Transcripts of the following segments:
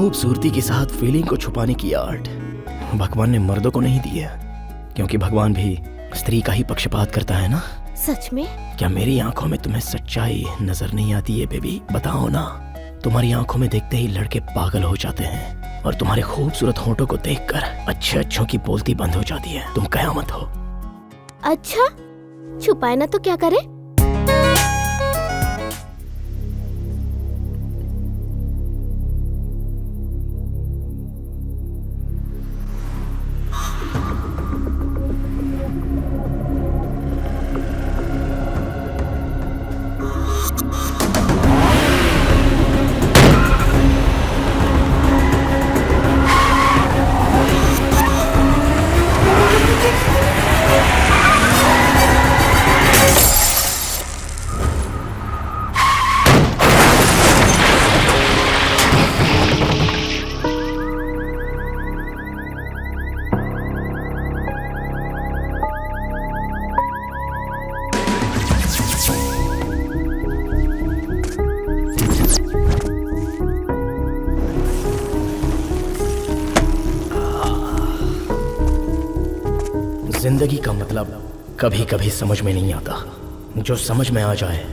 खूबसूरती के साथ फीलिंग को छुपाने की आर्ट भगवान ने मर्दों को नहीं दी है, क्योंकि भगवान भी स्त्री का ही पक्षपात करता है ना। सच में? क्या मेरी आंखों में तुम्हें सच्चाई नजर नहीं आती है बेबी? बताओ ना। तुम्हारी आंखों में देखते ही लड़के पागल हो जाते हैं और तुम्हारे खूबसूरत होठों को देखकर अच्छे अच्छों की बोलती बंद हो जाती है। तुम कयामत हो। अच्छा, छुपाए ना तो क्या करे? जिंदगी का मतलब कभी कभी समझ में नहीं आता। जो समझ में आ जाए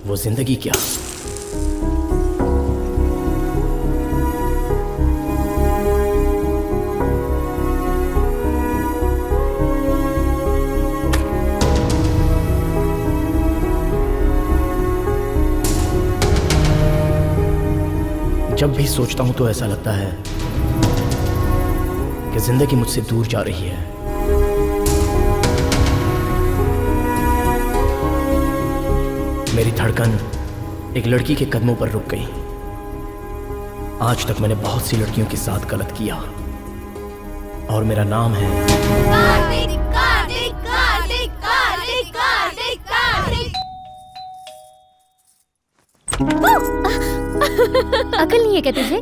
वो जिंदगी क्या। जब भी सोचता हूं तो ऐसा लगता है कि जिंदगी मुझसे दूर जा रही है। मेरी धड़कन एक लड़की के कदमों पर रुक गई। आज तक मैंने बहुत सी लड़कियों के साथ गलत किया और मेरा नाम है कार्तिक, कार्तिक, कार्तिक, कार्तिक, कार्तिक, कार्तिक। अकल नहीं है क्या तुझे?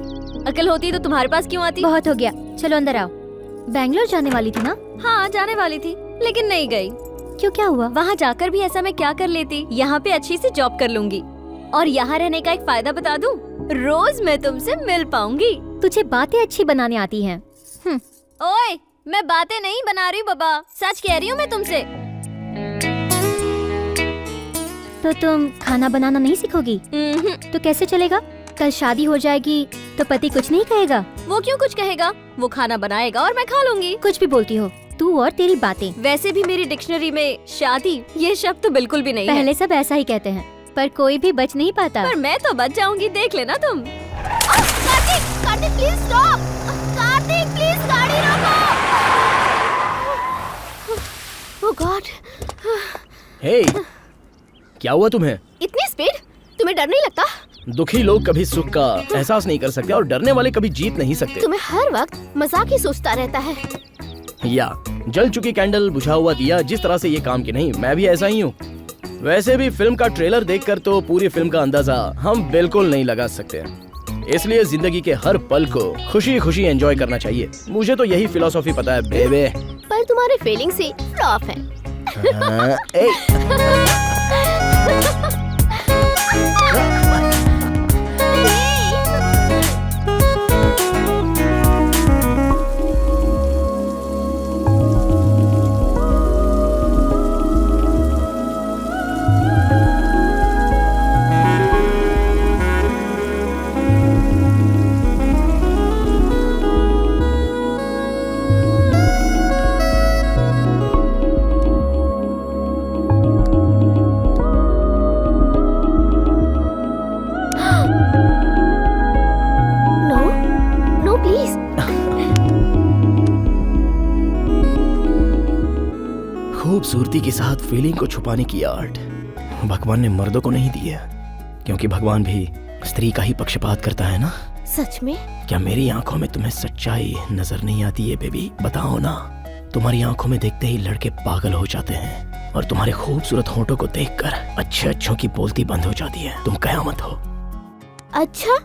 अकल होती तो तुम्हारे पास क्यों आती? बहुत हो गया, चलो अंदर आओ। बैंगलोर जाने वाली थी ना? हाँ, जाने वाली थी लेकिन नहीं गई। क्यों, क्या हुआ? वहाँ जाकर भी ऐसा मैं क्या कर लेती? यहाँ पे अच्छी सी जॉब कर लूंगी और यहाँ रहने का एक फायदा बता दूं, रोज मैं तुमसे मिल पाऊंगी। तुझे बातें अच्छी बनाने आती हैं। ओए, मैं बातें नहीं बना रही बाबा, सच कह रही हूँ मैं तुमसे। तो तुम खाना बनाना नहीं सीखोगी? तो कैसे चलेगा? कल शादी हो जाएगी तो पति कुछ नहीं कहेगा? वो क्यों कुछ कहेगा? वो खाना बनाएगा और मैं खा लूंगी। कुछ भी बोलती हो तू और तेरी बातें। वैसे भी मेरी डिक्शनरी में शादी ये शब्द तो बिल्कुल भी नहीं है। पहले सब ऐसा ही कहते हैं पर कोई भी बच नहीं पाता। पर मैं तो बच जाऊंगी, देख लेना तुम। Kartik, Kartik please stop. Kartik please गाड़ी रोको। ओह गॉड। हे, क्या हुआ तुम्हें? इतनी स्पीड? तुम्हें डर नहीं लगता? दुखी लोग कभी सुख का एहसास नहीं कर सकते और डरने वाले कभी जीत नहीं सकते। तुम्हें हर वक्त मजाक ही सोचता रहता है। या जल चुकी कैंडल, बुझा हुआ दिया, जिस तरह से ये काम की नहीं, मैं भी ऐसा ही हूँ। वैसे भी फिल्म का ट्रेलर देखकर तो पूरी फिल्म का अंदाजा हम बिल्कुल नहीं लगा सकते, इसलिए जिंदगी के हर पल को खुशी खुशी एंजॉय करना चाहिए। मुझे तो यही फिलॉसफी पता है बेबे। पर तुम्हारे फीलिंग्स ही फ्लॉप है। खूबसूरती के साथ फीलिंग को छुपाने की आर्ट भगवान ने मर्दों को नहीं दी है, क्योंकि भगवान भी स्त्री का ही पक्षपात करता है ना। सच में? क्या मेरी आंखों में तुम्हें सच्चाई नजर नहीं आती है बेबी? बताओ ना। तुम्हारी आंखों में देखते ही लड़के पागल हो जाते हैं और तुम्हारे खूबसूरत होठों को देखकर अच्छे अच्छों की बोलती बंद हो जाती है। तुम कयामत हो। अच्छा,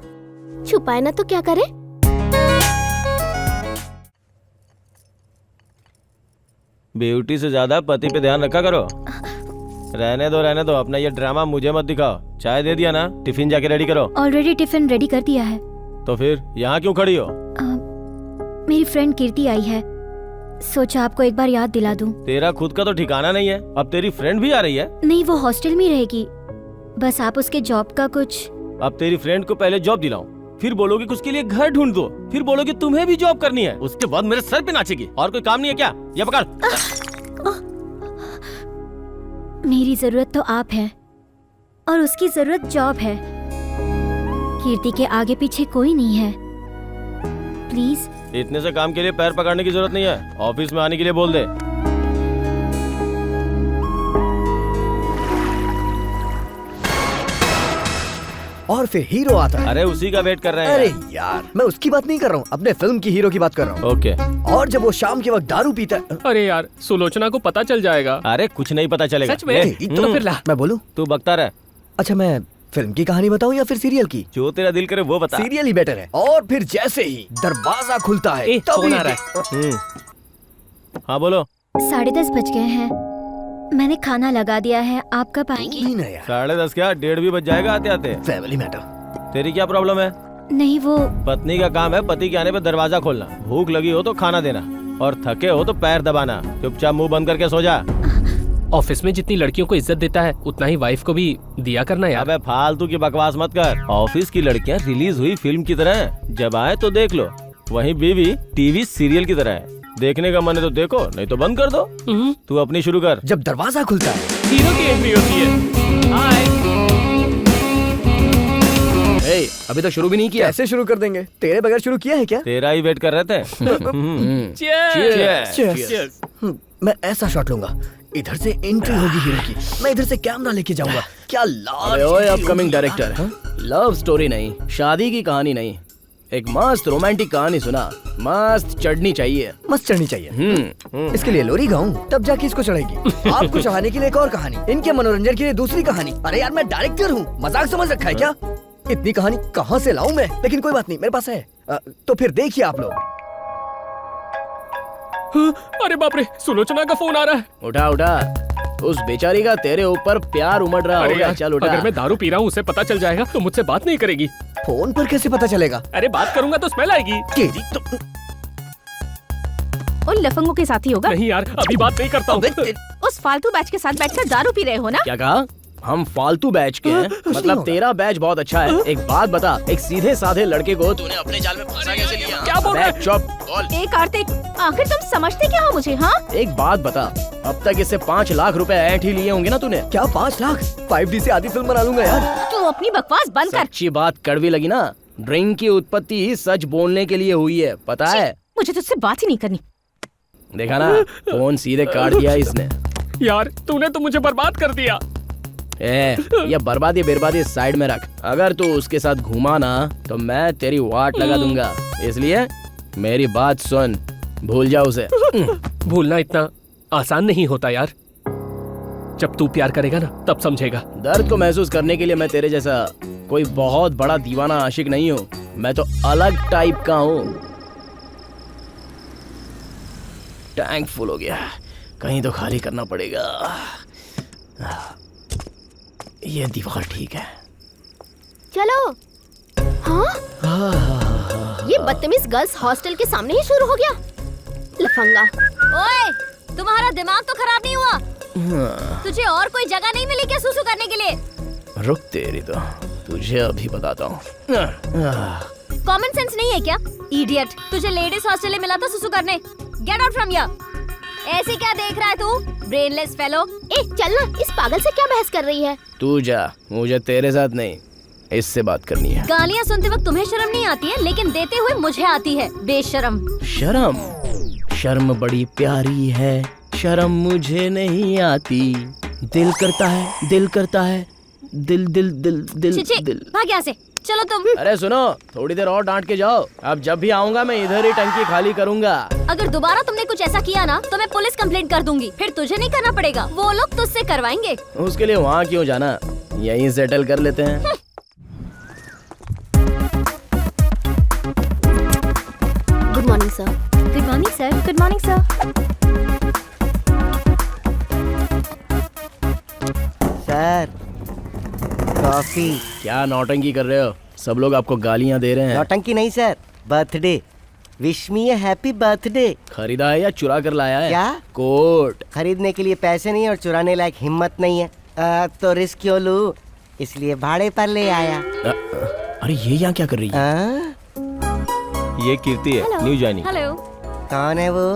छुपाए ना तो क्या करे? ब्यूटी से ज्यादा पति पे ध्यान रखा करो। रहने दो, अपना ये ड्रामा मुझे मत दिखाओ। चाय दे दिया ना? टिफिन जाके रेडी करो। ऑलरेडी टिफिन रेडी कर दिया है। तो फिर यहाँ क्यों खड़ी हो? मेरी फ्रेंड कीर्ति आई है, सोचा आपको एक बार याद दिला दूं। तेरा खुद का तो ठिकाना नहीं है, अब तेरी फ्रेंड भी आ रही है। नहीं, वो हॉस्टल में ही रहेगी, बस आप उसके जॉब का कुछ। अब तेरी फ्रेंड को पहले जॉब दिलाऊं, फिर बोलोगी कि उसके लिए घर ढूंढ दो, फिर बोलोगी तुम्हें भी जॉब करनी है, उसके बाद मेरे सर पे नाचेगी। और कोई काम नहीं है क्या? ये पकड़। मेरी जरूरत तो आप है और उसकी जरूरत जॉब है। कीर्ति के आगे पीछे कोई नहीं है, प्लीज। इतने से काम के लिए पैर पकड़ने की जरूरत नहीं है, ऑफिस में आने के लिए बोल दे। और फिर हीरो आता है। अरे उसी का वेट कर रहे हैं। अरे यार, मैं उसकी बात नहीं कर रहा हूँ, अपने फिल्म की हीरो की बात कर रहा हूँ। ओके। और जब वो शाम के वक्त दारू पीता है। अरे यार, सुलोचना को पता चल जाएगा। अरे कुछ नहीं पता चलेगा। सच में? ले, तो फिर ला। मैं बोलूं? तू बकता रह। अच्छा, मैं फिल्म की कहानी बताऊं या फिर सीरियल की? जो तेरा दिल करे वो बता। सीरियल ही बेटर है। और फिर जैसे ही दरवाजा खुलता है फोन आ रहा है। हाँ बोलो। 10:30 बज गए हैं, मैंने खाना लगा दिया है, आप कब आएंगी? नहीं ना यार, 10:30 क्या 1:30 भी बज जाएगा आते आते। Family matter. तेरी क्या प्रॉब्लम है? नहीं, वो पत्नी का काम है पति के आने पे दरवाजा खोलना, भूख लगी हो तो खाना देना, और थके हो तो पैर दबाना। चुपचाप मुंह बंद करके सो जा। ऑफिस में जितनी लड़कियों को इज्जत देता है उतना ही वाइफ को भी दिया करना यार। अबे फालतू की बकवास मत कर। ऑफिस की लड़कियां रिलीज हुई फिल्म की तरह हैं, जब आए तो देख लो। वहीं बीवी टीवी सीरियल की तरह है, देखने का मन है तो देखो, नहीं तो बंद कर दो। तू अपनी शुरू कर। जब दरवाजा खुलता है हीरो की एंट्री होती है। हाय। ए, अभी तक शुरू भी नहीं किया। कैसे शुरू कर देंगे? तेरे बगैर शुरू किया है क्या? तेरा ही वेट कर रहे थे। Cheers! Cheers! Cheers! मैं ऐसा शॉट लूंगा, इधर से एंट्री होगी हीरो की, मैं इधर से कैमरा लेके जाऊंगा। क्या लाल। अरे ओए अपकमिंग डायरेक्टर, लव स्टोरी नहीं, शादी की कहानी नहीं, एक मस्त रोमांटिक कहानी सुना। मस्त चढ़नी चाहिए। मस्त चढ़नी चाहिए। इसके लिए लोरी गाऊं, तब जाके इसको चढ़ेगी। आपको चढ़ाने के लिए एक और कहानी, इनके मनोरंजन के लिए दूसरी कहानी। अरे यार, मैं डायरेक्टर हूँ, मजाक समझ रखा है क्या? इतनी कहानी कहाँ से लाऊं मैं? लेकिन कोई बात नहीं, मेरे पास है। तो फिर देखिए आप लोग। अरे बाप रे, सुलोचना का फोन आ रहा है। उठा उठा, उस बेचारी का तेरे ऊपर प्यार उमड़ रहा अरे होगा। यार, चल उठा। अगर मैं दारू पी रहा हूँ उसे पता चल जाएगा तो मुझसे बात नहीं करेगी। फोन पर कैसे पता चलेगा? अरे बात करूंगा तो स्मेल आएगी। तेरी तो उन लफंगों के साथ ही होगा। नहीं यार, अभी बात नहीं करता हूँ। उस फालतू बैच के साथ बैठकर दारू पी रहे हो ना? क्या कहा? हम फालतू बैच के हैं? मतलब तेरा बैच बहुत अच्छा है। एक बात बता, एक सीधे साधे लड़के को तूने अपने जाल में फंसा कैसे लिया? क्या बोल रहा है? चुप बोल। ए कार्तिक, आखिर तुम समझते क्या हो मुझे? हाँ, एक बात बता, अब तक इससे 5 लाख रुपए ऐंठ ही लिए होंगे ना तूने? क्या 5 लाख? 5D से आधी फिल्म बना लूंगा यार। तू अपनी बकवास बंद कर। सच्ची बात कड़वी लगी ना? ड्रिंक की उत्पत्ति ही सच बोलने के लिए हुई है, पता है? मुझे तुझसे बात ही नहीं करनी। देखा ना, फोन सीधे काट दिया इसने। यार, तूने तो मुझे बर्बाद कर दिया। ये बर्बादी बर्बादी साइड में रख। अगर तू उसके साथ घूमा ना तो मैं तेरी वाट लगा दूंगा, इसलिए मेरी बात सुन, भूल जा उसे। भूलना इतना आसान नहीं होता यार, जब तू प्यार करेगा ना तब समझेगा। दर्द को महसूस करने के लिए मैं तेरे जैसा कोई बहुत बड़ा दीवाना आशिक नहीं हूँ, मैं तो अलग टाइप का हूँ। टैंक फुल हो गया, कहीं तो खाली करना पड़ेगा। ये दीवार ठीक है। चलो। हाँ? ये बदतमीज गर्ल्स हॉस्टल के सामने ही शुरू हो गया। लफंगा। ओए, तुम्हारा दिमाग तो खराब नहीं हुआ? तुझे और कोई जगह नहीं मिली क्या सुसु करने के लिए? रुक, तेरी तो तुझे अभी बताता हूँ। कॉमन सेंस नहीं है क्या? इडियट, तुझे लेडीज हॉस्टल में मिला था सुसु करने। Get out from here. ऐसे क्या देख रहा है तू, ब्रेनलेस फेलो? ए, चल ना, इस पागल से क्या बहस कर रही है? तू जा, मुझे तेरे साथ नहीं, इससे बात करनी है। गालियाँ सुनते वक्त तुम्हें शर्म नहीं आती है, लेकिन देते हुए मुझे आती है, बेशरम। शर्म? शर्म बड़ी प्यारी है, शर्म मुझे नहीं आती। दिल करता है, दिल करता है, दिल दिल दिल दिल छिछी, दिल। भाग यहाँ से। चलो तुम। अरे सुनो, थोड़ी देर और डांट के जाओ। अब जब भी आऊंगा मैं इधर ही टंकी खाली करूंगा। अगर दोबारा तुमने कुछ ऐसा किया ना तो मैं पुलिस कंप्लेंट कर दूंगी, फिर तुझे नहीं करना पड़ेगा, वो लोग तुझसे करवाएंगे। उसके लिए वहाँ क्यों जाना, यहीं सेटल कर लेते हैं। Good morning sir. Good morning sir. Good morning sir. Sir, coffee. क्या नौटंकी कर रहे हो? सब लोग आपको गालियां दे रहे हैं। नौटंकी नहीं सर, बर्थडे। विश मी ए हैप्पी बर्थडे। खरीदा है या चुरा कर लाया है? क्या? कोट। खरीदने के लिए पैसे नहीं और चुराने लायक हिम्मत नहीं है, तो रिस्क क्यों लूं, इसलिए भाड़े पर ले आया। अरे ये यहाँ क्या कर रही है? ये कीर्ति है, न्यू ज्वाइनिंग। हेलो। कौन है वो?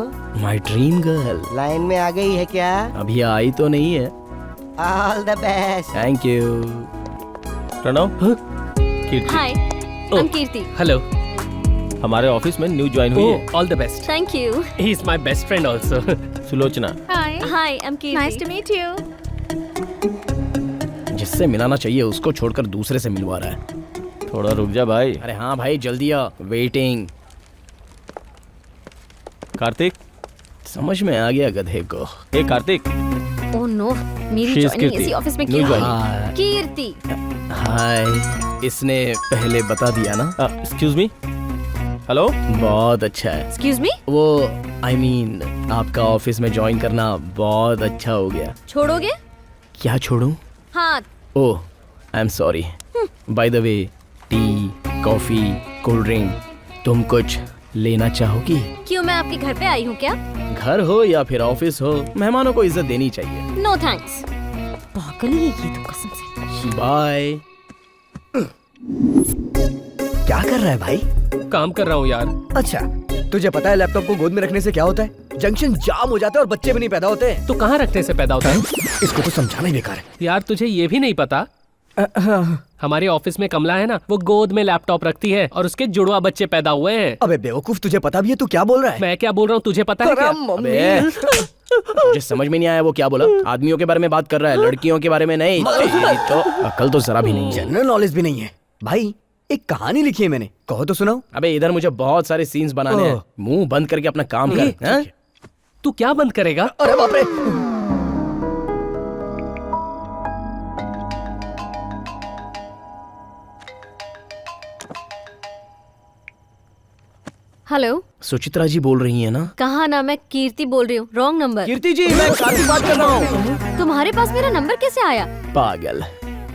My dream girl. लाइन में आ गई है क्या? अभी आई तो नहीं है। All the best. Thank you. Pranav. Kirti hi, I am Kirti. Hello. हमारे ऑफिस में न्यू ज्वाइन हुई है। All the best. Thank you. He is my best friend also. Sulochana. Hi, hi, I am Kirti. Nice to meet you. जिससे मिलाना चाहिए उसको छोड़कर दूसरे से मिलवा रहा है। थोड़ा रुक जा भाई। अरे हाँ भाई जल्दी आ, वेटिंग। कार्तिक। समझ में आ गया गधे को। हे कार्तिक। ओह नो, मेरी She is जॉइनिंग कीर्ति। इसी ऑफिस में New क्यों? joining। कीर्ति। हाय, इसने पहले बता दिया ना। Excuse me. हेलो। बहुत अच्छा है। Excuse me. वो आई मीन आपका ऑफिस में ज्वाइन करना बहुत अच्छा हो गया। छोड़ोगे? क्या छोड़ूं? हाँ। Oh I am sorry. By the way, tea, coffee, cold drink, तुम कुछ लेना चाहोगी? क्यों, मैं आपके घर पे आई हूँ क्या? घर हो या फिर ऑफिस हो, मेहमानों को इज्जत देनी चाहिए। No thanks. पागल ही है ये तो कसम से। बाय। क्या कर रहा है भाई? काम कर रहा हूँ यार। अच्छा, तुझे पता है लैपटॉप को गोद में रखने से क्या होता है? जंक्शन जाम हो जाता है और बच्चे भी नहीं पैदा होते हैं। तो कहाँ रखने से पैदा होता है? इसको तो समझाना ही बेकार है। यार तुझे ये भी नहीं पता? हमारे ऑफिस में कमला है ना, वो गोद में लैपटॉप रखती है और उसके जुड़वा बच्चे पैदा हुए हैं। अबे बेवकूफ, तुझे पता भी है तू क्या बोल रहा है? मैं क्या बोल रहा हूँ तुझे पता है क्या? मम्मी। अबे, मुझे समझ में नहीं आया वो क्या बोला। आदमियों के बारे में बात कर रहा है, लड़कियों के बारे में नहीं। तेरी तो अकल तो जरा भी नहीं है। जनरल नॉलेज भी नहीं है भाई। एक कहानी लिखी है मैंने, कहो तो सुनाओ। अबे इधर मुझे बहुत सारे सीन्स बनाने हैं। मुंह बंद करके अपना काम कर। हाँ? तू क्या बंद करेगा? अरे बाप रे। हेलो। सुचित्रा जी बोल रही है ना? कहा ना, मैं कीर्ति बोल रही हूँ। Wrong number. कीर्ति जी, मैं कार्तिक बात कर रहा हूँ। तुम्हारे पास मेरा नंबर कैसे आया? पागल।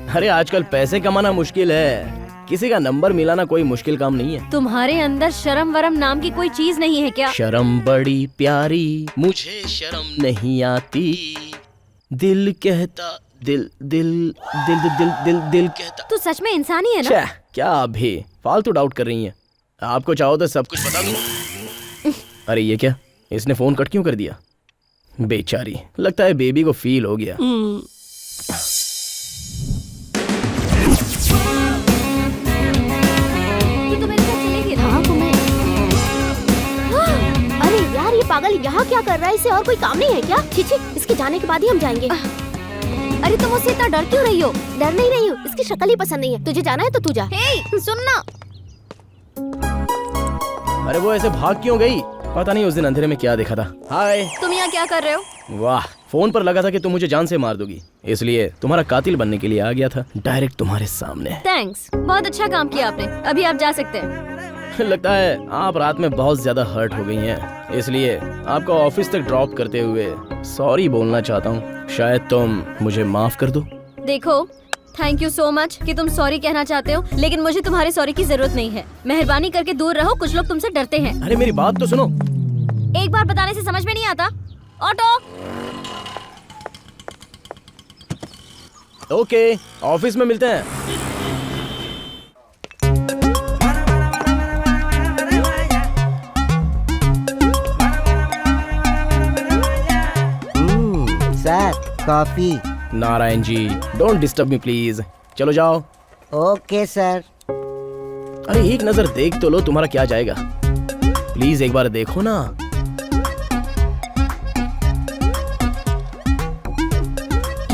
अरे आजकल पैसे कमाना मुश्किल है, किसी का नंबर मिलाना कोई मुश्किल काम नहीं है। तुम्हारे अंदर शर्म वरम नाम की कोई चीज नहीं है क्या? शर्म बड़ी प्यारी, मुझे शर्म नहीं आती। दिल कहता, दिल दिल दिल दिल दिल दिल, दिल कहता। तू सच में इंसान ही है ना? छह, क्या अभी फालतू डाउट कर रही हैं? आपको चाहो तो सब कुछ बता दूं। अरे ये क्या, इसने फोन कट क्यों कर दिया? बेचारी, लगता है बेबी को फील हो गया। ये तो मेरे साथ चलेगी ना? हाँ तुम्हें। अरे यार, ये पागल यहाँ क्या कर रहा है? इसे और कोई काम नहीं है क्या? छी, इसके जाने के बाद ही हम जाएंगे। अरे तुम उससे इतना डर क्यों रही हो? डर नहीं रही हूँ, इसकी शक्ल ही पसंद नहीं है। तुझे जाना है तो तू जा। हे, सुनना। अरे वो ऐसे भाग क्यों गई? पता नहीं उस दिन अंधेरे में क्या देखा था। हाय। तुम यहाँ क्या कर रहे हो? वाह, फोन पर लगा था कि तुम मुझे जान से मार दोगी, इसलिए तुम्हारा कातिल बनने के लिए आ गया था, डायरेक्ट तुम्हारे सामने। थैंक्स, बहुत अच्छा काम किया आपने। अभी आप जा सकते हैं। लगता है आप रात में बहुत ज्यादा हर्ट हो गई हैं, इसलिए आपको ऑफिस तक ड्रॉप करते हुए सॉरी बोलना चाहता हूँ। शायद तुम मुझे माफ कर दो। देखो, थैंक यू सो मच कि तुम सॉरी कहना चाहते हो, लेकिन मुझे तुम्हारे सॉरी की जरूरत नहीं है। मेहरबानी करके दूर रहो, कुछ लोग तुमसे डरते हैं। अरे मेरी बात तो सुनो। एक बार बताने से समझ में नहीं आता? ऑटो। ओके, ऑफिस में मिलते हैं। Sir, coffee. Narayan ji, don't disturb me please. चलो जाओ। Okay sir. अरे एक नजर देख तो लो, तुम्हारा क्या जाएगा। प्लीज एक बार देखो ना।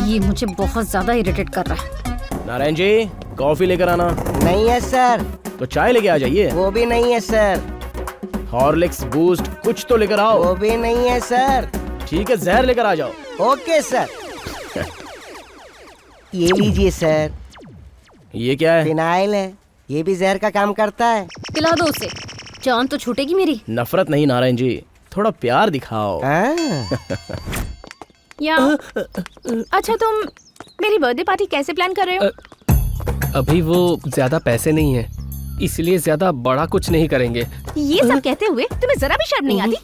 ये मुझे बहुत ज्यादा इरिटेट कर रहा है। नारायण जी, कॉफी लेकर आना। नहीं है सर। तो चाय लेके आ जाइए। वो भी नहीं है सर। हॉर्लिक्स, बूस्ट, कुछ तो लेकर आओ। वो भी नहीं है सर। ठीक है, जहर लेकर आ जाओ। Okay sir. ये लीजिए सर, ये क्या है? फिनाइल है, ये भी जहर का काम करता है। पिला दो उसे, जान तो छूटेगी मेरी। नफरत नहीं नारायण जी, थोड़ा प्यार दिखाओ। या अच्छा, तुम मेरी बर्थडे पार्टी कैसे प्लान कर रहे हो? अभी वो ज्यादा पैसे नहीं है, इसलिए ज्यादा बड़ा कुछ नहीं करेंगे। ये सब कहते हुए तुम्हें जरा भी शर्म नहीं आती?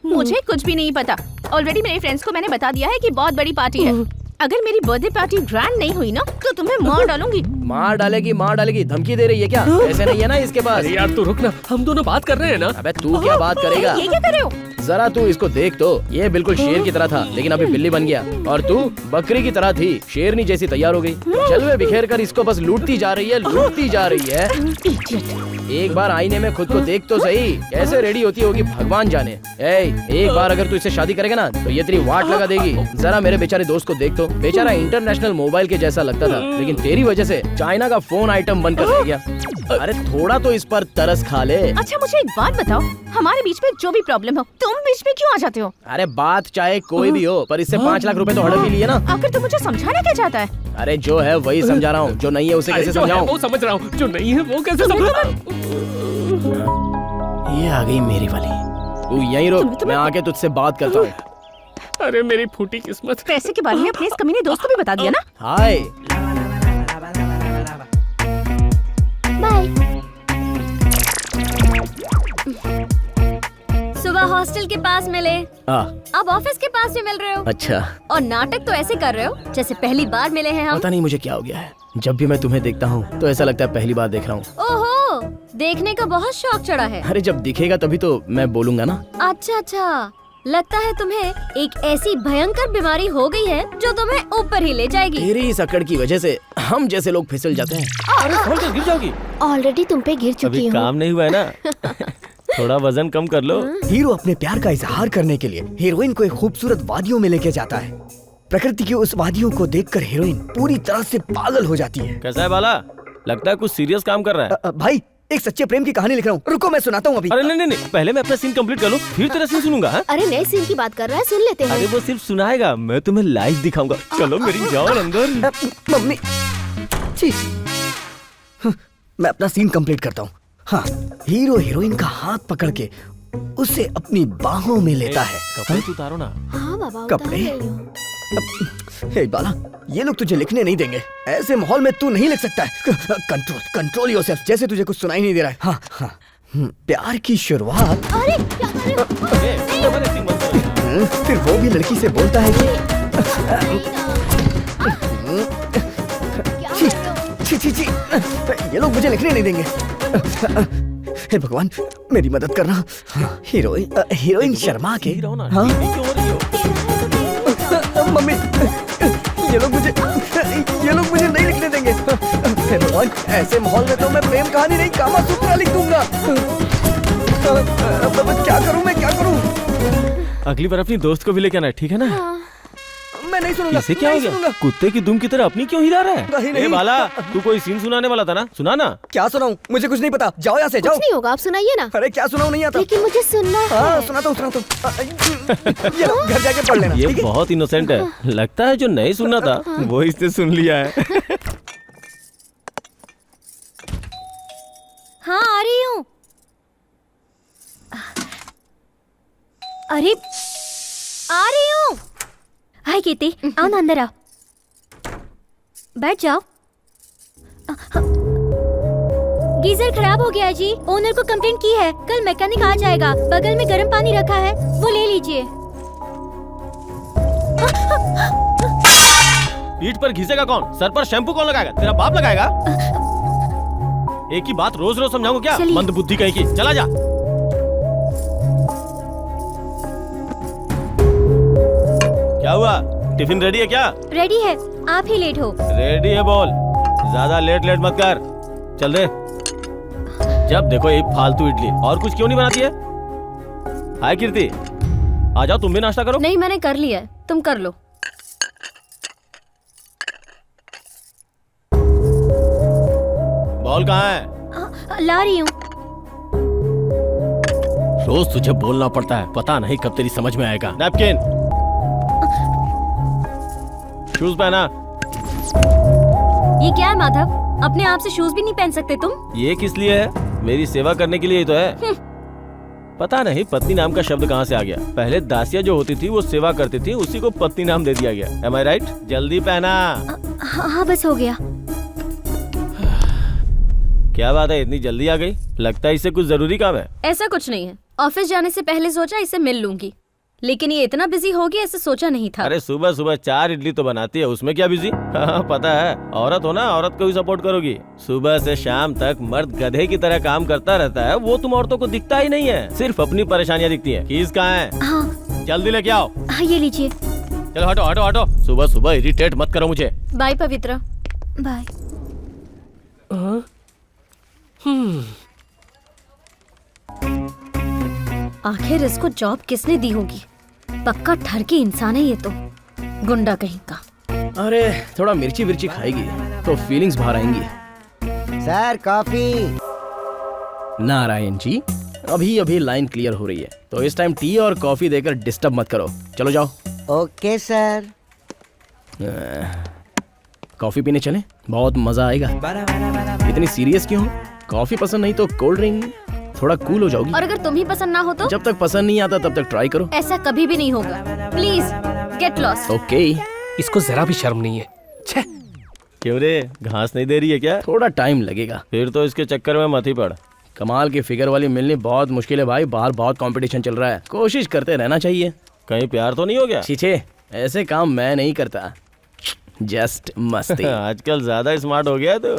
मुझे कुछ भी नहीं पता। ऑलरेडी मेरे फ्रेंड्स को मैंने बता दिया है कि बहुत बड़ी पार्टी है। अगर मेरी बर्थडे पार्टी ग्रैंड नहीं हुई ना तो तुम्हें मार डालूंगी। मार डालेगी, धमकी दे रही है क्या? ऐसे नहीं है ना इसके पास। अरे यार तू रुक ना, हम दोनों बात कर रहे हैं ना। अबे तू क्या बात करेगा? ये क्या कर रहे हो? जरा तू इसको देख तो, ये बिल्कुल शेर की तरह था लेकिन अभी बिल्ली बन गया, और तू बकरी की तरह थी, शेरनी जैसी तैयार हो गई। जलवे बिखेर कर इसको बस लूटती जा रही है। एक बार आईने में खुद को देख तो सही, कैसे रेडी होती होगी भगवान जाने। एक बार अगर तू इससे शादी करेगा ना तो ये तेरी वाट लगा देगी। जरा मेरे बेचारे दोस्त को देख तो, बेचारा इंटरनेशनल मोबाइल के जैसा लगता था लेकिन तेरी वजह से चाइना का फोन आइटम बनकर रह गया। अरे थोड़ा तो इस पर तरस खा ले। अच्छा मुझे एक बात बताओ, हमारे बीच में जो भी प्रॉब्लम हो तुम बीच में क्यों आ जाते हो? अरे बात चाहे कोई भी हो, पर इससे 5 लाख रुपए तो हड़प ही लिए ना। आखिर तुम मुझे समझाना क्या चाहता है? अरे जो है वही समझा रहा हूँ, जो नहीं है उसे अरे कैसे जो है समझाऊं? वो समझ रहा हूँ, जो नहीं है वो कैसे समझाऊं? ये आ गई मेरी वाली। तू यहीं रुक, मैं आके तुझसे बात करता हूँ। अरे मेरी फूटी किस्मत। पैसे के बारे में अपने इस कमीने दोस्त को भी बता दिया ना? हाय। बाय। सुबह हॉस्टल के पास मिले, हाँ, अब ऑफिस के पास भी मिल रहे हो। अच्छा। और नाटक तो ऐसे कर रहे हो जैसे पहली बार मिले हैं हम। पता नहीं मुझे क्या हो गया है, जब भी मैं तुम्हें देखता हूँ तो ऐसा लगता है पहली बार देख रहा हूँ। ओहो, देखने का बहुत शौक चढ़ा है। अरे जब दिखेगा तभी तो मैं बोलूंगा ना। अच्छा, लगता है तुम्हें एक ऐसी भयंकर बीमारी हो गई है जो तुम्हें ऊपर ही ले जाएगी। तेरी इस अकड़ की वजह से हम जैसे लोग फिसल जाते हैं। अरे फोन कर गिर जाओगी। ऑलरेडी तुम पे गिर चुकी अभी हूँ। काम नहीं हुआ है ना। थोड़ा वजन कम कर लो। हीरो अपने प्यार का इजहार करने के लिए हीरोइन को एक खूबसूरत वादियों में लेके जाता है। प्रकृति की उस वादियों को देखकर हीरोइन पूरी तरह से पागल हो जाती है। कैसा है बाला? लगता है कुछ सीरियस काम कर रहा है। भाई एक सच्चे प्रेम की कहानी लिख रहा हूँ, रुको मैं सुनाता हूँ अभी। अरे नहीं, पहले मैं अपना सीन कंप्लीट कर लूं, फिर तेरा सीन सुनूंगा। हाँ? अरे नए सीन की बात कर रहा है, सुन लेते हैं। अरे वो सिर्फ सुनाएगा, मैं तुम्हें लाइव दिखाऊंगा। चलो मेरी जान अंदर। मम्मी छी। मैं अपना सीन कंप्लीट करता हूँ। हाँ, हीरो हीरोइन का हाथ पकड़ के उसे अपनी बाहों में लेता है। कपड़े तो उतारो ना। हाँ बाबा, उतार कपड़े? रही हूँ। हे बाला, ये लोग तुझे लिखने नहीं देंगे। ऐसे माहौल में तू नहीं लिख सकता है। कंट्रोल योरसेल्फ, जैसे तुझे कुछ सुनाई नहीं दे रहा है। हाँ हाँ। प्यार की शुरुआत। अरे क्या कर रहे हो? फिर वो भी लड़की से बोलता है कि छी छी छी, ये लोग मुझे लिखने नहीं देंगे। हे भगवान मेरी मदद करना। हीरोइन शर्मा के। हाँ मम्मी, ये लोग मुझे नहीं लिखने देंगे। हे भगवान, ऐसे माहौल में तो मैं प्रेम कहानी नहीं कामा सूत्रा लिख दूंगा। क्या करूं? अगली बार अपनी दोस्त को भी लेके आना, ठीक है ना? मैं नहीं सुनूंगा। इसे क्या हो गया? कुत्ते की दुम की तरह अपनी क्यों हिला रहा है? ए बाला, तू कोई सीन सुनाने वाला था ना, सुना ना। क्या सुनाऊं? मुझे कुछ नहीं पता, जाओ यहाँ से, जाओ। कुछ नहीं होगा, आप सुनाइए ना। अरे क्या सुनाऊं, नहीं आता। लेकिन मुझे सुनना हाँ है। सुनाता हूँ। ये लो, घर जाके पढ़ लेना। ये ठीक है? बहुत इनोसेंट है। लगता है जो नहीं सुनना था वो इसने सुन लिया है। हाँ आ रही हूँ। अरे आ रही हूँ। हाय कीर्ति, आओ ना अंदर आओ, बैठ जाओ। गीजर खराब हो गया जी, ओनर को कंप्लेंट की है, कल मैकेनिक आ जाएगा। बगल में गर्म पानी रखा है, वो ले लीजिए। पीठ पर घिसेगा कौन? सर पर शैम्पू कौन लगाएगा? तेरा बाप लगाएगा? एक ही बात रोज रोज समझाऊंगा क्या? चलिए। मंद बुद्धि कहीं की, चला जा। क्या हुआ? टिफिन रेडी है क्या? रेडी है, आप ही लेट हो। रेडी है बोल, ज्यादा लेट मत कर। चल दे। जब देखो एक फालतू इडली, और कुछ क्यों नहीं बनाती है? हाय कीर्ति, आ जाओ तुम भी नाश्ता करो। नहीं मैंने कर लिया है, तुम कर लो। बॉल कहाँ है? ला रही हूँ। रोज तुझे बोलना पड़ता है, पता नहीं कब तेरी समझ में आएगा। नैपकिन, शूज पहना। ये क्या है माधव, अपने आप से शूज भी नहीं पहन सकते तुम? ये किस लिए है? मेरी सेवा करने के लिए ही तो है। पता नहीं पत्नी नाम का शब्द कहाँ से आ गया। पहले दासिया जो होती थी वो सेवा करती थी, उसी को पत्नी नाम दे दिया गया। Am I right? जल्दी पहना। हाँ बस हो गया। क्या बात है, इतनी जल्दी आ गई? लगता है इससे कुछ जरूरी काम है। ऐसा कुछ नहीं है, ऑफिस जाने से पहले सोचा इसे मिल लूंगी, लेकिन ये इतना बिजी हो गया ऐसे सोचा नहीं था। अरे सुबह सुबह 4 इडली तो बनाती है, उसमें क्या बिजी? हाँ पता है, औरत हो ना, औरत को ही सपोर्ट करोगी। सुबह से शाम तक मर्द गधे की तरह काम करता रहता है, वो तुम औरतों को दिखता ही नहीं है, सिर्फ अपनी परेशानियाँ दिखती है। कीज कहाँ है? हाँ जल्दी लेके आओ। हाँ, ये लीजिए। चलो हटो हटो हटो, सुबह सुबह इरिटेट मत करो मुझे। बाय पवित्रा। बाय। आखिर इसको जॉब किसने दी होगी? पक्का ठर के इंसान है ये तो, गुंडा कहीं का। अरे थोड़ा मिर्ची विर्ची खाएगी तो फीलिंग्स बाहर आएंगी। Sir coffee. नारायण जी, अभी अभी लाइन क्लियर हो रही है, तो इस टाइम टी और कॉफी देकर डिस्टर्ब मत करो। चलो जाओ। Okay sir. कॉफी पीने चलें? बहुत मजा आएगा। इतनी सीरियस क्यों हो? कॉफी पसंद नहीं तो कोल्ड ड्रिंक, थोड़ा कूल हो जाओगी। और अगर तुम्हें पसंद ना हो तो? जब तक पसंद नहीं आता तब तक ट्राई करो। ऐसा कभी भी नहीं होगा, प्लीज गेट लॉस्ट। ओके। इसको जरा भी शर्म नहीं है। छे। क्यों रे, घास नहीं दे रही है क्या? थोड़ा टाइम लगेगा। फिर तो इसके चक्कर में मत ही पड़। कमाल की फिगर वाली मिलनी बहुत मुश्किल है भाई, बाहर बहुत कंपटीशन चल रहा है, कोशिश करते रहना चाहिए। कहीं प्यार तो नहीं हो गया? छीछे, ऐसे काम मैं नहीं करता, जस्ट मस्ती। आजकल ज्यादा स्मार्ट हो गया तो।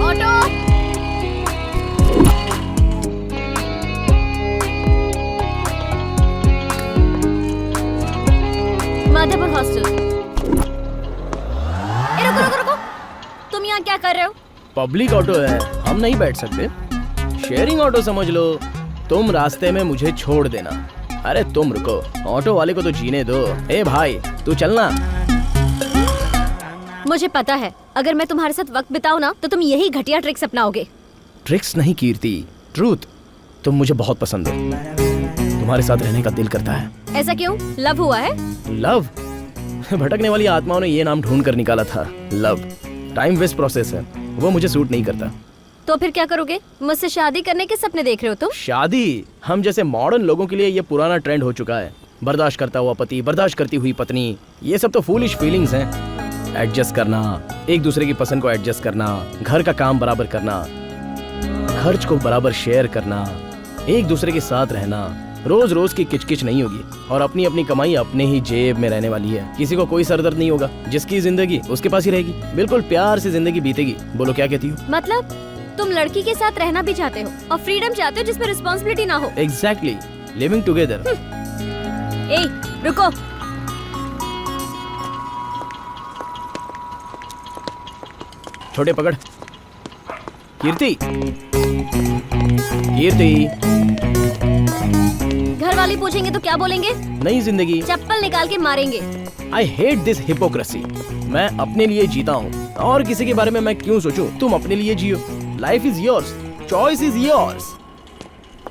ऑटो। माधवपुर हॉस्टल। रुको रुको रुको, तुम यहाँ क्या कर रहे हो? पब्लिक ऑटो है, हम नहीं बैठ सकते। शेयरिंग ऑटो समझ लो, तुम रास्ते में मुझे छोड़ देना। अरे तुम रुको, ऑटो वाले को तो जीने दो। ए भाई तू चलना। मुझे पता है, अगर मैं तुम्हारे साथ वक्त बिताऊं ना तो तुम यही घटिया ट्रिक्स अपनाओगे। ट्रिक्स नहीं कीर्ति, ट्रूथ। तुम मुझे बहुत पसंद हो, तुम्हारे साथ रहने का दिल करता है। ऐसा क्यों? लव हुआ है? लव? भटकने वाली आत्माओं ने ये नाम ढूंढ कर निकाला था, लव। टाइम वेस्ट प्रोसेस है, वो मुझे सूट नहीं करता। तो फिर क्या करोगे? मुझसे शादी करने के सपने देख रहे हो तुम? शादी हम जैसे मॉडर्न लोगों के लिए ये पुराना ट्रेंड हो चुका है। बर्दाश्त करता हुआ पति, बर्दाश्त करती हुई पत्नी, ये सब तो फूलिश फीलिंग्स हैं। एडजस्ट करना, एक दूसरे की पसंद को एडजस्ट करना, घर का काम बराबर करना, खर्च को बराबर शेयर करना, एक दूसरे के साथ रहना। रोज रोज की किचकिच नहीं होगी और अपनी अपनी कमाई अपने ही जेब में रहने वाली है। किसी को कोई सरदर्द नहीं होगा, जिसकी जिंदगी उसके पास ही रहेगी। बिल्कुल प्यार से जिंदगी बीतेगी। बोलो क्या कहती हो? मतलब तुम लड़की के साथ रहना भी चाहते हो और फ्रीडम चाहते हो जिसमें रिस्पॉन्सिबिलिटी ना हो। Exactly, living together. ए रुको, छोटे पकड़। कीर्ति, कीर्ति। घर वाले पूछेंगे तो क्या बोलेंगे? नई जिंदगी। चप्पल निकाल के मारेंगे। I hate this hypocrisy. मैं अपने लिए जीता हूँ और किसी के बारे में मैं क्यों सोचूं? तुम अपने लिए जियो। Life is yours, choice is yours.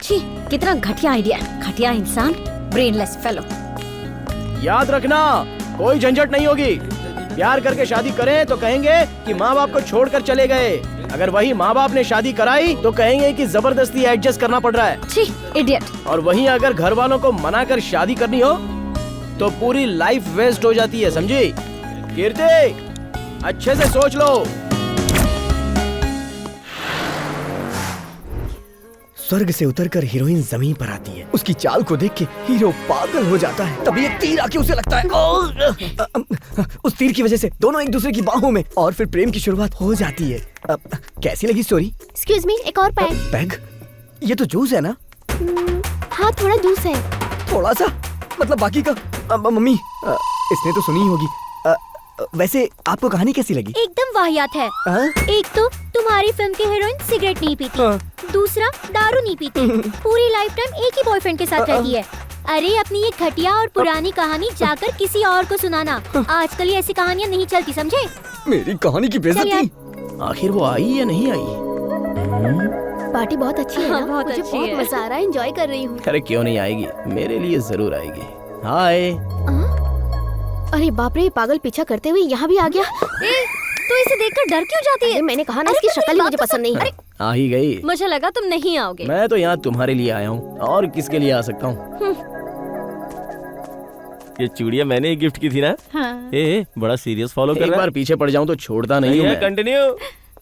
छी, कितना घटिया आइडिया, घटिया इंसान, ब्रेनलेस फेलो। याद रखना, कोई झंझट नहीं होगी। प्यार करके शादी करें तो कहेंगे कि माँ बाप को छोड़कर चले गए। अगर वही माँ बाप ने शादी कराई तो कहेंगे कि जबरदस्ती एडजस्ट करना पड़ रहा है। छी, इडियट। और वहीं अगर घर वालों को मना कर शादी करनी हो तो पूरी लाइफ वेस्ट हो जाती है, समझी? कीर्ति, अच्छे से सोच लो। स्वर्ग से उतरकर हीरोइन जमीन पर आती है। उसकी चाल को देख के हीरो पागल हो जाता है। तभी एक तीर आके उसे लगता है। उस तीर की वजह से दोनों एक दूसरे की बाहों में, और फिर प्रेम की शुरुआत हो जाती है। कैसी लगी स्टोरी? एक्सक्यूज मी, एक और पैग। पैग? ये तो जूस है ना? हाँ, थोड़ा जूस है। थोड़ा सा मतलब बाकी का? मम्मी इसने तो सुनी ही होगी। वैसे आपको कहानी कैसी लगी? एकदम वाहियात है। एक तो तुम्हारी फिल्म की हीरोइन सिगरेट नहीं पीती, दूसरा दारू नहीं पीती, पूरी लाइफ टाइम एक ही बॉयफ्रेंड के साथ रहती है। अरे अपनी ये घटिया और पुरानी कहानी जाकर किसी और को सुनाना। आजकल ये ऐसी कहानियाँ नहीं चलती, समझे? मेरी कहानी की बेइज्जती। आखिर वो आई या नहीं आई? पार्टी बहुत अच्छी है ना? बहुत मुझे अच्छी बहुत है। मजा आ रहा है, एंजॉय कर रही हूँ। अरे क्यों नहीं आएगी, मेरे लिए जरूर आएगी। हाय। अरे बाप रे, पागल पीछा करते हुए यहाँ भी आ गया। तू इसे देखकर डर क्यों जाती है? अरे मैंने कहा ना अरे इसकी पर शक्ल ही मेरी मुझे बात तो पसंद नहीं सुन। है। अरे आ ही गई। मुझे लगा तुम नहीं आओगे। मैं तो यहाँ तुम्हारे लिए आया हूँ, और किसके लिए आ सकता हूँ। ये चूड़िया मैंने ही गिफ्ट की थी ना। हाँ। ए, बड़ा सीरियस फॉलो कर एक रहा बार पीछे पड़ जाऊँ तो छोड़ता नहीं हूँ मैं। कंटिन्यू।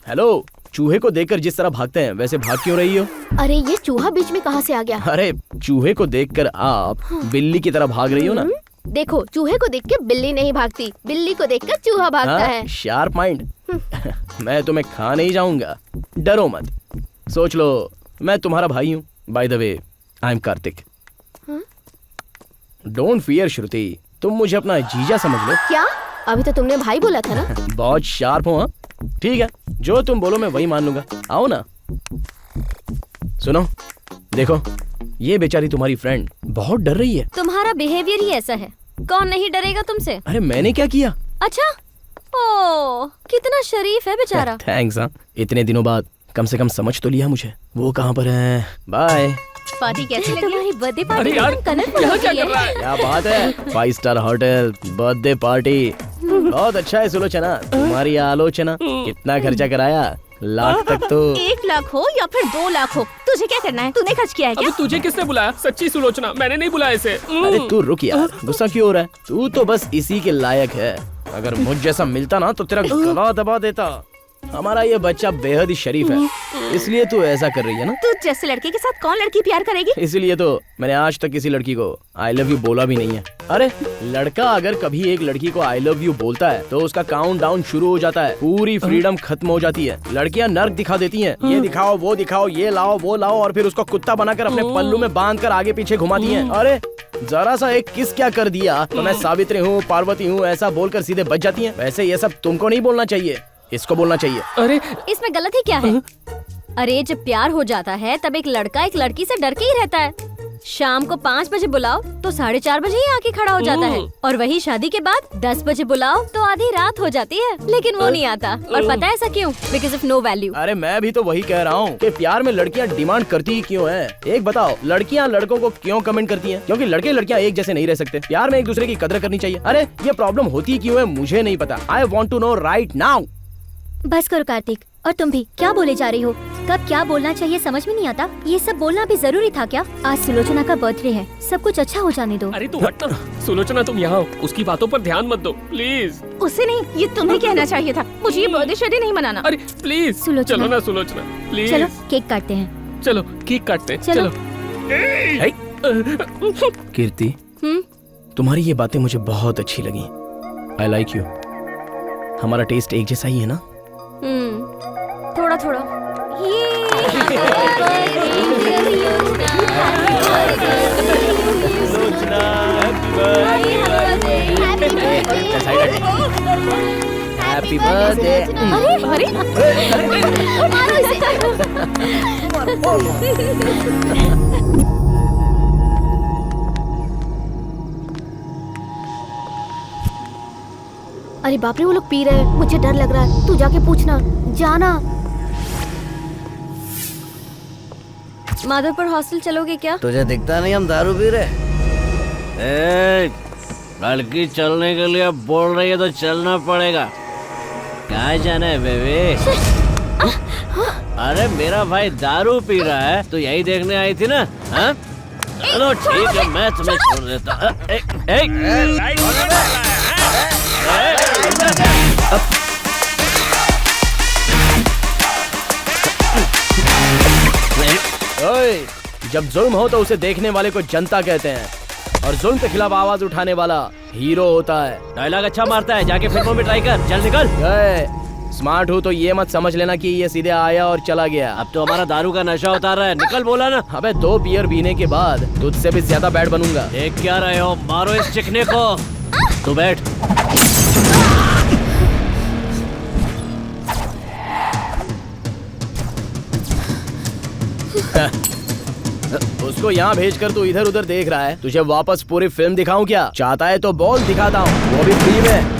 हेलो, चूहे को देखकर जिस तरह भागते हैं वैसे भाग क्यों रही हो? अरे ये चूहा बीच में कहाँ से आ गया? अरे चूहे को देखकर आप बिल्ली की तरह भाग रही हो ना। देखो, चूहे को देख के बिल्ली नहीं भागती, बिल्ली को देखकर चूहा भागता है। Sharp mind. मैं तुम्हें खा नहीं जाऊंगा, डरो मत। सोच लो मैं तुम्हारा भाई हूँ। By the way, I am Kartik. Don't fear Shruti, तुम मुझे अपना जीजा समझ लो। क्या? अभी तो तुमने भाई बोला था ना। बहुत शार्प हो। हाँ ठीक है, जो तुम बोलो मैं वही मान लूंगा। आओ ना। सुनो, देखो ये बेचारी तुम्हारी फ्रेंड बहुत डर रही है। तुम्हारा बिहेवियर ही ऐसा है, कौन नहीं डरेगा तुमसे? अरे मैंने क्या किया? अच्छा, ओ कितना शरीफ है बेचारा। थैंक्स। हाँ, इतने दिनों बाद कम से कम समझ तो लिया मुझे। वो कहाँ पर है? बाय। पार्टी कैसी लगी? तुम्हारी बर्थडे अरे पार्टी यार, कलरफुल यहाँ हो क्या गई कर रहा है। है? क्या बात है, 5 स्टार होटल, बर्थडे पार्टी, बहुत अच्छा है सुलोचना। तुम्हारी आलोचना। कितना खर्चा कराया? लाख तक तो। 1 लाख हो या फिर 2 लाख हो, तुझे क्या करना है? तूने खर्च किया है अबे क्या? तुझे किसने बुलाया? सच्ची सुलोचना, मैंने नहीं बुलाया इसे। अरे तू रुक यार, गुस्सा क्यों हो रहा है? तू तो बस इसी के लायक है। अगर मुझ जैसा मिलता ना तो तेरा गला दबा देता। हमारा ये बच्चा बेहद ही शरीफ है, इसलिए तू ऐसा कर रही है ना। तू जैसे लड़के के साथ कौन लड़की प्यार करेगी? इसीलिए तो मैंने आज तक किसी लड़की को आई लव यू बोला भी नहीं है। अरे लड़का अगर कभी एक लड़की को आई लव यू बोलता है तो उसका काउंट डाउन शुरू हो जाता है, पूरी फ्रीडम खत्म हो जाती है। लड़कियां नर्क दिखा देती हैं, ये दिखाओ वो दिखाओ, ये लाओ वो लाओ, और फिर उसको कुत्ता बनाकर अपने पल्लू में बांध कर आगे पीछे घुमाती हैं। अरे जरा सा एक किस क्या कर दिया तो मैं सावित्री हूँ, पार्वती हूँ, ऐसा बोलकर सीधे बच जाती हैं। वैसे ये सब तुमको नहीं बोलना चाहिए, इसको बोलना चाहिए। अरे इसमें गलत ही क्या है? अरे जब प्यार हो जाता है तब एक लड़का एक लड़की से डर के ही रहता है। शाम को 5 बजे बुलाओ तो 4:30 बजे ही आके खड़ा हो जाता है, और वही शादी के बाद 10 बजे बुलाओ तो आधी रात हो जाती है, लेकिन वो नहीं आता। और पता है ऐसा क्यों? Because of no value. अरे मैं भी तो वही कह रहा हूँ कि प्यार में लड़कियाँ डिमांड करती ही क्यों है? एक बताओ, लड़कियाँ लड़कों को क्यों कमेंट करती हैं? क्योंकि लड़के लड़कियाँ एक जैसे नहीं रह सकते। प्यार में एक दूसरे की कदर करनी चाहिए। अरे ये प्रॉब्लम होती क्यों है मुझे नहीं पता। I want to know right now. बस करो कार्तिक, और तुम भी क्या बोले जा रही हो? कब क्या बोलना चाहिए समझ में नहीं आता। ये सब बोलना भी जरूरी था क्या? आज सुलोचना का बर्थडे है, सब कुछ अच्छा हो जाने दो। अरे तू हट ना। सुलोचना तुम यहाँ हो, उसकी बातों पर ध्यान मत दो प्लीज। उसे नहीं, ये तुम्हें कहना चाहिए था। मुझे ये बर्थडे शादी नहीं मनाना। अरे प्लीज सुलोचना। चलो ना सुलोचना, प्लीज। चलो केक काटते हैं। चलो केक काटते हैं। चलो। कीर्ति, तुम्हारी ये बातें मुझे बहुत अच्छी लगी। I like you. हमारा टेस्ट एक जैसा ही है ना? थोड़ा थोड़ा। Happy birthday. अरे मारो इसे। अरे बाप रे, वो लोग पी रहे हैं, मुझे डर लग रहा है। तू जाके पूछना, जाना। माधवपुर हॉस्टल चलोगे क्या? तुझे दिखता नहीं हम दारू पी रहे? लड़की चलने के लिए बोल रही है तो चलना पड़ेगा। कहाँ जाना है बेबी? अरे मेरा भाई दारू पी रहा है तो यही देखने आई थी ना? हाँ? चलो ठीक है, मैं तुम्हें छोड़ देता। ओए, जब जुल्म हो तो उसे देखने वाले को जनता कहते हैं, और जुल्म के खिलाफ आवाज उठाने वाला हीरो होता है। डायलॉग अच्छा मारता है, जाके फिल्मों में ट्राई कर। चल निकल। स्मार्ट हो तो ये मत समझ लेना कि ये सीधे आया और चला गया। अब तो हमारा दारू का नशा उतार रहा है, निकल बोला ना। अबे 2 बियर पीने के बाद तुझसे भी ज्यादा बैड बनूंगा। देख क्या रहे हो? मारो इस चिकने को। तू बैठ। उसको यहाँ भेजकर तू इधर उधर देख रहा है। तुझे वापस पूरी फिल्म दिखाऊं क्या? चाहता है तो बोल, दिखाता हूँ, वो भी फ्री में।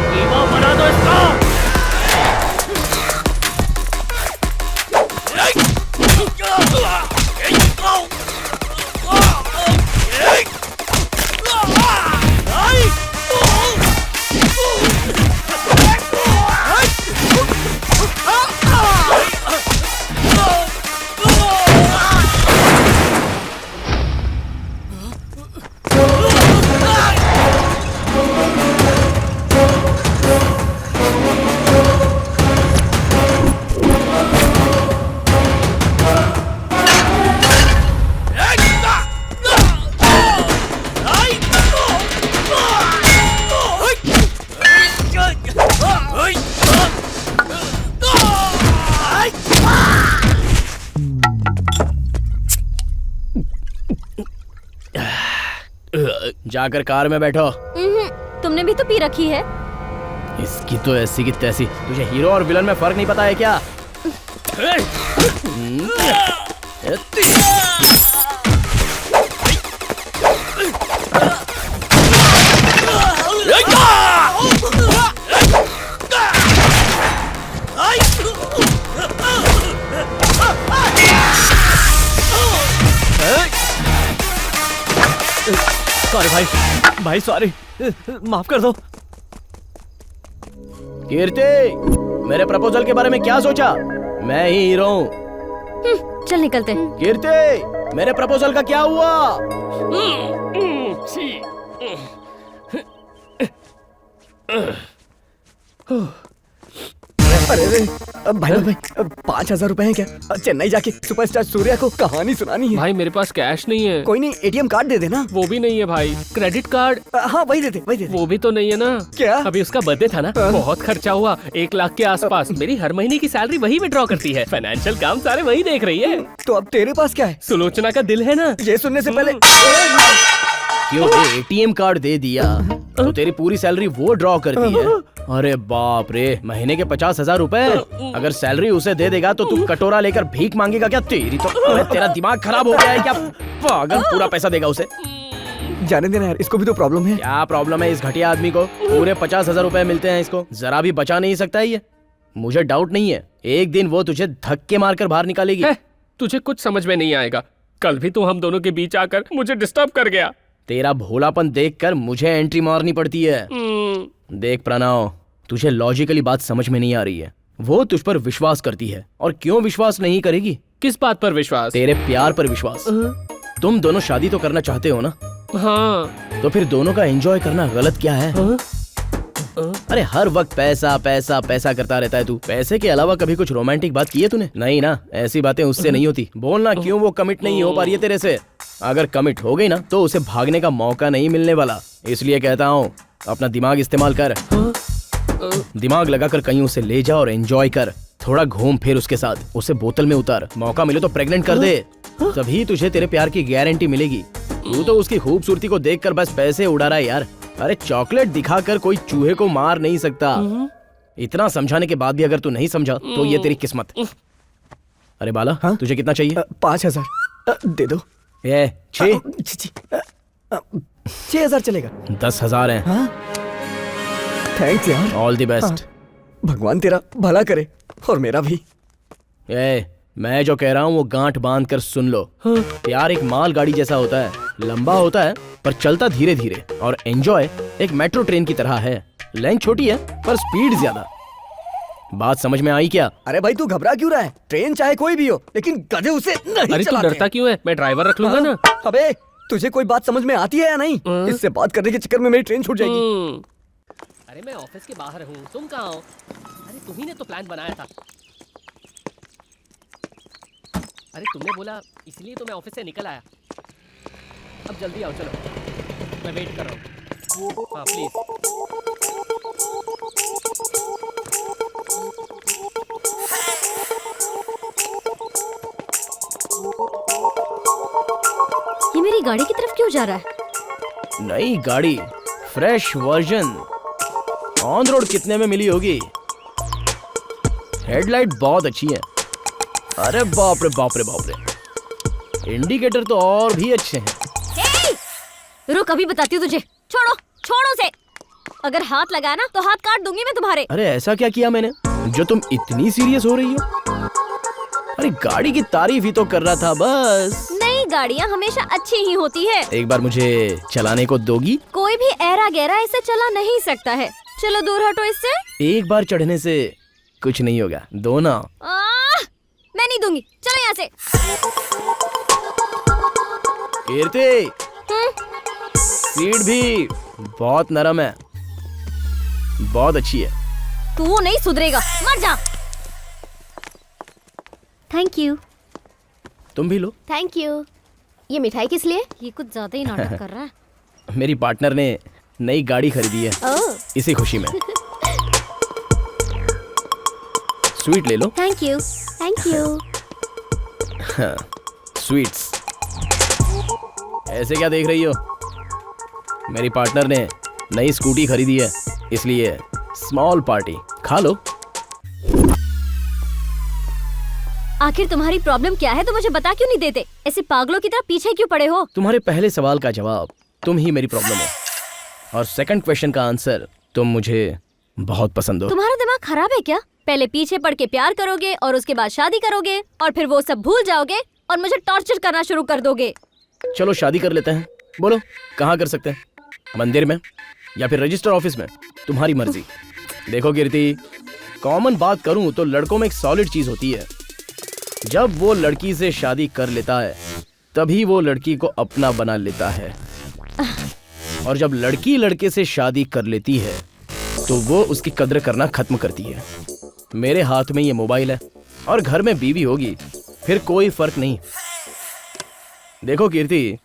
कीमा बना दो इसका। जाकर कार में बैठो। तुमने भी तो पी रखी है। इसकी तो ऐसी की तैसी। तुझे हीरो और विलन में फर्क नहीं पता है क्या? सॉरी भाई, भाई सॉरी, माफ कर दो। कीर्ति, मेरे प्रपोजल के बारे में क्या सोचा? मैं ही हीरो हूँ। चल निकलते। कीर्ति, मेरे प्रपोजल का क्या हुआ? अरे भाई 5,000 रुपए हैं क्या? चेन्नई जाके सुपरस्टार सूर्या को कहानी सुनानी है। भाई मेरे पास कैश नहीं है। कोई नहीं, एटीएम कार्ड दे देना। वो भी नहीं है भाई। Credit card? हाँ वही दे दे, वही दे दे। वो भी तो नहीं है ना। क्या? अभी उसका बर्थडे था ना, बहुत खर्चा हुआ, 1 लाख के आसपास। मेरी हर महीने की सैलरी वही विड्रॉ करती है। फाइनेंशियल काम सारे वही देख रही है। तो अब तेरे पास क्या है? सुलोचना का दिल है ना। ये सुनने से पहले क्यों एटीएम कार्ड दे दिया तो तेरी पूरी सैलरी वो ड्रॉ करती है? अरे बाप रे, महीने के 50,000 रुपए। अगर सैलरी उसे दे देगा तो तू कटोरा लेकर भीख मांगेगा क्या? तेरी तो अरे तेरा दिमाग खराब हो गया है क्या? पागल, पूरा पैसा देगा उसे। जाने देना यार, इसको भी तो प्रॉब्लम है। क्या प्रॉब्लम है इस घटिया आदमी को? पूरे 50,000 रुपए मिलते हैं इसको, जरा भी बचा नहीं सकता है ये। मुझे डाउट नहीं है एक दिन वो तुझे धक्के मारकर बाहर निकालेगी। तुझे कुछ समझ में नहीं आएगा। कल भी तू हम दोनों के बीच आकर मुझे डिस्टर्ब कर गया। तेरा भोलापन देखकर मुझे एंट्री मारनी पड़ती है। देख प्रणव, तुझे लॉजिकली बात समझ में नहीं आ रही है। वो तुझ पर विश्वास करती है, और क्यों विश्वास नहीं करेगी? किस बात पर विश्वास? तेरे प्यार पर विश्वास। तुम दोनों शादी तो करना चाहते हो ना? हाँ। तो फिर दोनों का एंजॉय करना गलत क्या है? अरे हर वक्त पैसा पैसा पैसा करता रहता है तू। पैसे के अलावा कभी कुछ रोमांटिक बात की है तूने? नहीं ना, ऐसी बातें उससे नहीं होती। बोलना क्यों वो कमिट नहीं हो पा रही है तेरे से? अगर कमिट हो गई ना तो उसे भागने का मौका नहीं मिलने वाला। इसलिए कहता हूँ अपना दिमाग इस्तेमाल कर। दिमाग लगाकर कहीं उसे ले जा और एंजॉय कर। थोड़ा घूम फिर उसके साथ, उसे बोतल में उतार। मौका मिले तो प्रेग्नेंट कर दे, तभी तुझे तेरे प्यार की गारंटी मिलेगी। तू तो उसकी खूबसूरती को देखकर बस पैसे उड़ा रहा है यार। अरे चॉकलेट दिखाकर कोई चूहे को मार नहीं सकता। इतना समझाने के बाद भी अगर तू नहीं समझा तो ये तेरी किस्मत। अरे बाला, हाँ? तुझे कितना चाहिए? 5,000 दे दो। ये 6,000 चलेगा। 10,000 है। हाँ? थैंक्स यार। All the best. भगवान तेरा भला करे और मेरा भी। मैं जो कह रहा हूँ वो गांठ बांध कर सुन लो। प्यार एक माल गाड़ी जैसा होता है, लंबा होता है पर चलता धीरे धीरे। और एंजॉय एक मेट्रो ट्रेन की तरह है, लेंथ छोटी है पर स्पीड ज्यादा। बात समझ में आई क्या? अरे भाई तू घबरा क्यों रहा है? ट्रेन चाहे कोई भी हो, लेकिन गधे उसे नहीं अरे तू चलाते। डरता क्यों है? मैं ड्राइवर रख लूंगा ना। अबे तुझे कोई बात समझ में आती है या नहीं? इससे बात करने के चक्कर में मेरी ट्रेन छूट जाएगी। अरे मैं ऑफिस के बाहर हूँ, तुम कहाँ हो? अरे तुम्ही ने तो प्लान बनाया था। अरे तुमने बोला इसलिए तो मैं ऑफिस से निकल आया। अब जल्दी आओ, चलो मैं वेट कर रहा हूँ। हाँ प्लीज। ये मेरी गाड़ी की तरफ क्यों जा रहा है? नई गाड़ी, फ्रेश वर्जन। ऑन रोड कितने में मिली होगी? हेडलाइट बहुत अच्छी है। अरे बाप रे बाप रे बाप रे, इंडिकेटर तो और भी अच्छे हैं। रुक, अभी बताती हूँ तुझे। छोड़ो छोड़ो से। अगर हाथ लगाया ना तो हाथ काट दूंगी मैं तुम्हारे। अरे ऐसा क्या किया मैंने जो तुम इतनी सीरियस हो रही हो? अरे गाड़ी की तारीफ ही तो कर रहा था बस। नई गाड़ियाँ हमेशा अच्छी ही होती है। एक बार मुझे चलाने को दोगी? कोई भी ऐरा गहरा इसे चला नहीं सकता है। चलो दूर हटो इससे। एक बार चढ़ने से कुछ नहीं होगा, दो ना। मैं नहीं दूंगी, चलो यहाँ से। कीर्ति, सीट भी बहुत नरम है, बहुत अच्छी है। तू नहीं सुधरेगा, मर जा। Thank you. तुम भी लो। Thank you. ये मिठाई किस लिए? ये कुछ ज्यादा ही नाटक कर रहा है। मेरी पार्टनर ने नई गाड़ी खरीदी है, ओह, इसी खुशी में। स्वीट ले लो। Thank you. Thank you. Sweets. ऐसे क्या देख रही हो? मेरी पार्टनर ने नई स्कूटी खरीदी है, इसलिए स्मॉल पार्टी। खा लो। आखिर तुम्हारी प्रॉब्लम क्या है? तो मुझे बता क्यों नहीं देते? ऐसे पागलों की तरह पीछे क्यों पड़े हो? तुम्हारे पहले सवाल का जवाब तुम ही मेरी प्रॉब्लम हो, और सेकंड क्वेश्चन का आंसर तुम मुझे बहुत पसंद हो। तुम्हारा दिमाग खराब है क्या? पहले पीछे पड़ के प्यार करोगे और उसके बाद शादी करोगे और फिर वो सब भूल जाओगे और मुझे टॉर्चर करना शुरू कर दोगे। चलो शादी कर लेते हैं। बोलो कहाँ कर सकते हैं? मंदिर में या फिर रजिस्टर ऑफिस में? तुम्हारी मर्जी। देखो कीर्ति, कॉमन बात करूं तो लड़कों में एक सॉलिड चीज होती है, जब वो लड़की से शादी कर लेता है तभी वो लड़की को अपना बना लेता है, और जब लड़की लड़के से शादी कर लेती है तो वो उसकी कद्र करना खत्म करती है। मेरे हाथ में ये मोबाइल है और घर में बीवी होगी, फिर कोई फर्क नहीं। देखो कीर्ति,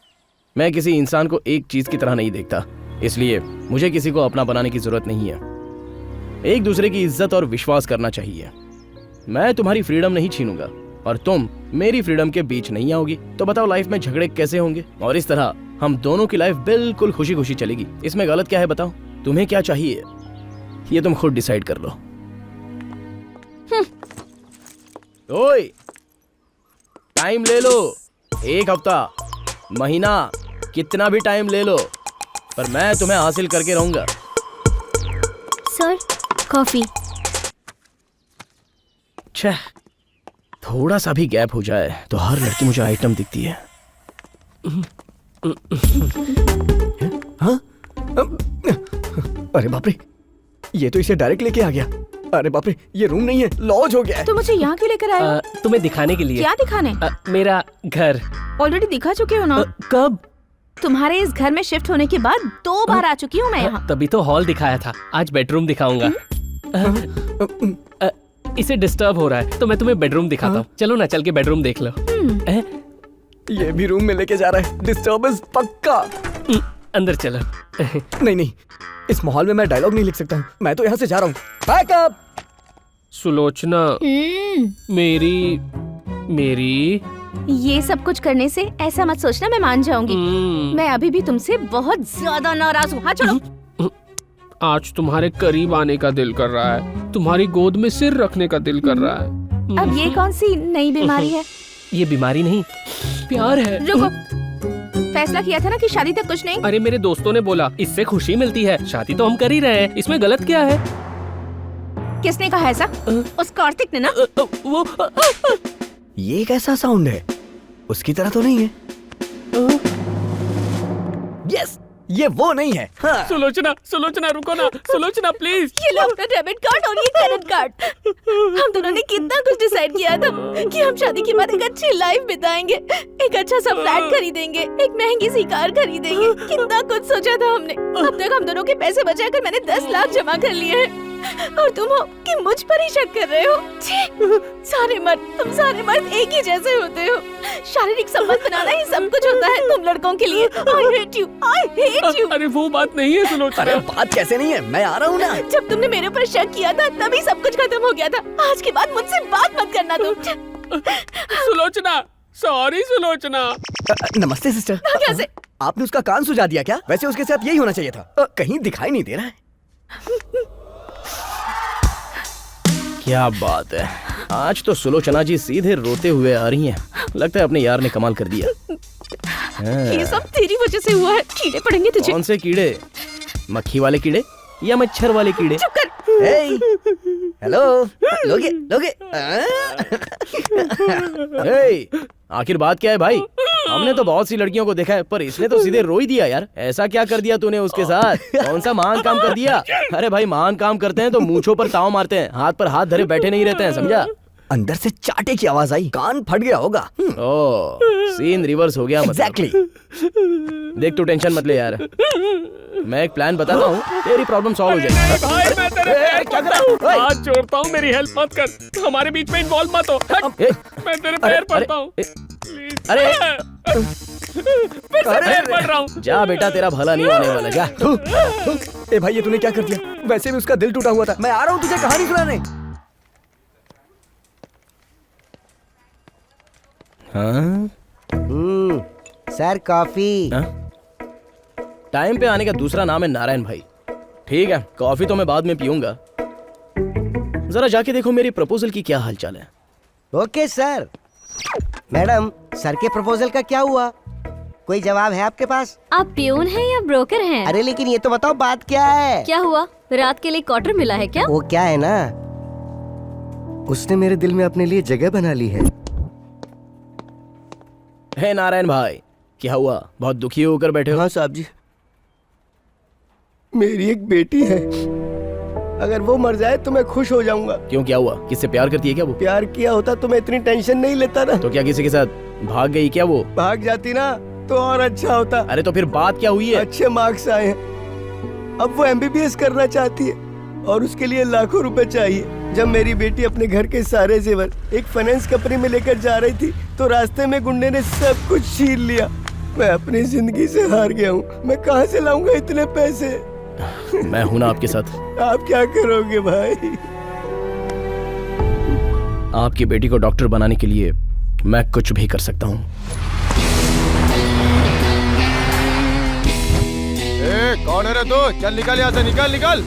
मैं किसी इंसान को एक चीज की तरह नहीं देखता, इसलिए मुझे किसी को अपना बनाने की जरूरत नहीं है। एक दूसरे की इज्जत और विश्वास करना चाहिए। मैं तुम्हारी फ्रीडम नहीं छीनूंगा और तुम मेरी फ्रीडम के बीच नहीं आओगी। तो बताओ लाइफ में झगड़े कैसे होंगे? और इस तरह हम दोनों की लाइफ बिल्कुल खुशी खुशी चलेगी। इसमें गलत क्या है बताओ? तुम्हें क्या चाहिए ये तुम खुद डिसाइड कर लो। ओए, टाइम ले लो, 1 हफ्ता, महीना, कितना भी टाइम ले लो, पर मैं तुम्हें हासिल करके रहूंगा। Sir, coffee. छह, थोड़ा सा भी गैप हो जाए तो हर लड़की मुझे आइटम दिखती है। हाँ? अरे बाप रे, ये तो इसे डायरेक्ट लेके आ गया। अरे बाप रे, ये रूम नहीं है, लॉज हो गया है। तो मुझे यहाँ क्यों लेकर आए हो? तुम्हें दिखाने के लिए। क्या दिखाने? मेरा घर। ऑलरेडी दिखा चुके हो ना? कब? तुम्हारे इस घर में शिफ्ट होने के बाद 2 बार आ चुकी हूँ मैं यहाँ। तभी तो हॉल दिखाया था, आज बेडरूम दिखाऊंगा। इसे डिस्टर्ब हो रहा है तो मैं तुम्हें बेडरूम दिखाता हूँ। चलो ना, चल के बेडरूम देख लो। ये भी रूम में लेके जा रहा है, डिस्टर्बेंस पक्का। अंदर चलो। नहीं नहीं, इस माहौल में मैं डायलॉग नहीं लिख सकता हूँ। मैं तो यहाँ से जा रहा हूँ। बैकअप। सुलोचना, मेरी मेरी ये सब कुछ करने से ऐसा मत सोचना मैं मान जाऊंगी। मैं अभी भी तुमसे बहुत ज्यादा नाराज हूँ। हाँ छोड़ो। आज तुम्हारे करीब आने का दिल कर रहा है, तुम्हारी गोद में सिर रखने का दिल कर रहा है। अब ये कौन सी नई बीमारी है? ये बीमारी नहीं, प्यार है। रुको, फैसला किया था ना कि शादी तक कुछ नहीं। अरे मेरे दोस्तों ने बोला इससे खुशी मिलती है, शादी तो हम कर ही रहे हैं, इसमें गलत क्या है? किसने कहा ऐसा? उस कार्तिक ने ना? वो ये कैसा साउंड है? उसकी तरह तो नहीं है। यस, ये वो नहीं है। हाँ। सुलोचना, सुलोचना रुको ना, सुलोचना प्लीज। ये लो अपना डेबिट कार्ड और ये क्रेडिट कार्ड। हम दोनों ने कितना कुछ डिसाइड किया था कि हम शादी के बाद एक अच्छी लाइफ बिताएंगे, एक अच्छा सा फ्लैट खरीदेंगे, एक महंगी सी कार खरीदेंगे। कितना कुछ सोचा था हमने। अब तक हम दोनों के पैसे बचाकर मैंने 10 लाख जमा कर लिए हैं, और तुम हो कि मुझ पर ही शक कर रहे हो। तुम सारे मर्द एक ही जैसे होते हो। शारीरिक संबंध बनाना ही सब कुछ होता है तुम लड़कों के लिए। I hate you। अरे वो बात नहीं है सुलोचना। अरे बात कैसे नहीं है, मैं आ रहा हूँ ना। जब तुमने मेरे ऊपर शक किया था तभी सब कुछ खत्म हो गया था। आज के बाद मुझसे बात मत करना तुम। सुलोचना, सॉरी सुलोचना। नमस्ते सिस्टर। कैसे? आपने उसका कान सुझा दिया क्या? वैसे उसके साथ यही होना चाहिए था। कहीं दिखाई नहीं दे रहा है। क्या बात है, आज तो सुलोचना जी सीधे रोते हुए आ रही हैं। लगता है अपने यार ने कमाल कर दिया। ये सब तेरी वजह से हुआ है। कीड़े पड़ेंगे तुझे। कौन से कीड़े? मक्खी वाले कीड़े या मच्छर वाले कीड़े? चुप कर। हेलो, लोगे लोगे। आखिर बात क्या है भाई? हमने तो बहुत सी लड़कियों को देखा है, पर इसने तो सीधे रो ही दिया यार। ऐसा क्या कर दिया तूने उसके साथ? कौन सा महान काम कर दिया? अरे भाई, महान काम करते हैं तो मूंछों पर ताव मारते हैं, हाथ पर हाथ धरे बैठे नहीं रहते हैं, समझा? अंदर से चाटे की आवाज आई, कान फट गया होगा। ओह, सीन रिवर्स हो गया मतलब। एग्जैक्टली। देख तू टेंशन मत ले यार, मैं एक प्लान बताता हूँ, तेरी प्रॉब्लम सॉल्व हो जाएगी। भाई मैं तेरे पैर पड़ता हूँ, हाथ जोड़ता हूँ, मेरी हेल्प मत कर, हमारे बीच में इन्वॉल्व मत हो। मैं तेरे पैर पड़ता हूँ, अरे फिर से पैर पड़ रहा हूँ। जा बेटा, तेरा भला नहीं होने वाला, जा। ए भाई, ये तूने क्या कर दिया? वैसे भी उसका दिल टूटा हुआ था। मैं आ रहा हूँ तुझे कहानी सुनाने। हाँ? Sir coffee. हाँ? टाइम पे आने का दूसरा नाम है नारायण भाई। ठीक है, कॉफी तो मैं बाद में पीऊंगा। जरा जाके देखो मेरी प्रपोजल की क्या हालचाल है। Okay sir. मैडम, सर के प्रपोजल का क्या हुआ? कोई जवाब है आपके पास? आप प्यून हैं या ब्रोकर हैं? अरे लेकिन ये तो बताओ बात क्या है? क्या हुआ? रात के लिए क्वार्टर मिला है क्या? वो क्या है ना, उसने मेरे दिल में अपने लिए जगह बना ली है। हे नारायण भाई, क्या हुआ? बहुत दुखी होकर बैठे हो? हाँ साहब जी, मेरी एक बेटी है, अगर वो मर जाए तो मैं खुश हो जाऊंगा। क्यों, क्या हुआ? किससे प्यार करती है क्या वो? प्यार किया होता तो मैं इतनी टेंशन नहीं लेता ना। तो क्या किसी के साथ भाग गई क्या वो? भाग जाती ना तो और अच्छा होता। अरे तो फिर बात क्या हुई है? अच्छे मार्क्स आए हैं, अब वो MBBS करना चाहती है और उसके लिए लाखों रुपए चाहिए। जब मेरी बेटी अपने घर के सारे जेवर एक फाइनेंस कंपनी में लेकर जा रही थी तो रास्ते में गुंडे ने सब कुछ छीन लिया। मैं अपनी जिंदगी से हार गया हूँ, मैं कहाँ से लाऊंगा इतने पैसे? मैं हूं ना आपके साथ। आप क्या करोगे भाई? आपकी बेटी को डॉक्टर बनाने के लिए मैं कुछ भी कर सकता हूँ। कौन है रे तू? चल निकल यहाँ से, निकल निकल।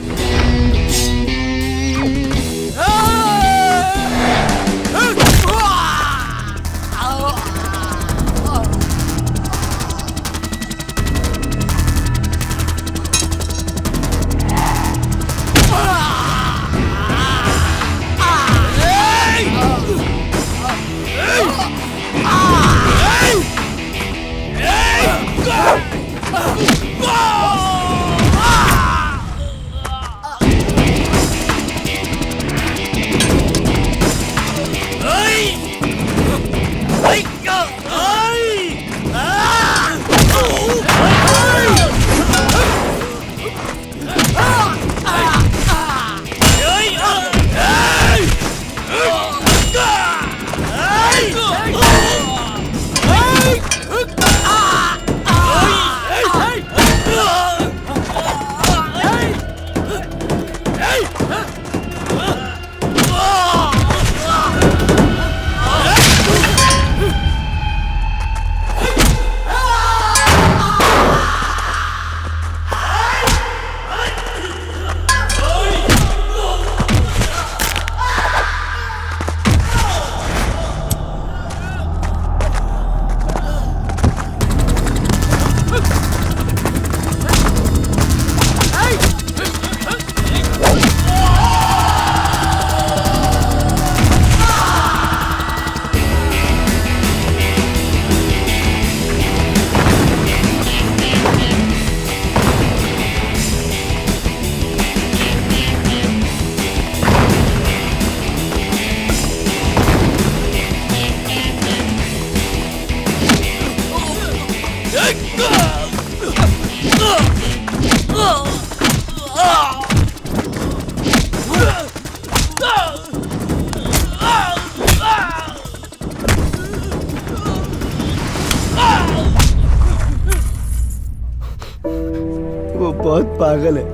वो बहुत पागल है।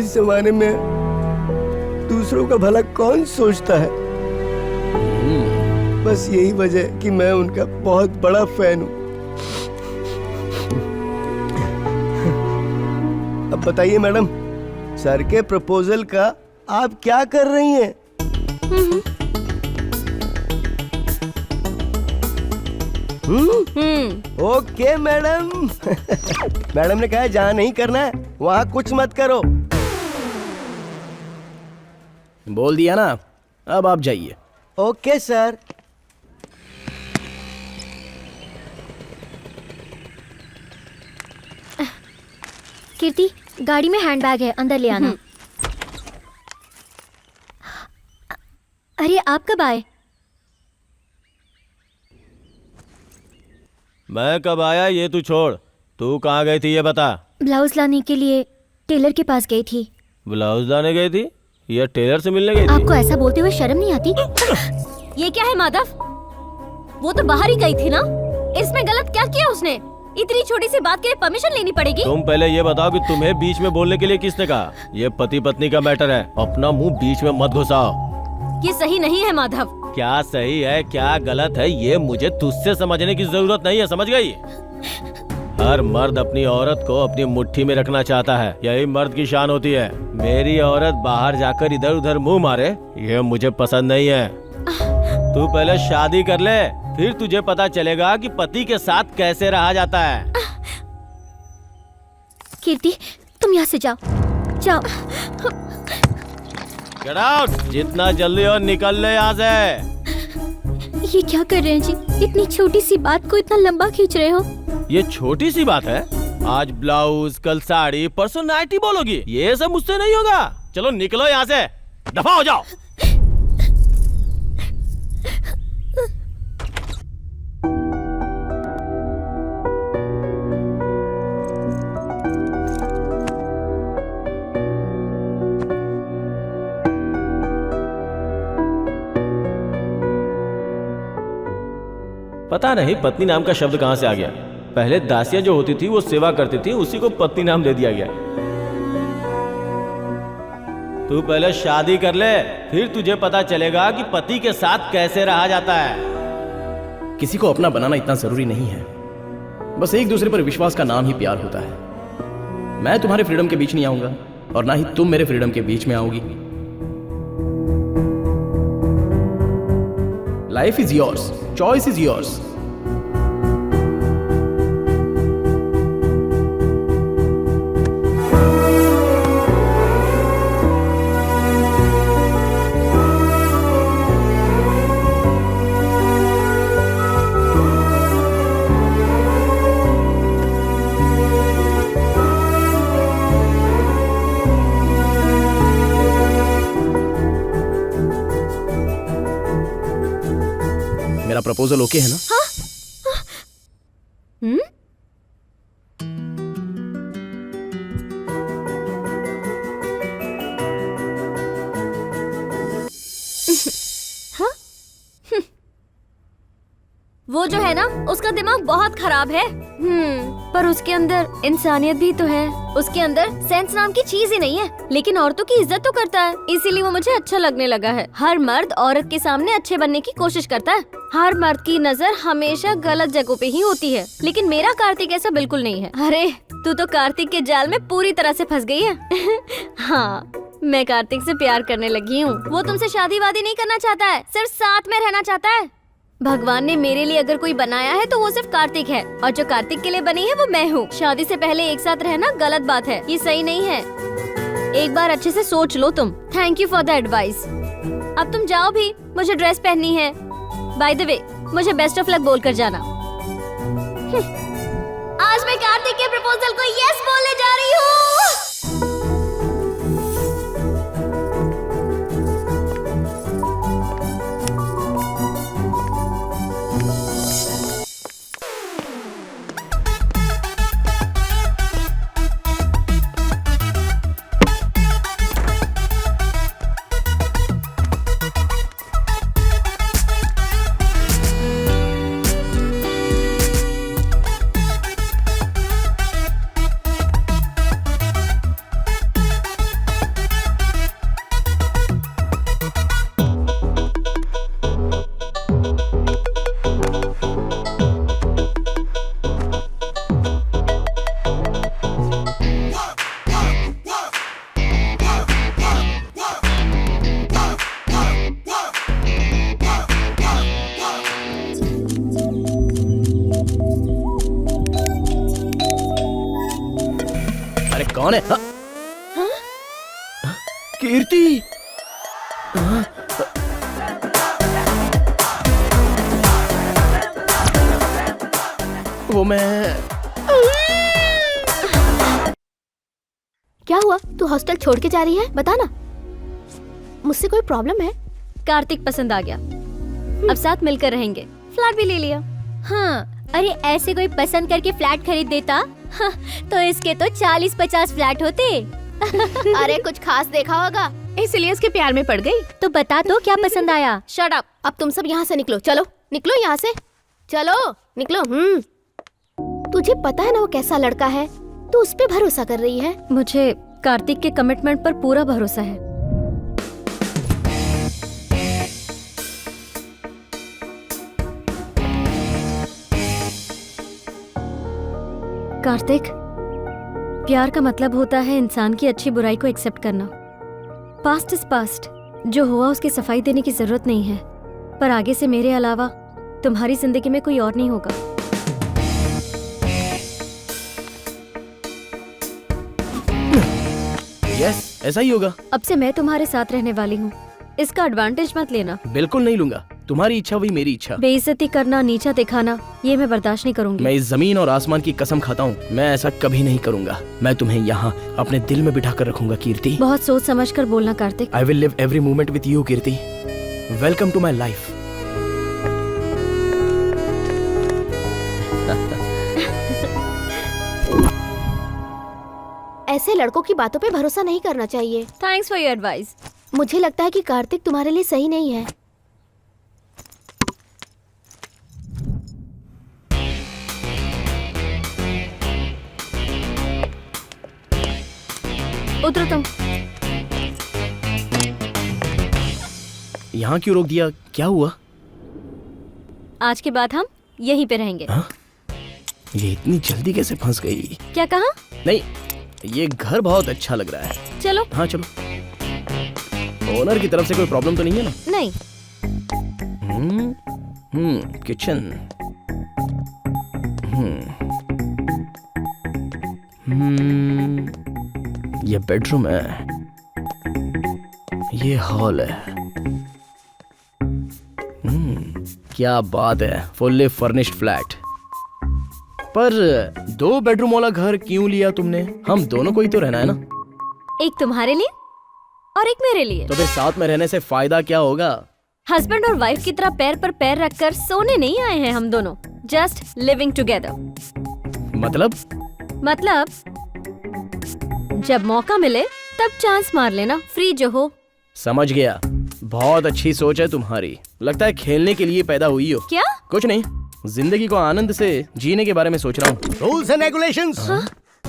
इस जमाने में दूसरों का भला कौन सोचता है? बस यही वजह है कि मैं उनका बहुत बड़ा फैन हूँ। अब बताइए मैडम, सर के प्रपोजल का आप क्या कर रही हैं? Okay madam. मैडम ने कहा है जहाँ नहीं करना है वहाँ कुछ मत करो। बोल दिया ना, अब आप जाइए। Okay sir. कीर्ति, गाड़ी में हैंडबैग है, अंदर ले आना। अरे आप कब आए? मैं कब आया ये तू छोड़, तू कहाँ गई थी ये बता। ब्लाउज लाने के लिए टेलर के पास गई थी। ब्लाउज लाने गई थी या टेलर से मिलने गई थी? आपको ऐसा बोलते हुए शर्म नहीं आती? ये क्या है माधव? वो तो बाहर ही गई थी ना, इसमें गलत क्या किया उसने? इतनी छोटी सी बात के लिए परमिशन लेनी पड़ेगी? तुम पहले ये बताओ कि तुम्हें बीच में बोलने के लिए किसने कहा? ये पति पत्नी का मैटर है, अपना मुंह बीच में मत घुसाओ। ये सही नहीं है माधव। क्या सही है क्या गलत है ये मुझे तुझसे समझने की जरूरत नहीं है, समझ गई? हर मर्द अपनी औरत को अपनी मुट्ठी में रखना चाहता है, यही मर्द की शान होती है। मेरी औरत बाहर जाकर इधर उधर मुंह मारे, ये मुझे पसंद नहीं है। तू पहले शादी कर ले, फिर तुझे पता चलेगा कि पति के साथ कैसे रहा जाता है। कीर्ति, तुम यहाँ से जाओ, जाओ। गेट आउट, जितना जल्दी और निकल ले यहाँ से। ये क्या कर रहे हैं जी? इतनी छोटी सी बात को इतना लंबा खींच रहे हो। ये छोटी सी बात है? आज ब्लाउज, कल साड़ी, परसों नाइटी बोलोगी, ये सब मुझसे नहीं होगा। चलो निकलो यहाँ से, दफा हो जाओ। पता नहीं पत्नी नाम का शब्द कहां से आ गया। पहले दासियां जो होती थी वो सेवा करती थी, उसी को पत्नी नाम दे दिया गया। तू पहले शादी कर ले, फिर तुझे पता चलेगा कि पति के साथ कैसे रहा जाता है। किसी को अपना बनाना इतना जरूरी नहीं है, बस एक दूसरे पर विश्वास का नाम ही प्यार होता है। मैं तुम्हारे फ्रीडम के बीच नहीं आऊंगा और ना ही तुम मेरे फ्रीडम के बीच में आओगी। Life is yours, choice is yours. मेरा प्रपोजल ओके है ना? वो जो है ना, उसका दिमाग बहुत खराब है। पर उसके अंदर इंसानियत भी तो है। उसके अंदर सेंस नाम की चीज ही नहीं है, लेकिन औरतों की इज्जत तो करता है, इसीलिए वो मुझे अच्छा लगने लगा है। हर मर्द औरत के सामने अच्छे बनने की कोशिश करता है। हर मर्द की नजर हमेशा गलत जगहों पे ही होती है, लेकिन मेरा कार्तिक ऐसा बिल्कुल नहीं है। अरे तू तो कार्तिक के जाल में पूरी तरह से फंस गई है। हाँ, मैं कार्तिक से प्यार करने लगी हूँ। वो तुमसे शादी वादी नहीं करना चाहता है, सिर्फ साथ में रहना चाहता है। भगवान ने मेरे लिए अगर कोई बनाया है तो वो सिर्फ कार्तिक है, और जो कार्तिक के लिए बनी है वो मैं हूँ। शादी से पहले एक साथ रहना गलत बात है, ये सही नहीं है। एक बार अच्छे से सोच लो तुम। Thank you for the advice. अब तुम जाओ भी, मुझे ड्रेस पहननी है। बाय द वे, मुझे बेस्ट ऑफ लक बोल कर जाना। आज मैं कार्तिक के प्रपोजल को यस बोलने जा रही हूँ। कौन है? कीर्ति! वो मैं क्या हुआ? तू हॉस्टल छोड़ के जा रही है? बता ना, मुझसे कोई प्रॉब्लम है? कार्तिक पसंद आ गया, अब साथ मिलकर रहेंगे। फ्लैट भी ले लिया। हाँ, अरे ऐसे कोई पसंद करके फ्लैट खरीद देता हाँ, तो इसके तो 40-50 फ्लैट होते। अरे कुछ खास देखा होगा, इसलिए इसके प्यार में पड़ गई। तो बता तो क्या पसंद आया? Shut up. अब तुम सब यहाँ से निकलो, चलो निकलो यहाँ से, चलो निकलो। तुझे पता है ना वो कैसा लड़का है, तू उस पे भरोसा कर रही है। मुझे कार्तिक के कमिटमेंट पर पूरा भरोसा है। कार्तिक, प्यार का मतलब होता है इंसान की अच्छी बुराई को एक्सेप्ट करना। पास्ट इज पास्ट, जो हुआ उसकी सफाई देने की जरूरत नहीं है, पर आगे से मेरे अलावा तुम्हारी जिंदगी में कोई और नहीं होगा। यस, ऐसा ही होगा। अब से मैं तुम्हारे साथ रहने वाली हूँ, इसका एडवांटेज मत लेना। बिल्कुल नहीं लूंगा। तुम्हारी इच्छा वही मेरी इच्छा। बेइज्जती करना, नीचा दिखाना, ये मैं बर्दाश्त नहीं करूंगी। मैं इस जमीन और आसमान की कसम खाता हूँ, मैं ऐसा कभी नहीं करूंगा। मैं तुम्हें यहाँ अपने दिल में बिठा कर रखूंगा कीर्ति। बहुत सोच समझ कर बोलना Kartik. I will live every moment with you Kirti. Welcome to my life. ऐसे लड़कों की बातों पे भरोसा नहीं करना चाहिए। Thanks for your advice. मुझे लगता है कि कार्तिक तुम्हारे लिए सही नहीं है। उतरो तुम। यहाँ क्यों रोक दिया? क्या हुआ? आज के बाद हम यहीं पे रहेंगे। हाँ? ये इतनी जल्दी कैसे फंस गई? क्या कहा? नहीं, ये घर बहुत अच्छा लग रहा है। चलो। हाँ चलो। ओनर की तरफ से कोई प्रॉब्लम तो नहीं है ना? नहीं। किचन। ये बेडरूम है, ये हॉल है। क्या बात है, फुल्ली फर्निश्ड फ्लैट। पर 2 बेडरूम वाला घर क्यों लिया तुमने? हम दोनों को ही तो रहना है ना। एक तुम्हारे लिए और एक मेरे लिए। तो फिर साथ में रहने से फायदा क्या होगा? हस्बैंड और वाइफ की तरह पैर पर पैर रखकर सोने नहीं आए हैं हम दोनों, जस्ट लिविंग टुगेदर। मतलब जब मौका मिले तब चांस मार लेना, फ्री जो हो। समझ गया। बहुत अच्छी सोच है तुम्हारी। लगता है खेलने के लिए पैदा हुई हो। क्या? कुछ नहीं, जिंदगी को आनंद से जीने के बारे में सोच रहा हूँ। Rules and regulations.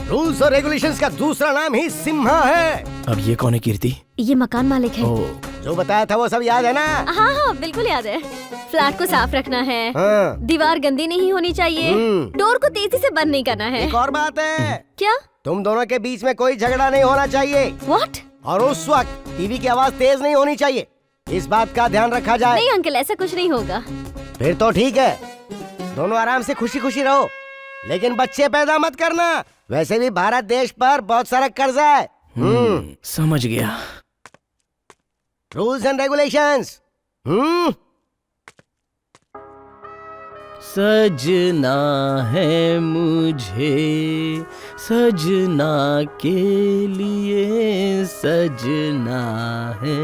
रूल्स और रेगुलेशंस का दूसरा नाम ही सिम्हा है। अब ये कौन है कीर्ति? ये मकान मालिक है। जो बताया था वो सब याद है ना? हाँ हाँ बिल्कुल याद है। फ्लैट को साफ रखना है, हाँ। दीवार गंदी नहीं होनी चाहिए, डोर को तेजी से बंद नहीं करना है। एक और बात है, क्या? तुम दोनों के बीच में कोई झगड़ा नहीं होना चाहिए। व्हाट? और उस वक्त टीवी की आवाज तेज नहीं होनी चाहिए। इस बात का ध्यान रखा जाए। नहीं अंकल, ऐसा कुछ नहीं होगा। फिर तो ठीक है, दोनों आराम से खुशी खुशी रहो, लेकिन बच्चे पैदा मत करना। वैसे भी भारत देश पर बहुत सारा कर्जा है। समझ गया। Rules and regulations. सजना है मुझे सजना के लिए, सजना है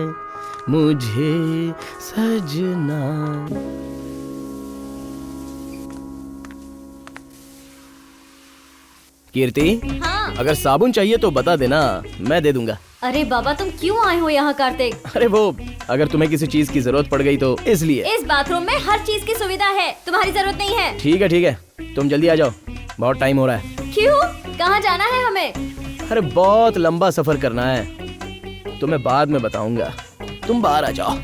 मुझे सजना। कीर्ति, हाँ। अगर साबुन चाहिए तो बता देना, मैं दे दूंगा। अरे बाबा तुम क्यों आए हो यहाँ कार्तिक? अरे वो, अगर तुम्हें किसी चीज की जरूरत पड़ गई तो इसलिए। इस बाथरूम में हर चीज की सुविधा है, तुम्हारी जरूरत नहीं है। ठीक है, तुम जल्दी आ जाओ, बहुत टाइम हो रहा है। क्यों? कहाँ जाना है हमें? अरे बहुत लंबा सफर करना है, तुम्हें बाद में बताऊंगा। तुम बाहर आ जाओ।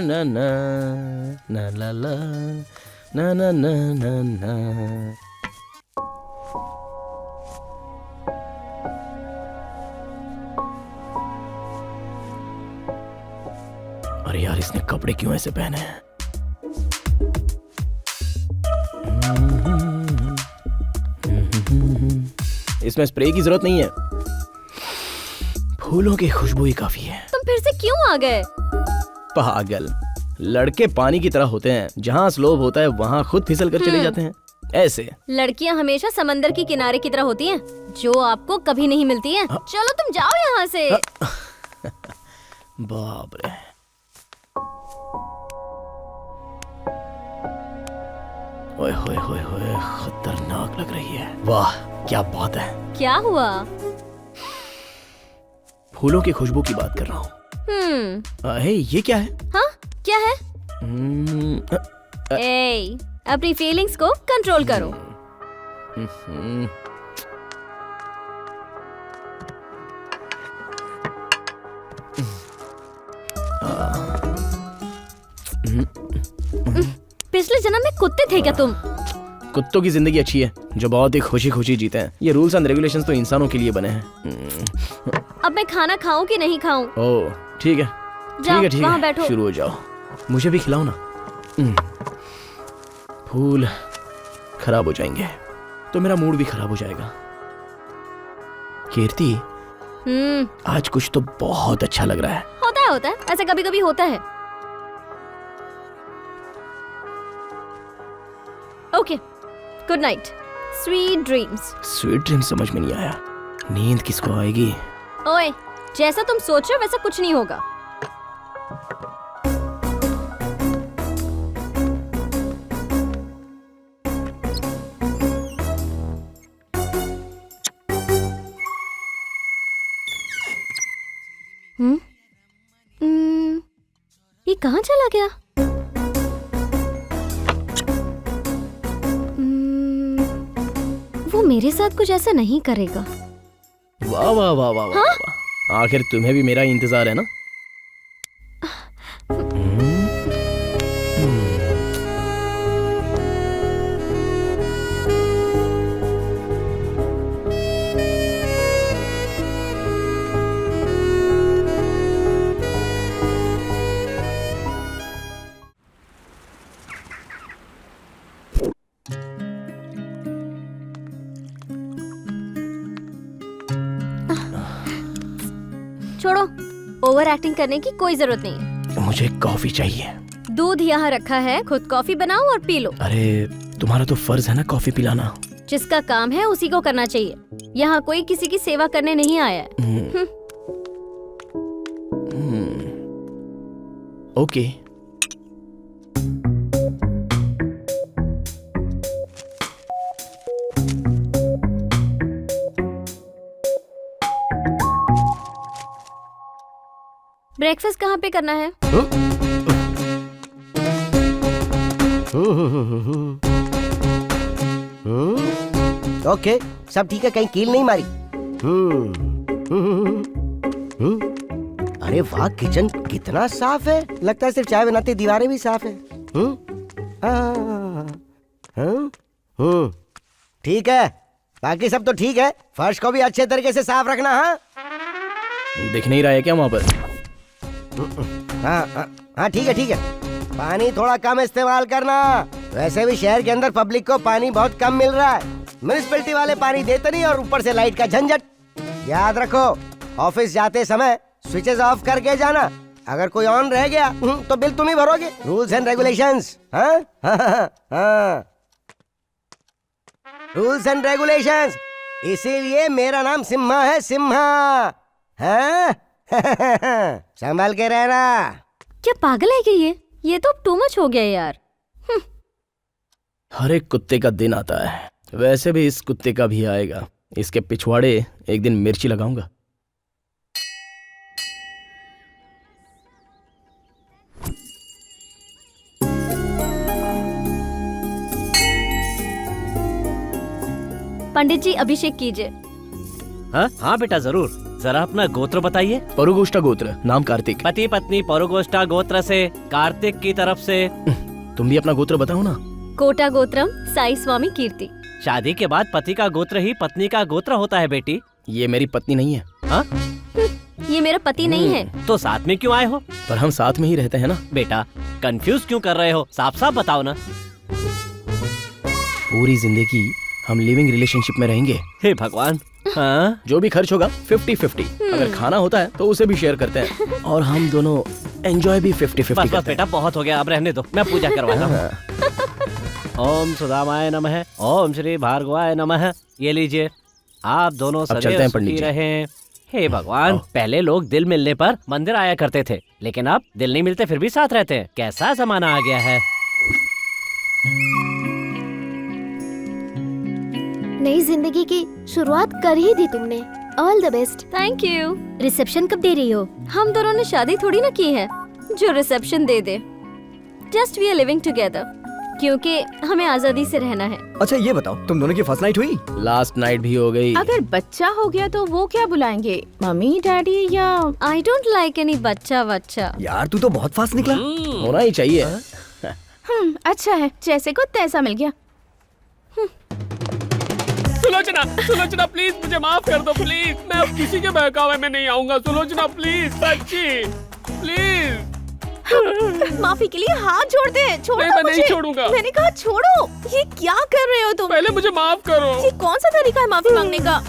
ना ना ना ला ला ना ना ना ना ना। अरे यार, इसने कपड़े क्यों ऐसे पहने हैं? इसमें स्प्रे की जरूरत नहीं है, फूलों की खुशबू ही काफी है। तुम फिर से क्यों आ गए? पागल, लड़के पानी की तरह होते हैं, जहाँ स्लोप होता है वहाँ खुद फिसल कर चले जाते हैं। ऐसे लड़कियाँ हमेशा समंदर की किनारे की तरह होती हैं, जो आपको कभी नहीं मिलती हैं। चलो तुम जाओ यहाँ से। बाप रे। ओए होए होए होए, खतरनाक लग रही है। वाह क्या बात है। क्या हुआ? फूलों की खुशबू की बात कर रहा हूँ। हे, ये क्या है? हाँ क्या है? हम्म, ए, अपनी फीलिंग्स को कंट्रोल करो। पिछले जन्म में कुत्ते थे क्या तुम? कुत्तों की जिंदगी अच्छी है जो बहुत ही खुशी खुशी जीते हैं। ये रूल्स एंड रेगुलेशंस तो इंसानों के लिए बने हैं। अब मैं खाना खाऊं कि नहीं खाऊं? ओह ठीक है जाओ, ठीक वहाँ है बैठो। शुरू हो जाओ। मुझे भी खिलाओ ना। फूल खराब हो जाएंगे तो मेरा मूड भी खराब हो जाएगा। कीर्ति आज कुछ तो बहुत अच्छा लग रहा है। होता है ऐसा कभी कभी होता है। Okay, good night, sweet dreams. Sweet dream समझ में नहीं आया। नींद किसको आएगी? ओए, जैसा तुम सोच रहे हो वैसा कुछ नहीं होगा। ये कहाँ चला गया? वो मेरे साथ कुछ ऐसा नहीं करेगा। वाह वाह वाह वाह वाह वाह। आखिर तुम्हें भी मेरा इंतजार है ना? छोड़ो, ओवर एक्टिंग करने की कोई जरूरत नहीं है। मुझे कॉफी चाहिए। दूध यहाँ रखा है, खुद कॉफी बनाओ और पी लो। अरे तुम्हारा तो फर्ज है ना कॉफी पिलाना। जिसका काम है उसी को करना चाहिए। यहाँ कोई किसी की सेवा करने नहीं आया है। ओके। ब्रेकफास्ट कहाँ पे करना है? ओके, सब ठीक है, कहीं कील नहीं मारी। अरे वाह, किचन कितना साफ है। लगता है सिर्फ चाय बनाते दीवारें भी साफ है। ठीक है, बाकी सब तो ठीक है। फर्श को भी अच्छे तरीके से साफ रखना। हाँ दिख नहीं रहा है क्या वहाँ पर? हाँ ठीक है ठीक है। पानी थोड़ा कम इस्तेमाल करना। वैसे भी शहर के अंदर पब्लिक को पानी बहुत कम मिल रहा है। म्युनिसिपैलिटी वाले पानी देते नहीं और ऊपर से लाइट का झंझट। याद रखो, ऑफिस जाते समय स्विचेस ऑफ करके जाना। अगर कोई ऑन रह गया तो बिल तुम ही भरोगे। Rules and regulations. Rules and regulations. इसीलिए मेरा नाम सिम्हा है, सिम्हा। हाँ? संभाल के रहना। क्या पागल है क्या ये तो टू मच हो गया यार। हर एक कुत्ते का दिन आता है, वैसे भी इस कुत्ते का भी आएगा। इसके पिछवाड़े एक दिन मिर्ची लगाऊंगा। पंडित जी अभिषेक कीजिए। हाँ बेटा जरूर। जरा अपना गोत्र बताइए। परुगोष्ठा गोत्र, नाम कार्तिक। पति पत्नी पौरुगोष्ठा गोत्र से, कार्तिक की तरफ से। तुम भी अपना गोत्र बताओ ना। कोटा गोत्रम साई स्वामी कीर्ति। शादी के बाद पति का गोत्र ही पत्नी का गोत्र होता है बेटी। ये मेरी पत्नी नहीं है। हाँ? ये मेरा पति नहीं है। तो साथ में क्यों आए हो? पर हम साथ में ही रहते हैं ना। बेटा कंफ्यूज क्यों कर रहे हो? साफ साफ बताओ ना। पूरी जिंदगी हम लिविंग रिलेशनशिप में रहेंगे। हे भगवान। हाँ? जो भी खर्च होगा 50-50। अगर खाना होता है तो उसे भी शेयर करते हैं और हम दोनों एंजॉय भी 50-50 बस करते बेटा बहुत हो गया, अब रहने दो, मैं पूजा करवाता हूँ। ओम सुदामाय नमः, ओम श्री भार्गवाय नमः। ये लीजिए, आप दोनों चलते हैं सदैव पंडित सुखी जी। रहें। हे भगवान, पहले लोग दिल मिलने पर मंदिर आया करते थे, लेकिन अब दिल नहीं मिलते फिर भी साथ रहते हैं। कैसा जमाना आ गया है। नई जिंदगी की शुरुआत कर ही दी तुमने। All the best. Thank you. Reception कब दे रही हो? हम दोनों ने शादी थोड़ी ना की है जो रिसेप्शन दे दे। Just we are living together, क्योंकि हमें आजादी से रहना है। अच्छा ये बताओ, तुम दोनों की फर्स्ट नाइट हुई? लास्ट नाइट भी हो गई। अगर बच्चा हो गया तो वो क्या बुलाएंगे, मम्मी डैडी या? आई डोंट लाइक एनी बच्चा। यार तू तो बहुत फास्ट निकला। होना ही चाहिए। अच्छा है, जैसे को तैसा मिल गया। सुलोचना, सुलोचना प्लीज मुझे माफ कर दो प्लीज। मैं अब किसी के बहकावे में नहीं आऊंगा सुलोचना, प्लीज सच्ची प्लीज। माफी के लिए हाथ जोड़ते हैं। छोड़ो नहीं, मैं नहीं मुझे। छोड़ूंगा। मैंने कहा छोड़ो। ये क्या कर रहे हो तुम? पहले मुझे माफ करो। ये कौन सा तरीका है माफी मांगने का?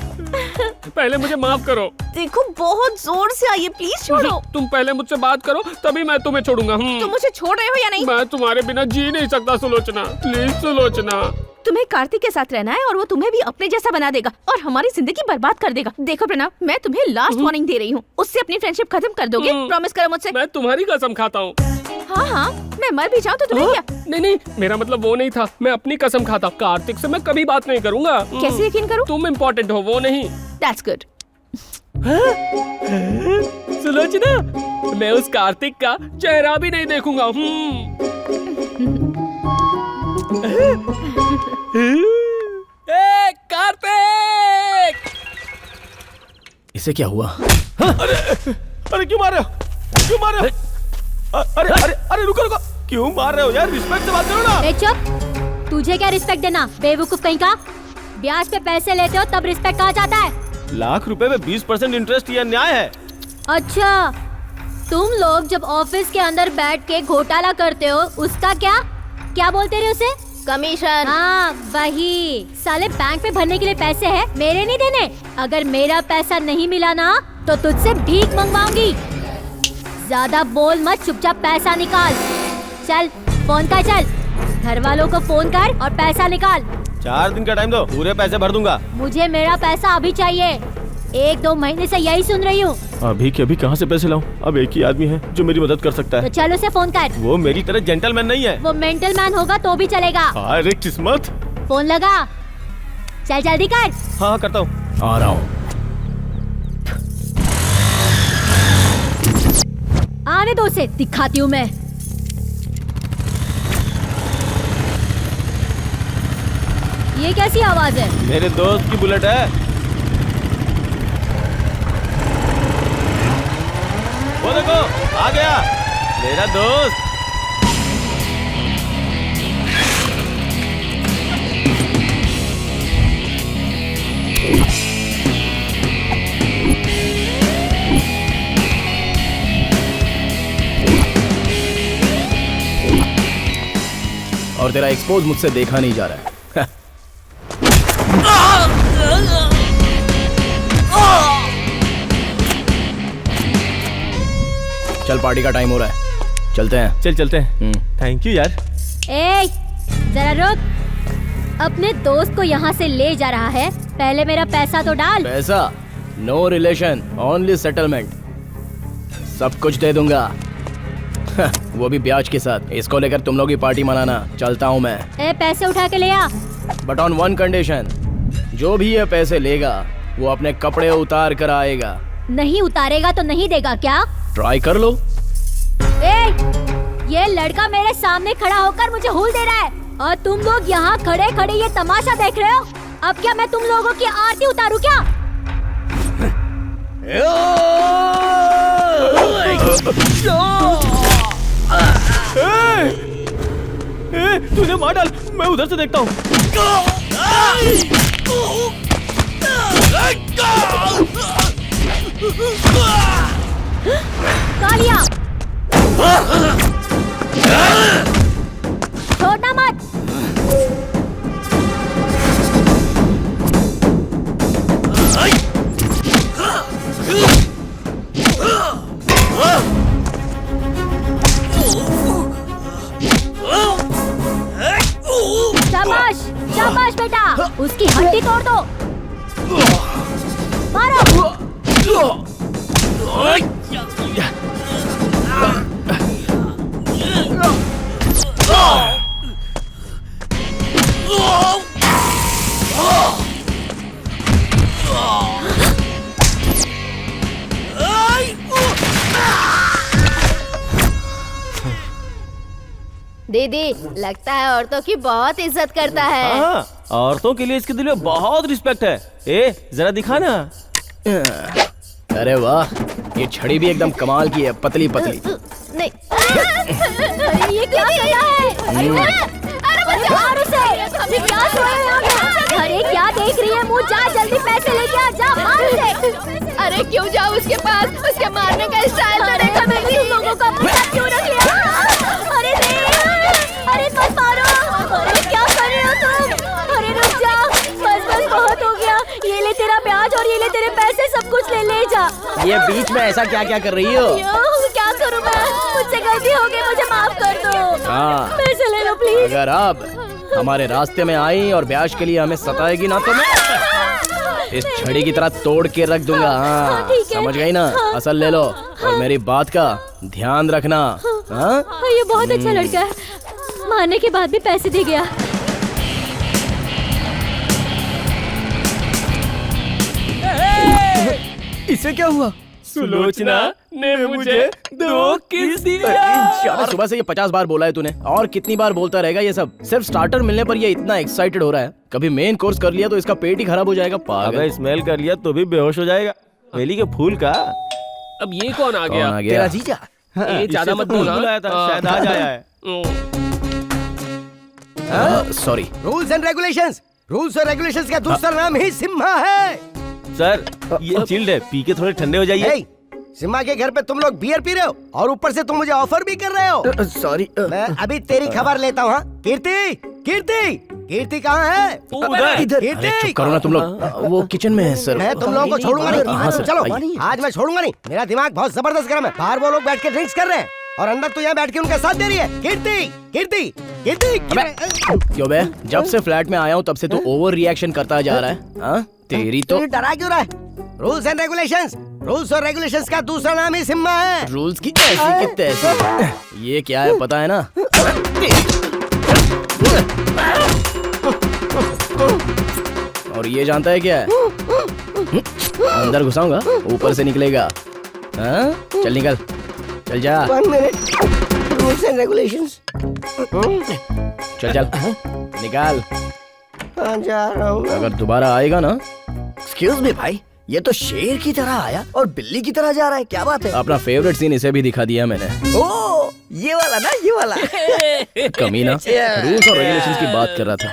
पहले मुझे माफ करो। देखो बहुत जोर से आइए, प्लीज छोड़ो। तुम पहले मुझसे बात करो तभी मैं तुम्हें छोड़ूंगा। तुम मुझे छोड़ रहे हो या नहीं? मैं तुम्हारे बिना जी नहीं सकता सुलोचना, प्लीज सुलोचना। तुम्हें कार्तिक के साथ रहना है और वो तुम्हें भी अपने जैसा बना देगा और हमारी जिंदगी बर्बाद कर देगा। देखो प्रणव, मैं तुम्हें लास्ट वार्निंग दे रही हूँ, उससे अपनी फ्रेंडशिप खत्म कर दोगे? प्रॉमिस करो मुझसे। मैं तुम्हारी कसम खाता हूँ। हाँ हाँ, मैं मर भी जाऊँ तो तुम्हें क्या? नहीं नहीं, मेरा मतलब वो नहीं था। मैं अपनी कसम खाता, कार्तिक से मैं कभी बात नहीं करूंगा। कैसे यकीन करूँ? तुम इम्पोर्टेंट हो, वो नहीं। That's good. सुलोचना, मैं उस कार्तिक का चेहरा भी नहीं देखूंगा। ए, कार्तिक! इसे क्या हुआ? अरे क्यों मार रहे हो? क्यों मार रहे हो? अरे अरे अरे रुको रुको, क्यों मार रहे हो यार? रिस्पेक्ट से बात करो ना। ए चुप, तुझे क्या रिस्पेक्ट देना बेवकूफ कहीं का? ब्याज पे पैसे लेते हो तब रिस्पेक्ट कहा जाता है। लाख रुपए में 20% इंटरेस्ट, ये अन्याय है। अच्छा, तुम लोग जब ऑफिस के अंदर बैठ के घोटाला करते हो उसका क्या बोलते रहे उसे? कमीशन। हाँ वही। साले बैंक में भरने के लिए पैसे हैं, मेरे नहीं देने। अगर मेरा पैसा नहीं मिला ना तो तुझसे भीख मंगवाऊंगी। ज्यादा बोल मत, चुपचाप पैसा निकाल। चल फोन कर, चल घर वालों को फोन कर और पैसा निकाल। 4 दिन का टाइम दो, पूरे पैसे भर दूंगा। मुझे मेरा पैसा अभी चाहिए। 1-2 महीने से यही सुन रही हूँ। अभी के अभी कहाँ से पैसे लाऊं? अब एक ही आदमी है जो मेरी मदद कर सकता तो है। चल उसे फोन कर। वो मेरी तरह जेंटलमैन नहीं है। वो मेंटल मैन होगा तो भी चलेगा। अरे किस्मत। फोन लगा, चल जल्दी कर। हाँ करता हूँ। आ रहा हूँ। आने दो उसे, दिखाती हूँ मैं। ये कैसी आवाज है? मेरे दोस्त की बुलेट है। वो देखो आ गया मेरा दोस्त। और तेरा एक्सपोज मुझसे देखा नहीं जा रहा है। चल पार्टी का टाइम हो रहा है, चलते हैं। चल चलते हैं। थैंक यू यार। ए, जरा रुक। अपने दोस्त को यहाँ से ले जा रहा है, पहले मेरा पैसा तो डाल। पैसा? No relation, only settlement. सब कुछ दे दूंगा। वो भी ब्याज के साथ। इसको लेकर तुम लोग ही पार्टी मनाना। चलता हूँ मैं। ए, पैसे उठा के ले आ। बट ऑन वन कंडीशन, जो भी ये पैसे लेगा वो अपने कपड़े उतार कर आएगा। नहीं उतारेगा तो नहीं देगा क्या? ट्राई कर लो। ए, ये लड़का मेरे सामने खड़ा होकर मुझे हुल दे रहा है और तुम लोग यहाँ खड़े खड़े ये तमाशा देख रहे हो। अब क्या मैं तुम लोगों की आरती उतारूं क्या? तूने मार डाल, मैं उधर से देखता हूँ। कालिया, छोड़ना मत। शाबाश, शाबाश बेटा, उसकी हड्डी तोड़ दो। मारो। दीदी, लगता है औरतों की बहुत इज्जत करता है। हाँ, औरतों के लिए इसके दिल में बहुत रिस्पेक्ट है। ए जरा दिखा ना। अरे वाह, ये छड़ी भी एकदम कमाल की है, पतली पतली। नहीं। अरे ये क्या कर रहा है? अरे मार उसे। ये क्या हो रहा है? अरे क्या देख रही है मुझ तू जा जल्दी पैसे लेके आ, जा मार उसे। अरे क्यों जाओ उसके पास, उसके मारने का स्टाइल तो देखा मैंने। तुम लोगों को अपने साथ क्यों रख लिया? अरे नहीं, अरे मत मारो। अरे क्या कर रहे हो तुम? अरे रुक जा, बस बस बहुत हो गया। ये ले तेरा ब्याज और ये ले तेरे पैसे, सब कुछ ले जा। ये बीच में ऐसा क्या क्या कर रही हो? क्या करूं मैं? मुझसे गलती हो गई, मुझे माफ कर दो। हाँ, पैसे ले लो प्लीज। अगर आप हमारे रास्ते में आई और ब्याज के लिए हमें सताएगी ना तो मैं इस छड़ी की तरह तोड़ के रख दूंगा। हाँ, ठीक है। समझ गई ना? असल ले लो और मेरी बात का ध्यान रखना। हाँ? ये बहुत अच्छा लड़का है, मारने के बाद भी पैसे दे गया। इसे क्या हुआ? सुलोचना ने मुझे 2 किस दिया। अबे सुबह से ये 50 बार बोला है तूने, और कितनी बार बोलता रहेगा ये सब? सिर्फ स्टार्टर मिलने पर ये इतना एक्साइटेड हो रहा है। कभी मेन कोर्स कर लिया तो इसका पेट ही खराब हो जाएगा। पागल। अगर स्मेल कर लिया तो भी बेहोश हो जाएगा। बेली के फूल का। अब ये कौन आ गया? कौन आ गया? तेरा जीजा। ये ज्यादा मत बोलना। बुलाया था, शायद आज आया है। Sorry. Rules and regulations, rules और रेगुलेशंस का दूसरा नाम ही सिम्हा है। सर ये चिल्ड है, पी के थोड़े ठंडे हो जाइए। हे, सिम्हा के घर पे तुम लोग बियर पी रहे हो और ऊपर से तुम मुझे ऑफर भी कर रहे हो। सॉरी। मैं अभी तेरी खबर लेता हूँ। कीर्ति, कीर्ति, कीर्ति कहाँ है? अरे कीर्ति, चुप करो ना तुम लोग। वो किचन में है सर। मैं तुम लोगों को छोड़ूंगा नहीं। हाँ, सर, चलो आइए। आज मैं छोड़ूंगा नहीं। मेरा दिमाग बहुत जबरदस्त गर्म है। बाहर वो लोग बैठ के ड्रिंक्स कर रहे हैं और अंदर तू यहाँ बैठ के उनका साथ दे रही है। कीर्ति, कीर्ति, कीर्ति, क्यों बे? जब से फ्लैट में आया हूँ तब से तू ओवर रिएक्शन करता जा रहा है। हाँ? तेरी तो तू डरा क्यों रहा है? रूल्स एंड रेगुलेशंस, रूल्स और रेगुलेशंस का दूसरा नाम ही सिम्हा है। रूल्स की ऐसी की तैसी। ये क्या है पता है ना? और ये जानता है क्या है? अंदर घुसाऊंगा, ऊपर से निकलेगा। हाँ? चल निकल, चल जा। 1 मिनट, रूल्स एंड रेगुलेशंस। चल चल निकाल। हाँ, जा रहा हूँ। अगर दोबारा आएगा ना, एक्सक्यूज मी भाई, ये तो शेर की तरह आया और बिल्ली की तरह जा रहा है। क्या बात है? अपना फेवरेट सीन इसे भी दिखा दिया मैंने। ओ, ये वाला ना, ये वाला। कमीना, रूल्स और रेगुलेशंस की बात कर रहा था।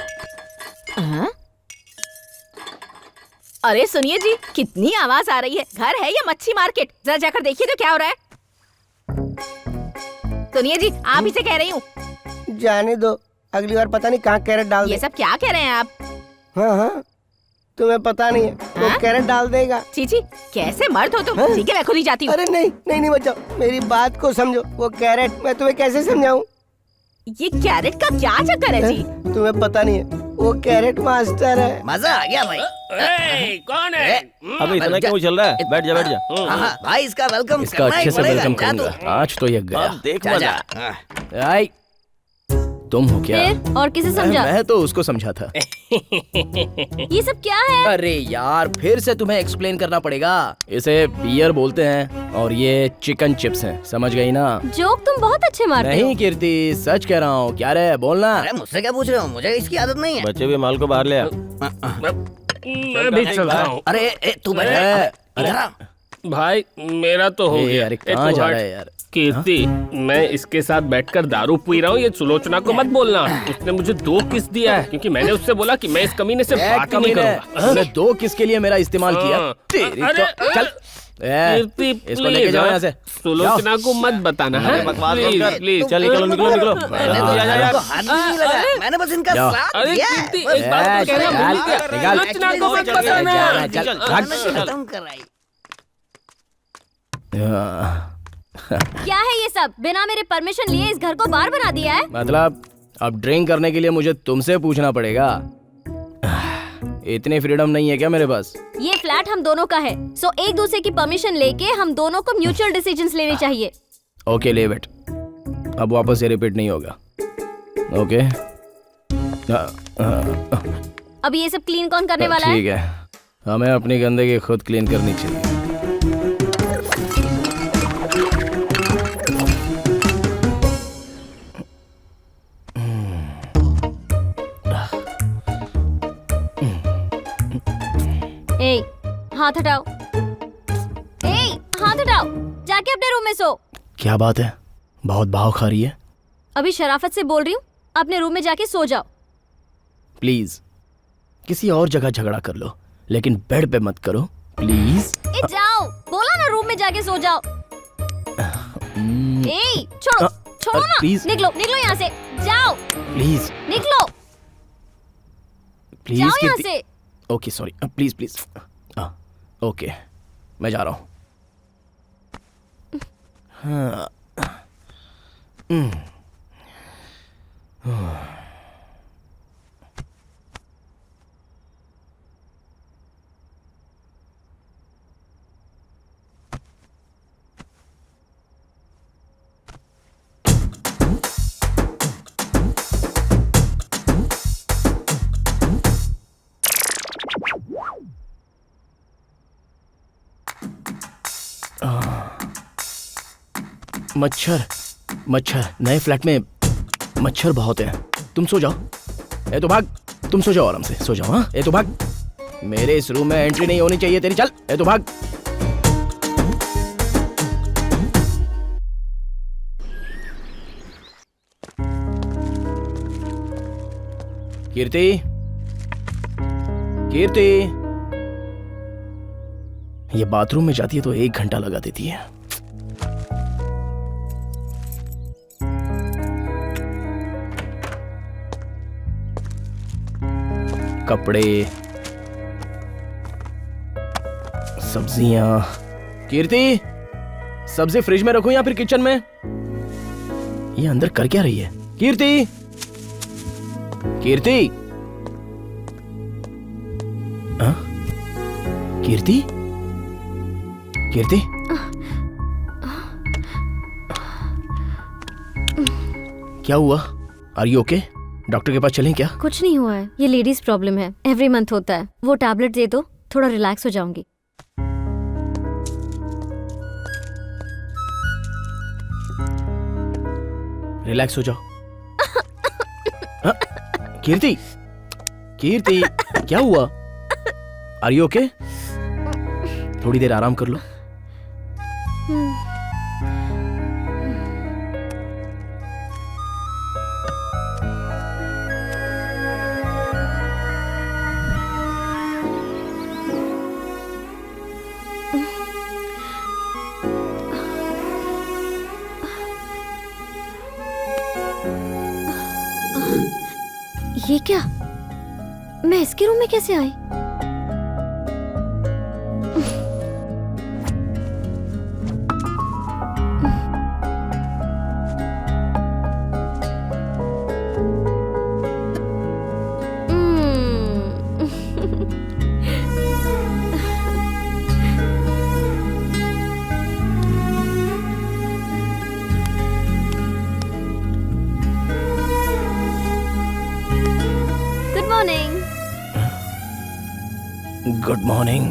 अरे सुनिए जी, कितनी आवाज आ रही है। घर है या मच्छी मार्केट? जरा जाकर देखिए तो क्या हो रहा है। सुनिए जी, आप इसे कह रही हूँ। जाने दो, अगली बार पता नहीं कहाँ कैरेट डाल ये दे। सब क्या कह रहे हैं आप? हाँ हाँ, तुम्हें पता नहीं है, वो हाँ? कैरेट डाल देगा। चीची, कैसे मर्द हो तुम? हाँ? ठीक है, मैं खुद ही जाती हूँ। अरे नहीं नहीं नहीं, बचाओ, मेरी बात को समझो। वो कैरेट मैं तुम्हें कैसे समझाऊं? ये कैरेट का क्या चक्कर है जी? तुम्हें पता नहीं है, वो कैरेट मास्टर है। मजा आ गया भाई। कौन है? अबे इतना क्यों चल रहा है? बैठ जा, बैठ जा। हाँ, भाई इसका वेलकम इसका अच्छे से वेलकम करूंगा। आज तो ये गया। अब देख जा, जा। मजा। आई, तुम हो क्या? फिर और किसे समझा? मैं तो उसको समझा था। ये सब क्या है? अरे यार, फिर से तुम्हें एक्सप्लेन करना पड़ेगा। इसे बियर बोलते हैं और ये चिकन चिप्स हैं। समझ गई ना? जोक तुम बहुत अच्छे मारते हो। नहीं कीर्ति, सच कह रहा हूँ। क्या रे, बोलना। अरे मुझसे क्या पूछ रहे हो? मुझे इसकी आदत नहीं है। बच्चे भी माल को बाहर ले आ। मैं भी चल रहा हूँ। अरे तू बैठ। अरे, इधर आ। भाई मेरा तो हो गया। अरे ए, कहाँ तू जा हट। रहा है यार? कीर्ति, मैं इसके साथ बैठकर दारू पी रहा हूँ, ये सुलोचना को मत बोलना। उसने मुझे 2 किस दिया है क्योंकि मैंने उससे बोला कि मैं इस कमीने से बात ही नहीं करूंगा। तूने 2 किस के लिए मेरा इस्तेमाल किया? हाँ। तेरी अरे, तो चल। कीर्ति, इसको लेके जाओ यहाँ से। सुलोचना को मत बताना है। बकवास मत कर। प्लीज चल निकलो निकलो निकलो। मैंने तो इनको हाथ भी नहीं लगाया। मैंने बस इनका जाओ। साथ अरे दिया है। कीर्ति, बस एक बात तो कहना भूल गया। निकाल। सुलोचना को मत Actually, बताना। जाना, चल, मैंने खत्म कराई। क्या है ये सब? बिना मेरे परमिशन लिए इस घर को बार बना दिया है। मतलब अब ड्रिंक करने के लिए मुझे तुमसे पूछना पड़ेगा? इतनी फ्रीडम नहीं है क्या मेरे पास? ये फ्लैट हम दोनों का है, सो एक दूसरे की परमिशन लेके हम दोनों को म्यूचुअल डिसीजंस लेने चाहिए। ओके ले बेट, अब वापस ये रिपीट नहीं होगा। ओके अब ये सब क्लीन कौन करने वाला है? ठीक है, हमें अपनी गंदगी खुद क्लीन करनी चाहिए। ए, हाथ हटाओ। ए, हाथ हटाओ। जाके अपने रूम में सो। क्या बात है, बहुत भाव खा रही है? अभी शराफत से बोल रही हूँ, अपने रूम में जाके सो जाओ। प्लीज किसी और जगह झगड़ा कर लो, लेकिन बेड पे मत करो प्लीज। ए जाओ, बोला ना रूम में जाके सो जाओ। ए छोड़ो छोड़ो ना, प्लीज निकलो निकलो यहाँ से, जाओ प्लीज निकलो, प्लीज जाओ यहाँ से। Okay sorry, please please. Okay मैं जा रहा हूँ। हाँ। मच्छर मच्छर, नए फ्लैट में मच्छर बहुत है। तुम सो जाओ। ए तो भाग, तुम सो जाओ आराम से, सो जाओ। हाँ ए तो भाग, मेरे इस रूम में एंट्री नहीं होनी चाहिए तेरी। चल ए तो भाग। कीर्ति, कीर्ति, ये बाथरूम में जाती है तो 1 घंटा लगा देती है। कपड़े, सब्जियां। कीर्ति, सब्जी फ्रिज में रखूं या फिर किचन में? ये अंदर कर क्या रही है? कीर्ति, कीर्ति, हाँ? कीर्ति, कीर्ति, क्या हुआ? Are you okay? डॉक्टर के पास चलें क्या? कुछ नहीं हुआ है, ये लेडीज प्रॉब्लम है, एवरी मंथ होता है। वो टैबलेट दे दो, थोड़ा रिलैक्स हो जाऊंगी। रिलैक्स हो जाओ। हाँ? कीर्ति, कीर्ति, क्या हुआ? Are you okay? थोड़ी देर आराम कर लो। ये क्या? मैं इसके रूम में कैसे आई? Good morning.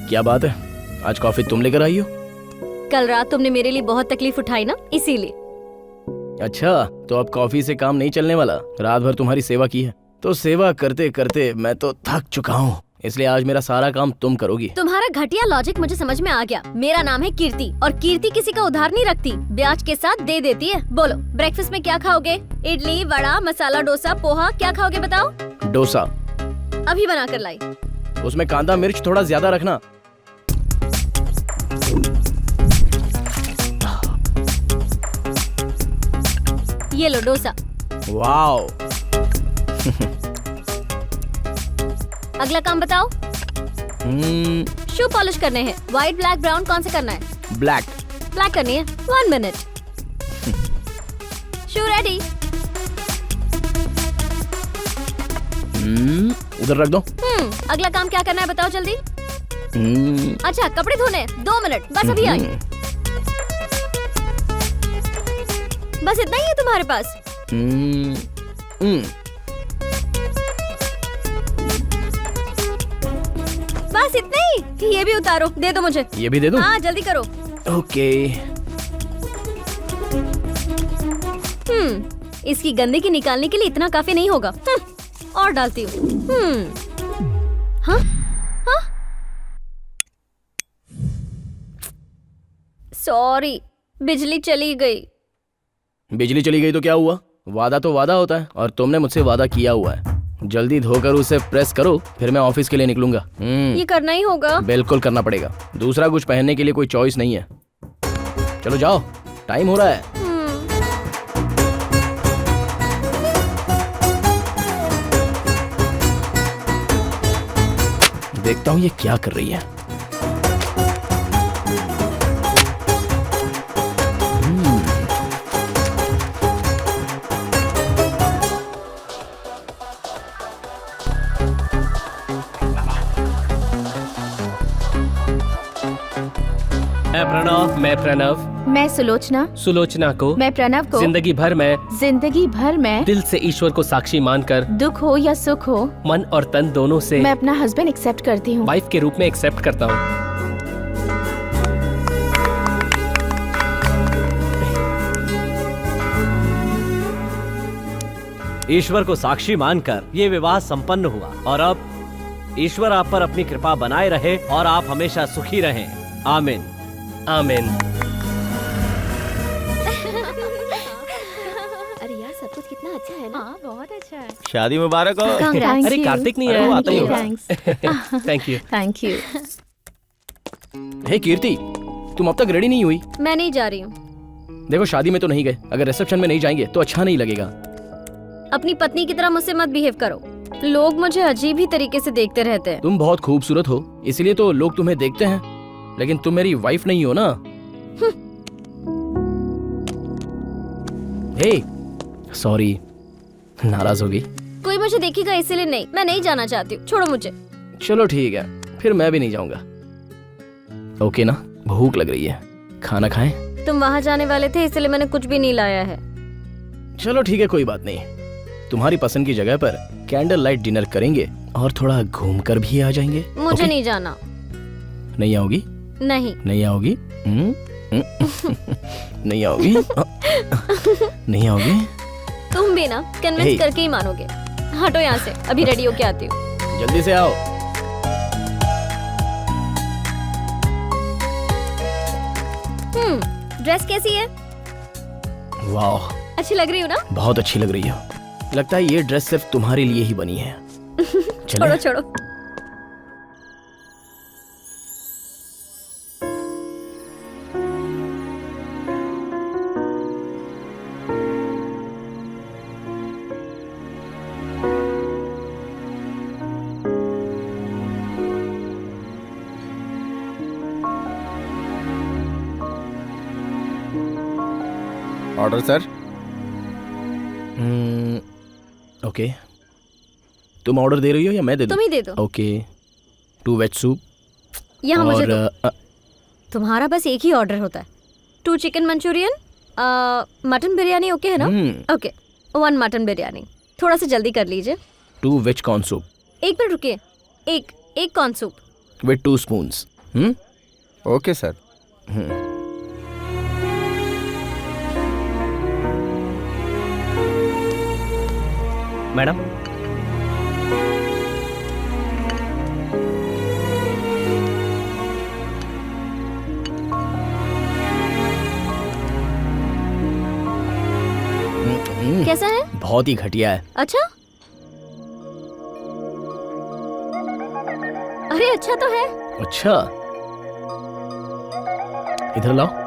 क्या बात है, आज कॉफी तुम लेकर आई हो? कल रात तुमने मेरे लिए बहुत तकलीफ उठाई ना, इसीलिए। अच्छा, तो अब कॉफी से काम नहीं चलने वाला। रात भर तुम्हारी सेवा की है, तो सेवा करते करते मैं तो थक चुका हूँ, इसलिए आज मेरा सारा काम तुम करोगी। तुम्हारा घटिया लॉजिक मुझे समझ में आ गया। मेरा नाम है कीर्ति और कीर्ति किसी का उधार नहीं रखती, ब्याज के साथ दे देती है। बोलो, ब्रेकफास्ट में क्या खाओगे? इडली, वड़ा, मसाला डोसा, पोहा, क्या खाओगे बताओ? डोसा। अभी बना कर लाई। उसमें कांदा मिर्च थोड़ा ज्यादा रखना। ये लो डोसा। वाओ। अगला काम बताओ। शू पॉलिश करने हैं। व्हाइट, ब्लैक, ब्राउन, कौन से करना है? ब्लैक। ब्लैक करनी है। 1 मिनट। शू रेडी। उधर रख दो। अगला काम क्या करना है बताओ जल्दी। अच्छा, कपड़े धोने। 2 मिनट, बस अभी आई। बस इतना ही है तुम्हारे पास? बस इतना ही? ये भी उतारो, दे दो मुझे। ये भी दे दूं? हाँ जल्दी करो। ओके। इसकी गंदगी निकालने के लिए इतना काफी नहीं होगा। और डालती हूँ। हाँ? हाँ? सॉरी, बिजली चली गई। बिजली चली गई तो क्या हुआ? वादा तो वादा होता है, और तुमने मुझसे वादा किया हुआ है। जल्दी धोकर उसे प्रेस करो, फिर मैं ऑफिस के लिए निकलूंगा। ये करना ही होगा। बिल्कुल करना पड़ेगा, दूसरा कुछ पहनने के लिए कोई चॉइस नहीं है। चलो जाओ, टाइम हो रहा है। देखता हूँ ये क्या कर रही है। मैं प्रणव। मैं प्रणव मैं सुलोचना। सुलोचना को मैं प्रणव को जिंदगी भर मैं दिल से ईश्वर को साक्षी मानकर, दुख हो या सुख हो, मन और तन दोनों से मैं अपना हस्बैंड एक्सेप्ट करती हूँ। वाइफ के रूप में एक्सेप्ट करता हूँ। ईश्वर को साक्षी मानकर ये विवाह संपन्न हुआ और अब ईश्वर आप पर अपनी कृपा बनाए रहे और आप हमेशा सुखी रहें। आमीन। आमीन। अरे यार सब कुछ कितना अच्छा है ना। हाँ बहुत अच्छा है। शादी मुबारक हो। अरे कार्तिक नहीं अरे वो आया। आता ही होगा। Thank you. Thank you. Hey Kirti, तुम अब तक रेडी नहीं हुई? मैं नहीं जा रही हूँ। देखो शादी में तो नहीं गए, अगर रिसेप्शन में नहीं जाएंगे तो अच्छा नहीं लगेगा। अपनी पत्नी की तरह मुझसे मत बिहेव करो। लोग मुझे अजीब ही तरीके से देखते रहते हैं। तुम बहुत खूबसूरत हो, इसलिए तो लोग तुम्हें देखते हैं, लेकिन तुम मेरी वाइफ नहीं हो ना। हे, सॉरी, नाराज होगी? कोई मुझे देखेगा इसीलिए नहीं, मैं नहीं जाना चाहती हूँ, छोड़ो मुझे। चलो ठीक है, फिर मैं भी नहीं जाऊंगा। ओके ना? भूख लग रही है, खाना खाएं? तुम वहाँ जाने वाले थे इसलिए मैंने कुछ भी नहीं लाया है। चलो ठीक है, कोई बात नहीं। तुम्हारी पसंद की जगह पर कैंडल लाइट डिनर करेंगे और थोड़ा घूम कर भी आ जाएंगे। मुझे ओके? नहीं जाना। नहीं आओगी? नहीं। नहीं आओगी? नहीं आओगी? नहीं आओगी? तुम भी ना कन्विंस Hey. करके ही मानोगे। हटो यहाँ से, अभी रेडी होके आती हूँ। जल्दी से आओ। ड्रेस कैसी है? वाह, अच्छी लग रही हूँ ना? बहुत अच्छी लग रही हो। लगता है ये ड्रेस सिर्फ तुम्हारे लिए ही बनी है। छोड़ो छोड़ो। Order sir. ओके, तुम ऑर्डर दे रही हो या मैं दे दूं? तुम ही दे दो। ओके, 2 वेज सूप यहाँ मुझे और दो। तुम्हारा बस एक ही ऑर्डर होता है। 2 chicken Manchurian, mutton biryani okay है ना? Okay, 1 mutton biryani. थोड़ा सा जल्दी कर लीजिए। 2 वेज कॉर्न सूप 1 मिनट रुकिए। एक corn soup. With 2 spoons. Okay sir. Madam, कैसा है? बहुत ही घटिया है। अच्छा, अरे अच्छा तो है। अच्छा, इधर लाओ।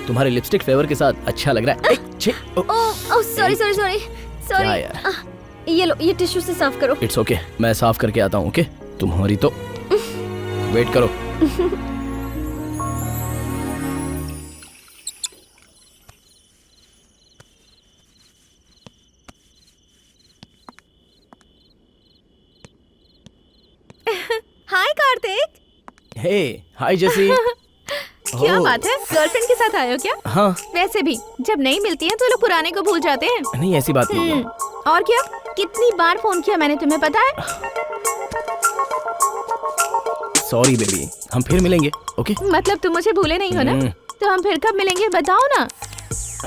तुम्हारे लिपस्टिक फ्लेवर के साथ अच्छा लग रहा है। ओह सॉरी सॉरी सॉरी क्या सॉरी। यार? ये लो, ये टिश्यू से साफ करो। इट्स ओके, मैं साफ करके आता हूँ। ओके, तुम्हारी तो वेट करो। हाय कार्तिक। हे, हाय जेसी। क्या बात है, गर्लफ्रेंड के साथ आए हो क्या? हाँ, वैसे भी जब नहीं मिलती हैं तो लोग पुराने को भूल जाते हैं। नहीं ऐसी बात नहीं है। और क्या, कितनी बार फोन किया मैंने तुम्हें, पता है? सॉरी बेबी, हम फिर मिलेंगे। ओके, मतलब तुम मुझे भूले नहीं हो ना? तो हम फिर कब मिलेंगे बताओ ना,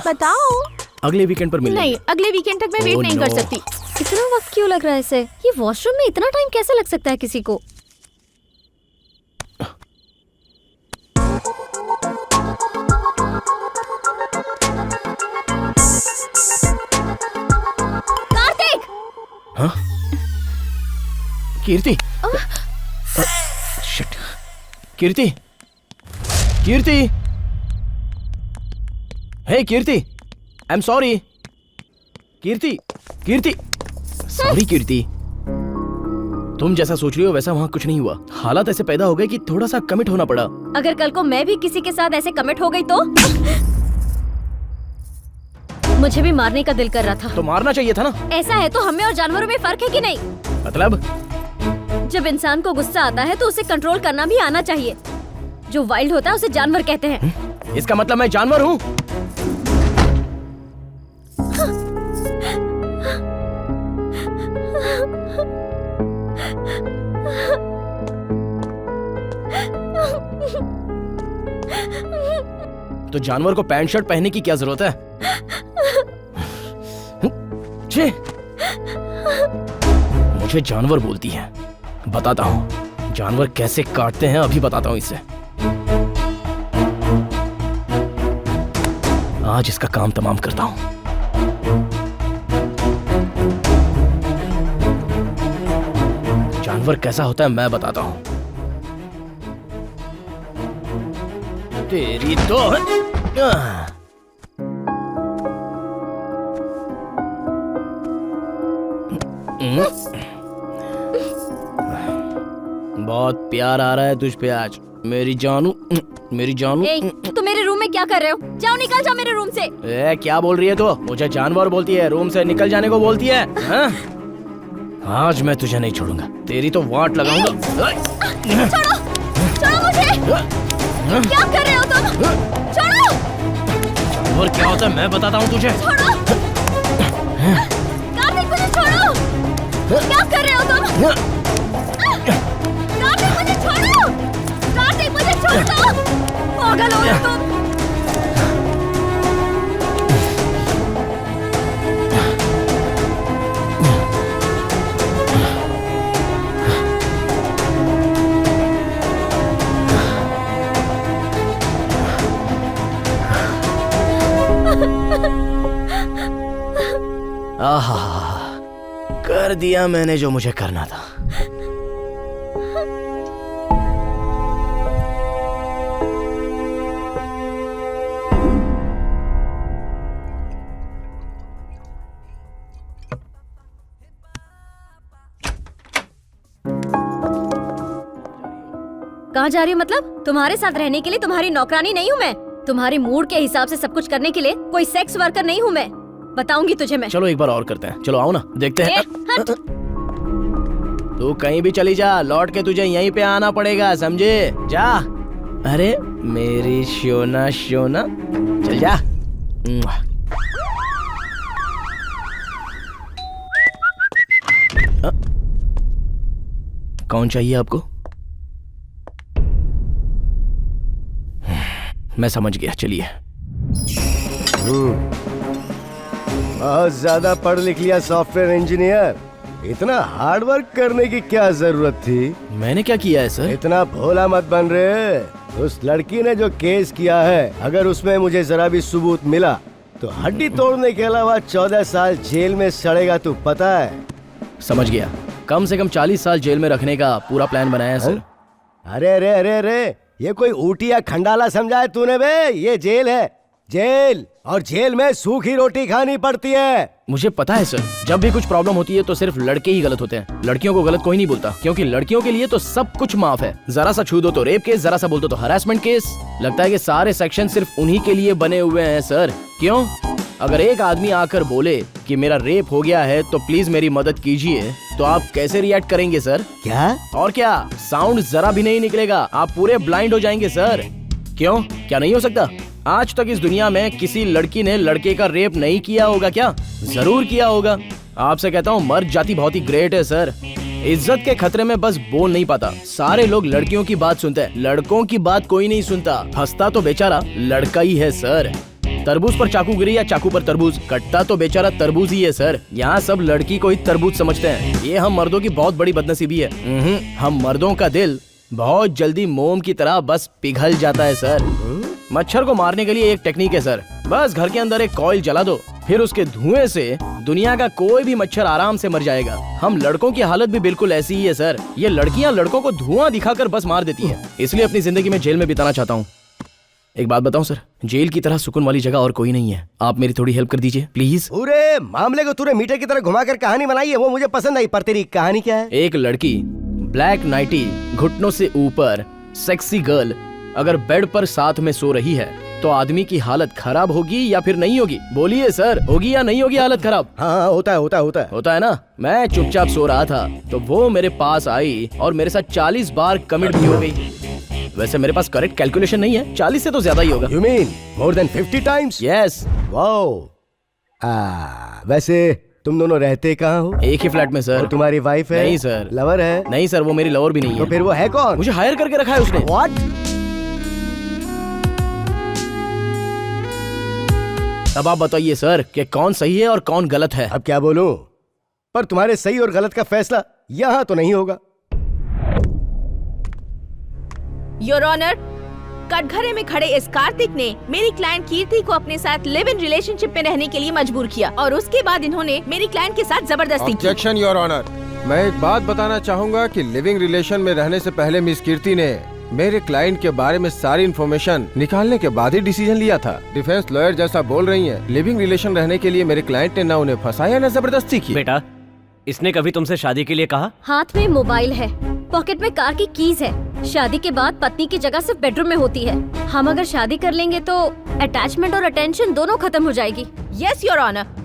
बताओ। अगले वीकेंड पर मिलेंगे। नहीं, अगले वीकेंड तक मैं वेट Oh, नहीं कर no. सकती। इतना वक्त क्यों लग रहा है इसे? ये वॉशरूम में इतना टाइम कैसे लग सकता है किसी को? हाँ? Kirti, shit, Kirti, Kirti, hey Kirti, I am sorry, Kirti, Kirti, sorry Kirti. तुम जैसा सोच रही हो वैसा वहाँ कुछ नहीं हुआ। हालात ऐसे पैदा हो गए कि थोड़ा सा कमिट होना पड़ा। अगर कल को मैं भी किसी के साथ ऐसे कमिट हो गई तो मुझे भी मारने का दिल कर रहा था। तो मारना चाहिए था ना। ऐसा है तो हमें और जानवरों में फर्क है कि नहीं? मतलब? जब इंसान को गुस्सा आता है तो उसे कंट्रोल करना भी आना चाहिए। जो वाइल्ड होता है उसे जानवर कहते हैं। इसका मतलब मैं जानवर हूँ? तो जानवर को पैंट शर्ट पहनने की क्या जरूरत है? छे, मुझे जानवर बोलती है। बताता हूँ जानवर कैसे काटते हैं, अभी बताता हूँ इसे। आज इसका काम तमाम करता हूँ। जानवर कैसा होता है मैं बताता हूँ। तेरी तो बहुत प्यार आ रहा है तुझ पे आज, मेरी जानू, मेरी जानू। तुम मेरे रूम में क्या कर रहे हो? जाओ, निकल जाओ मेरे रूम से। क्या बोल रही है तो? मुझे जानवर बोलती है, रूम से निकल जाने को बोलती है। हाँ? आज मैं तुझे नहीं छोड़ूंगा, तेरी तो वाट लगाऊंगा। छोड़ो, छोड़ो मुझे। क्या कर रहे हो तुम? छोड़ो। जानवर क्या होता है मैं बताता हूँ तुझे। छोड़ो। कार्तिक मुझे छोड़ो। क्या कर रहे हो तुम? कार्तिक मुझे छोड़ो। कार्तिक मुझे छोड़ दो। पागल हो गए तुम। आहा, कर दिया मैंने जो मुझे करना था। कहाँ जा रही हो? मतलब तुम्हारे साथ रहने के लिए तुम्हारी नौकरानी नहीं हूँ मैं। तुम्हारे मूड के हिसाब से सब कुछ करने के लिए कोई सेक्स वर्कर नहीं हूँ मैं। बताऊंगी तुझे मैं। चलो एक बार और करते हैं। चलो आओ ना, देखते हैं। हट। तू कहीं भी चली जा, लौट के तुझे यहीं पे आना पड़ेगा, समझे? जा। अरे मेरी शोना शोना, चल जा। कौन चाहिए आपको? मैं समझ गया, चलिए। बहुत ज्यादा पढ़ लिख लिया सॉफ्टवेयर इंजीनियर, इतना हार्ड वर्क करने की क्या जरूरत थी? मैंने क्या किया है सर? इतना भोला मत बन रहे। उस लड़की ने जो केस किया है, अगर उसमें मुझे जरा भी सबूत मिला तो हड्डी तोड़ने के अलावा 14 साल जेल में सड़ेगा, तू पता है? समझ गया। कम से कम 40 साल जेल में रखने का पूरा प्लान बनाया है सर। अरे अरे अरे अरे, ये कोई ऊटी या खंडाला समझा है तूने बे? ये जेल है, जेल। और जेल में सूखी रोटी खानी पड़ती है। मुझे पता है सर, जब भी कुछ प्रॉब्लम होती है तो सिर्फ लड़के ही गलत होते हैं, लड़कियों को गलत कोई नहीं बोलता, क्योंकि लड़कियों के लिए तो सब कुछ माफ है। जरा सा छू दो तो रेप केस, जरा सा बोल दो तो हरासमेंट केस। लगता है कि सारे सेक्शन सिर्फ उन्हीं के लिए बने हुए हैं सर। क्यों? अगर एक आदमी आकर बोले कि मेरा रेप हो गया है तो प्लीज मेरी मदद कीजिए, तो आप कैसे रिएक्ट करेंगे सर? क्या? और क्या, साउंड जरा भी नहीं निकलेगा, आप पूरे ब्लाइंड हो जाएंगे सर। क्यों? क्या नहीं हो सकता? आज तक इस दुनिया में किसी लड़की ने लड़के का रेप नहीं किया होगा क्या? जरूर किया होगा। आपसे कहता हूँ, मर्द जाति बहुत ही ग्रेट है सर। इज्जत के खतरे में बस बोल नहीं पाता। सारे लोग लड़कियों की बात सुनते हैं, लड़कों की बात कोई नहीं सुनता। फंसता तो बेचारा लड़का ही है सर। तरबूज पर चाकू गिरी या चाकू पर तरबूज, कटता तो बेचारा तरबूज ही है सर। यहाँ सब लड़की को ही तरबूज समझते हैं। ये हम मर्दों की बहुत बड़ी बदनसीबी है। हम मर्दों का दिल बहुत जल्दी मोम की तरह बस पिघल जाता है सर। मच्छर को मारने के लिए एक टेक्निक है सर, बस घर के अंदर एक कॉइल जला दो, फिर उसके धुएं से दुनिया का कोई भी मच्छर आराम से मर जाएगा। हम लड़कों की हालत भी बिल्कुल ऐसी ही है सर। ये लड़कियां लड़कों को धुआं दिखाकर बस मार देती हैं। इसलिए अपनी जिंदगी में जेल में बिताना चाहता हूँ। एक बात बताऊं सर, जेल की तरह सुकून वाली जगह और कोई नहीं है। आप मेरी थोड़ी हेल्प कर दीजिए प्लीज। पूरे मामले को तूने मीटर की तरह घुमाकर कहानी बनाई है, वो मुझे पसंद आई, पर तेरी कहानी क्या है? एक लड़की, ब्लैक नाइटी, घुटनों से ऊपर, सेक्सी गर्ल अगर बेड पर साथ में सो रही है तो आदमी की हालत खराब होगी या फिर नहीं होगी? बोलिए सर, होगी या नहीं होगी हालत खराब? हाँ, होता है ना। मैं चुपचाप सो रहा था तो वो मेरे पास आई और मेरे साथ 40 बार कमिट भी हो गई। वैसे मेरे पास करेक्ट कैलकुलेशन नहीं है, 40 से तो ज्यादा ही होगा। You mean more than 50 times? Yes. Wow. वैसे तुम दोनों रहते कहाँ हो? एक ही फ्लैट में सर। और तुम्हारी वाइफ है? नहीं सर। लवर है? नहीं सर, वो मेरी लवर भी नहीं है। तो फिर वो है कौन? मुझे हायर करके रखा है उसने। What? अब आप बताइए सर कि कौन सही है और कौन गलत है। अब क्या बोलूं, पर तुम्हारे सही और गलत का फैसला यहाँ तो नहीं होगा। योर ऑनर, कटघरे में खड़े इस कार्तिक ने मेरी क्लाइंट कीर्ति को अपने साथ लिव इन रिलेशनशिप में रहने के लिए मजबूर किया और उसके बाद इन्होंने मेरी क्लाइंट के साथ जबरदस्ती की। Objection your honour. मैं एक बात बताना चाहूंगा कि लिविंग रिलेशन में रहने से पहले मिस कीर्ति ने मेरे क्लाइंट के बारे में सारी इन्फॉर्मेशन निकालने के बाद ही डिसीजन लिया था। डिफेंस लॉयर जैसा बोल रही हैं, लिविंग रिलेशन रहने के लिए मेरे क्लाइंट ने ना उन्हें फंसाया ना जबरदस्ती की। बेटा, इसने कभी तुमसे शादी के लिए कहा? हाथ में मोबाइल है, पॉकेट में कार की कीज है। शादी के बाद पत्नी की जगह सिर्फ बेडरूम में होती है। हम अगर शादी कर लेंगे तो अटैचमेंट और अटेंशन दोनों खत्म हो जाएगी। Yes your honour.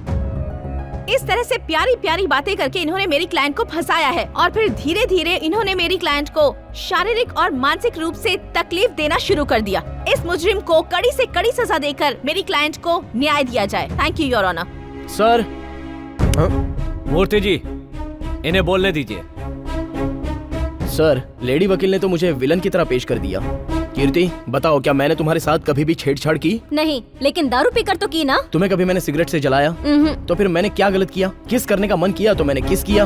इस तरह से प्यारी प्यारी बातें करके इन्होंने मेरी क्लाइंट को फंसाया है और फिर धीरे धीरे इन्होंने मेरी क्लाइंट को शारीरिक और मानसिक रूप से तकलीफ देना शुरू कर दिया। इस मुजरिम को कड़ी से कड़ी सजा देकर मेरी क्लाइंट को न्याय दिया जाए। Thank you your honour. Sir. Murthy ji, इन्हें बोलने दीजिए। सर, लेडी वकील ने तो मुझे विलन की तरह पेश कर दिया। कीर्ति, बताओ क्या मैंने तुम्हारे साथ कभी भी छेड़छाड़ की? नहीं, लेकिन दारू पीकर तो की ना। तुम्हें कभी मैंने सिगरेट से जलाया? तो फिर मैंने क्या गलत किया? किस करने का मन किया तो मैंने किस किया।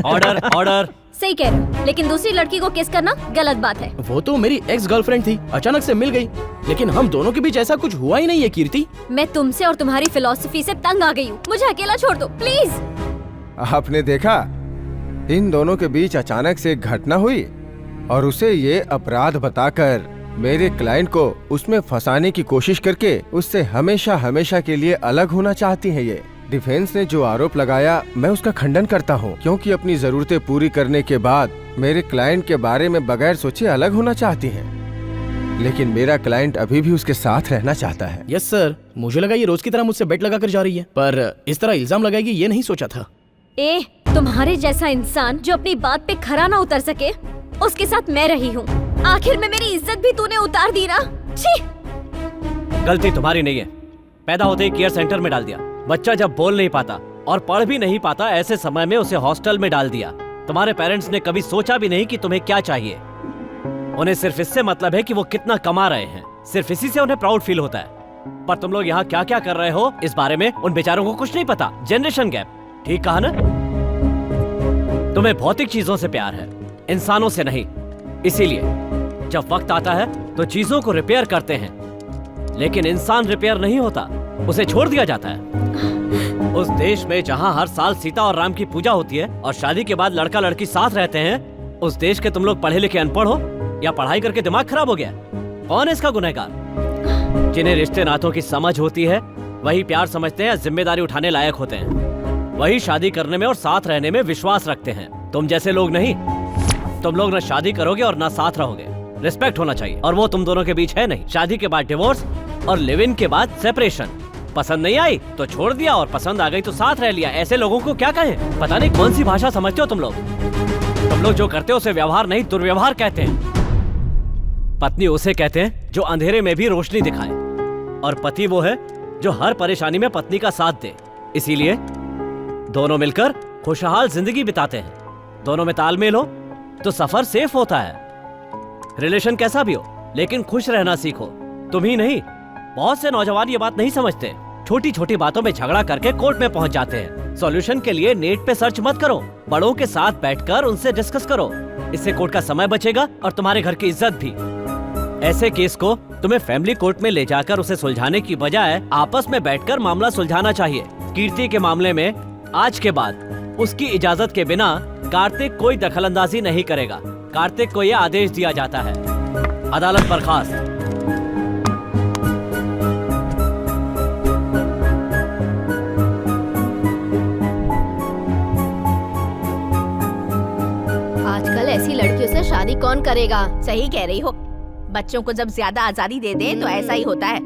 Order order. सही कह रहे हो, लेकिन दूसरी लड़की को किस करना गलत बात है। वो तो मेरी एक्स गर्लफ्रेंड थी, अचानक से मिल गई, लेकिन हम दोनों के बीच ऐसा कुछ हुआ ही नहीं है। कीर्ति, मैं तुमसे और तुम्हारी फिलॉसफी से तंग आ गई हूँ। मुझे अकेला छोड़ दो प्लीज। आपने देखा, इन दोनों के बीच अचानक से एक घटना हुई और उसे ये अपराध बताकर मेरे क्लाइंट को उसमें फंसाने की कोशिश करके उससे हमेशा हमेशा के लिए अलग होना चाहती है। ये डिफेंस ने जो आरोप लगाया, मैं उसका खंडन करता हूँ, क्योंकि अपनी जरूरतें पूरी करने के बाद मेरे क्लाइंट के बारे में बगैर सोचे अलग होना चाहती हैं। लेकिन मेरा क्लाइंट अभी भी उसके साथ रहना चाहता है। यस सर, मुझे लगा ये रोज की तरह मुझसे बेट लगाकर जा रही है, पर इस तरह इल्जाम लगाएगी ये नहीं सोचा था। तुम्हारे जैसा इंसान जो अपनी बात पे खरा ना उतर सके, उसके साथ मैं रही हूँ। आखिर में मेरी इज्जत भी तूने उतार दी ना। छी! गलती तुम्हारी नहीं है, पैदा होते ही केयर सेंटर में डाल दिया। बच्चा जब बोल नहीं पाता और पढ़ भी नहीं पाता, ऐसे समय में उसे हॉस्टल में डाल दिया। तुम्हारे पेरेंट्स ने कभी सोचा भी नहीं कि तुम्हें क्या चाहिए। उन्हें सिर्फ इससे मतलब है कि वो कितना कमा रहे हैं, सिर्फ इसी से उन्हें प्राउड फील होता है। पर तुम लोग यहाँ क्या क्या कर रहे हो इस बारे में उन बेचारों को कुछ नहीं पता। जनरेशन गैप, ठीक कहा ना? तुम्हें भौतिक चीजों से प्यार है, इंसानों से नहीं। इसीलिए जब वक्त आता है तो चीजों को रिपेयर करते हैं, लेकिन इंसान रिपेयर नहीं होता, उसे छोड़ दिया जाता है। उस देश में जहाँ हर साल सीता और राम की पूजा होती है और शादी के बाद लड़का लड़की साथ रहते हैं, उस देश के तुम लोग पढ़े लिखे अनपढ़ हो या पढ़ाई करके दिमाग खराब हो गया? कौन है इसका गुनहगार? जिन्हें रिश्ते नातों की समझ होती है वही प्यार समझते हैं, जिम्मेदारी उठाने लायक होते हैं, वही शादी करने में और साथ रहने में विश्वास रखते हैं। तुम जैसे लोग नहीं। तुम लोग न शादी करोगे और न साथ रहोगे। रिस्पेक्ट होना चाहिए, और वो तुम दोनों के बीच है नहीं। शादी के बाद डिवोर्स और लिव इन के बाद सेपरेशन। पसंद नहीं आई तो छोड़ दिया और पसंद आ गई तो साथ रह लिया। ऐसे लोगों को क्या कहें? पता नहीं कौन सी भाषा समझते हो तुम लोग। तुम लोग जो करते हो उसे व्यवहार नहीं दुर्व्यवहार कहते हैं। पत्नी उसे कहते हैं जो अंधेरे में भी रोशनी दिखाए, और पति वो है जो हर परेशानी में पत्नी का साथ दे। इसीलिए दोनों मिलकर खुशहाल जिंदगी बिताते हैं। दोनों में तालमेल हो तो सफर सेफ होता है। रिलेशन कैसा भी हो, लेकिन खुश रहना सीखो। तुम ही नहीं, बहुत से नौजवान ये बात नहीं समझते। छोटी छोटी बातों में झगड़ा करके कोर्ट में पहुंच जाते हैं। सॉल्यूशन के लिए नेट पे सर्च मत करो, बड़ों के साथ बैठकर उनसे डिस्कस करो। इससे कोर्ट का समय बचेगा और तुम्हारे घर की इज्जत भी। ऐसे केस को तुम्हें फैमिली कोर्ट में ले जाकर उसे सुलझाने की बजाय आपस में बैठकर मामला सुलझाना चाहिए। कीर्ति के मामले में आज के बाद उसकी इजाजत के बिना कार्तिक कोई दखलंदाजी नहीं करेगा। कार्तिक को यह आदेश दिया जाता है। अदालत बर्खास्त। आजकल ऐसी लड़कियों से शादी कौन करेगा? सही कह रही हो। बच्चों को जब ज्यादा आजादी दे दे तो ऐसा ही होता है।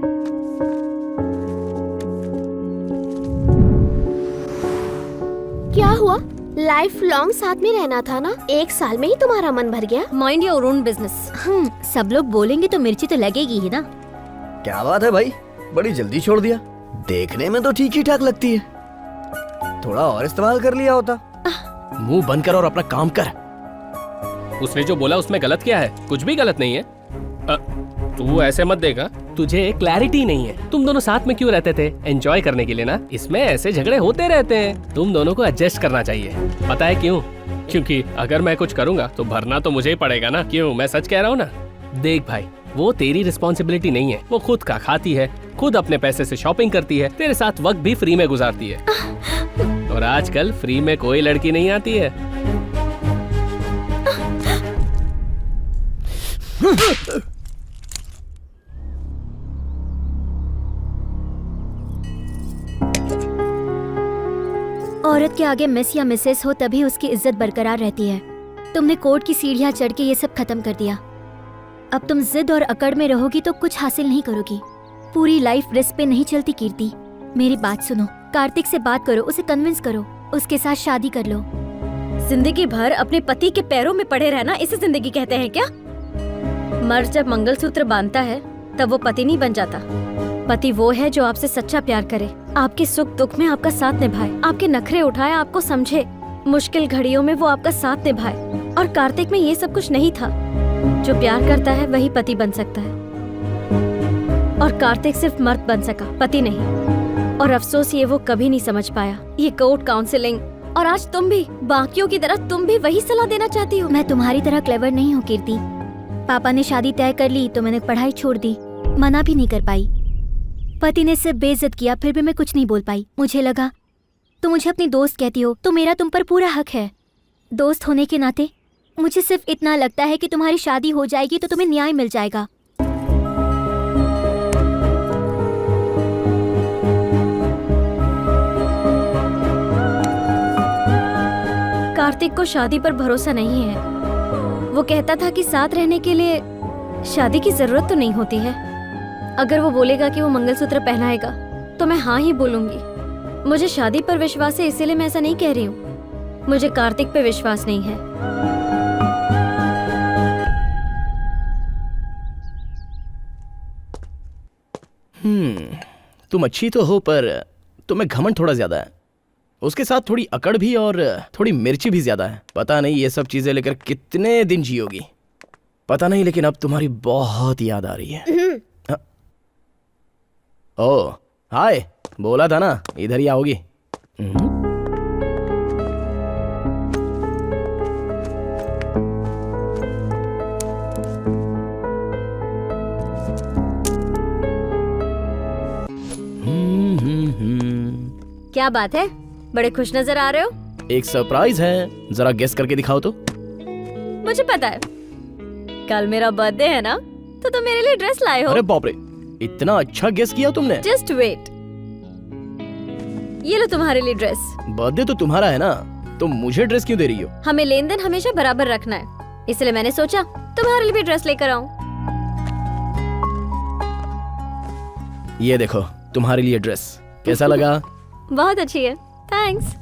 क्या हुआ? लाइफ लॉन्ग साथ में रहना था ना? 1 साल में ही तुम्हारा मन भर गया? Mind your own business. सब लोग बोलेंगे तो मिर्ची तो लगेगी ही ना। क्या बात है भाई, बड़ी जल्दी छोड़ दिया। देखने में तो ठीक ही ठाक लगती है, थोड़ा और इस्तेमाल कर लिया होता। मुंह बंद कर और अपना काम कर। उसने जो बोला उसमें गलत क्या है? कुछ भी गलत नहीं है। तू ऐसे मत देखा, तुझे क्लैरिटी नहीं है। तुम दोनों साथ में क्यों रहते थे? एंजॉय करने के लिए ना। इसमें ऐसे झगड़े होते रहते हैं। तुम दोनों को एडजस्ट करना चाहिए। पता है क्यों? क्योंकि अगर मैं कुछ करूंगा तो भरना तो मुझे ही पड़ेगा ना। क्यों? मैं सच कह रहा हूँ ना। देख भाई, वो तेरी रिस्पॉन्सिबिलिटी नहीं है। वो खुद का खाती है, खुद अपने पैसे से शॉपिंग करती है, तेरे साथ वक्त भी फ्री में गुजारती है। और आजकल फ्री में कोई लड़की नहीं आती है। औरत के आगे मिस या मिसेस हो तभी उसकी इज्जत बरकरार रहती है। तुमने कोर्ट की सीढ़ियां चढ़ के ये सब खत्म कर दिया। अब तुम जिद और अकड़ में रहोगी तो कुछ हासिल नहीं करोगी। पूरी लाइफ रिस्क पे नहीं चलती कीर्ति। मेरी बात सुनो, कार्तिक से बात करो, उसे कन्विंस करो, उसके साथ शादी कर लो। जिंदगी भर अपने पति के पैरों में पड़े रहना, इसे जिंदगी कहते हैं क्या? मर्द जब मंगलसूत्र बांधता है तब वो पति नहीं बन जाता। पति वो है जो आपसे सच्चा प्यार करे, आपके सुख दुख में आपका साथ निभाए, आपके नखरे उठाए, आपको समझे, मुश्किल घड़ियों में वो आपका साथ निभाए। और कार्तिक में ये सब कुछ नहीं था। जो प्यार करता है वही पति बन सकता है, और कार्तिक सिर्फ मर्द बन सका, पति नहीं। और अफसोस ये वो कभी नहीं समझ पाया। ये कोर्ट काउंसलिंग, और आज तुम भी बाकियों की तरह तुम भी वही सलाह देना चाहती हो। मैं तुम्हारी तरह क्लेवर नहीं हूँ कीर्ति। पापा ने शादी तय कर ली तो मैंने पढ़ाई छोड़ दी, मना भी नहीं कर पाई। पति ने सिर्फ बेइज्जत किया, फिर भी मैं कुछ नहीं बोल पाई। मुझे लगा तुम मुझे अपनी दोस्त कहती हो तो मेरा तुम पर पूरा हक है। दोस्त होने के नाते मुझे सिर्फ इतना लगता है कि तुम्हारी शादी हो जाएगी तो तुम्हें न्याय मिल जाएगा। कार्तिक को शादी पर भरोसा नहीं है। वो कहता था कि साथ रहने के लिए शादी की जरूरत तो नहीं होती है। अगर वो बोलेगा कि वो मंगलसूत्र पहनाएगा तो मैं हाँ ही बोलूंगी। मुझे शादी पर विश्वास है, इसीलिए मैं ऐसा नहीं कह रही हूँ। मुझे कार्तिक पे विश्वास नहीं है। तुम अच्छी तो हो पर तुम्हें घमंड थोड़ा ज्यादा है। उसके साथ थोड़ी अकड़ भी और थोड़ी मिर्ची भी ज्यादा है। पता नहीं ये सब चीजें लेकर कितने दिन जियोगी, पता नहीं, लेकिन अब तुम्हारी बहुत याद आ रही है। ओह हाय, बोला था ना इधर ही आओगी। क्या बात है, बड़े खुश नजर आ रहे हो? एक सरप्राइज है, जरा गेस करके दिखाओ तो। मुझे पता है, कल मेरा बर्थडे है ना, तो तुम मेरे लिए ड्रेस लाए हो। अरे बाप रे, इतना अच्छा गेस किया तुमने। जस्ट वेट, ये लो तुम्हारे लिए ड्रेस। बर्थडे तो तुम्हारा है ना, तुम मुझे ड्रेस क्यों दे रही हो? हमें लेन देन हमेशा बराबर रखना है, इसलिए मैंने सोचा तुम्हारे लिए भी ड्रेस लेकर आऊं। ये देखो तुम्हारे लिए ड्रेस, कैसा लगा? बहुत अच्छी है, थैंक्स।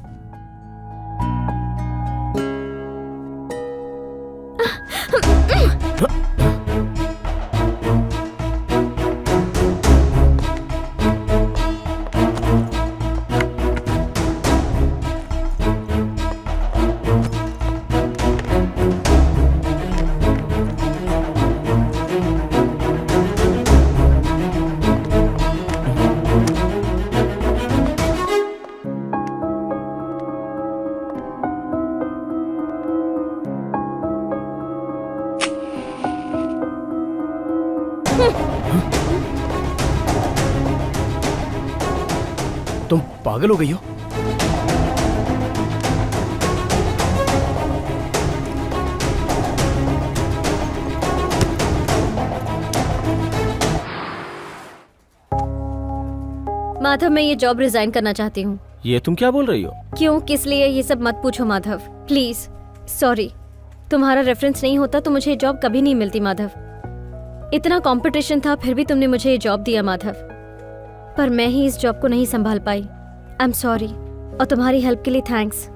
तुम पागल हो गई हो? माधव, मैं ये जॉब रिजाइन करना चाहती हूँ। ये तुम क्या बोल रही हो? क्यों, किस लिए, ये सब मत पूछो माधव, प्लीज। सॉरी, तुम्हारा रेफरेंस नहीं होता तो मुझे ये जॉब कभी नहीं मिलती माधव। इतना कंपटीशन था फिर भी तुमने मुझे ये जॉब दिया माधव, पर मैं ही इस जॉब को नहीं संभाल पाई। आई एम सॉरी, और तुम्हारी हेल्प के लिए थैंक्स।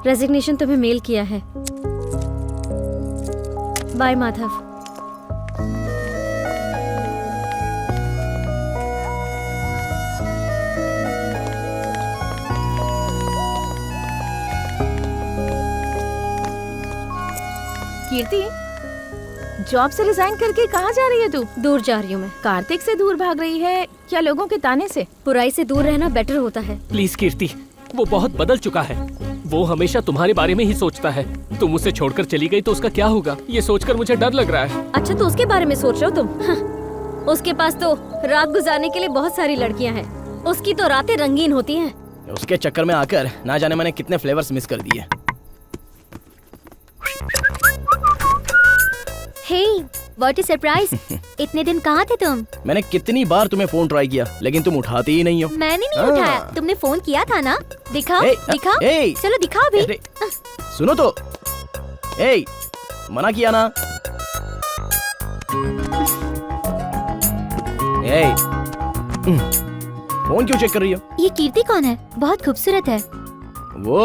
रेजिग्नेशन तुम्हें मेल किया है। बाय माधव। कीर्ति, जॉब से रिजाइन करके कहाँ जा रही है तू? दूर जा रही हूँ मैं। कार्तिक से दूर भाग रही है या लोगों के ताने से? बुराई से दूर रहना बेटर होता है। प्लीज कीर्ति, वो बहुत बदल चुका है। वो हमेशा तुम्हारे बारे में ही सोचता है। तुम उसे छोड़कर चली गई तो उसका क्या होगा, ये सोचकर मुझे डर लग रहा है। अच्छा, तो उसके बारे में सोच रहे हो तुम? हाँ, उसके पास तो रात गुजारने के लिए बहुत सारी लड़कियां हैं। उसकी तो रातें रंगीन होती हैं। उसके चक्कर में आकर ना जाने मैंने कितने फ्लेवर्स मिस कर दिए। हे, व्हाट अ सरप्राइज। इतने दिन कहाँ थे तुम? मैंने कितनी बार तुम्हें फोन ट्राई किया लेकिन तुम उठाती ही नहीं हो। मैंने नहीं उठाया, तुमने फोन किया था ना। दिखाओ दिखाओ, चलो दिखाओ भी। अरे, सुनो तो। मना किया ना। फोन क्यों चेक कर रही हो? ये कीर्ति कौन है? बहुत खूबसूरत है। वो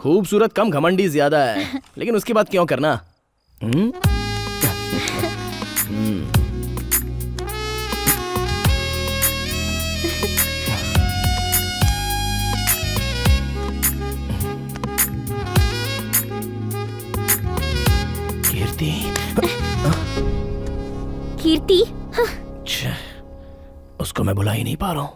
खूबसूरत कम घमंडी ज्यादा है, लेकिन उसकी बात क्यों करना? कीर्ति। कीर्ति? उसको मैं बुला ही नहीं पा रहा हूँ।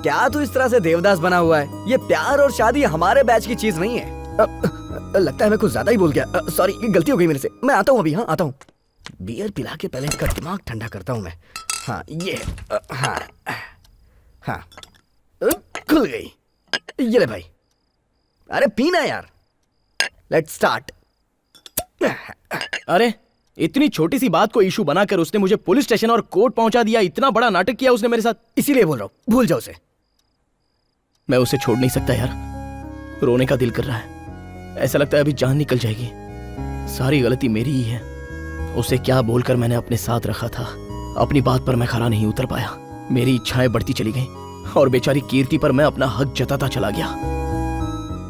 क्या तू इस तरह से देवदास बना हुआ है? ये प्यार और शादी हमारे बैच की चीज नहीं है। लगता है मैं कुछ ज्यादा ही बोल गया। सॉरी, गलती हो गई मेरे से। मैं आता हूँ अभी। हाँ, आता हूँ। बियर पिला के पहले इसका दिमाग ठंडा करता हूँ मैं। हाँ, ये हाँ हाँ, खुल गई। ये ले भाई। अरे पीना यार। Let's start. अरे, इतनी छोटी सी बात को इशू बनाकर उसने मुझे पुलिस स्टेशन और कोर्ट पहुंचा दिया। इतना बड़ा नाटक किया उसने मेरे साथ। इसीलिए बोल रहा हूँ, भूल जाओ उसे। मैं उसे छोड़ नहीं सकता यार। रोने का दिल कर रहा है। ऐसा लगता है अभी जान निकल जाएगी। सारी गलती मेरी ही है। उसे क्या बोलकर मैंने अपने साथ रखा था। अपनी बात पर मैं खरा नहीं उतर पाया। मेरी इच्छाएं बढ़ती चली गईं और बेचारी कीर्ति पर मैं अपना हक जताता चला गया।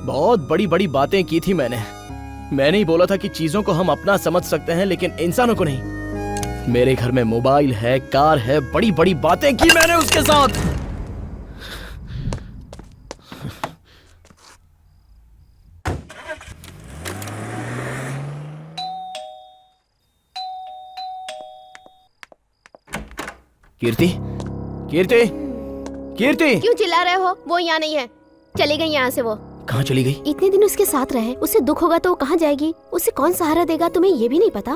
बहुत बड़ी बड़ी बातें की थी मैंने ही बोला था कि चीजों को हम अपना समझ सकते हैं लेकिन इंसानों को नहीं। मेरे घर में मोबाइल है, कार है, बड़ी बड़ी बातें की मैंने उसके साथ। कीर्ति, कीर्ति, कीर्ति क्यों चिल्ला रहे हो? वो यहाँ नहीं है, चली गई यहाँ से। वो कहाँ चली गई? इतने दिन उसके साथ रहे, उसे दुख होगा तो वो कहाँ जाएगी? उसे कौन सहारा देगा तुम्हें ये भी नहीं पता?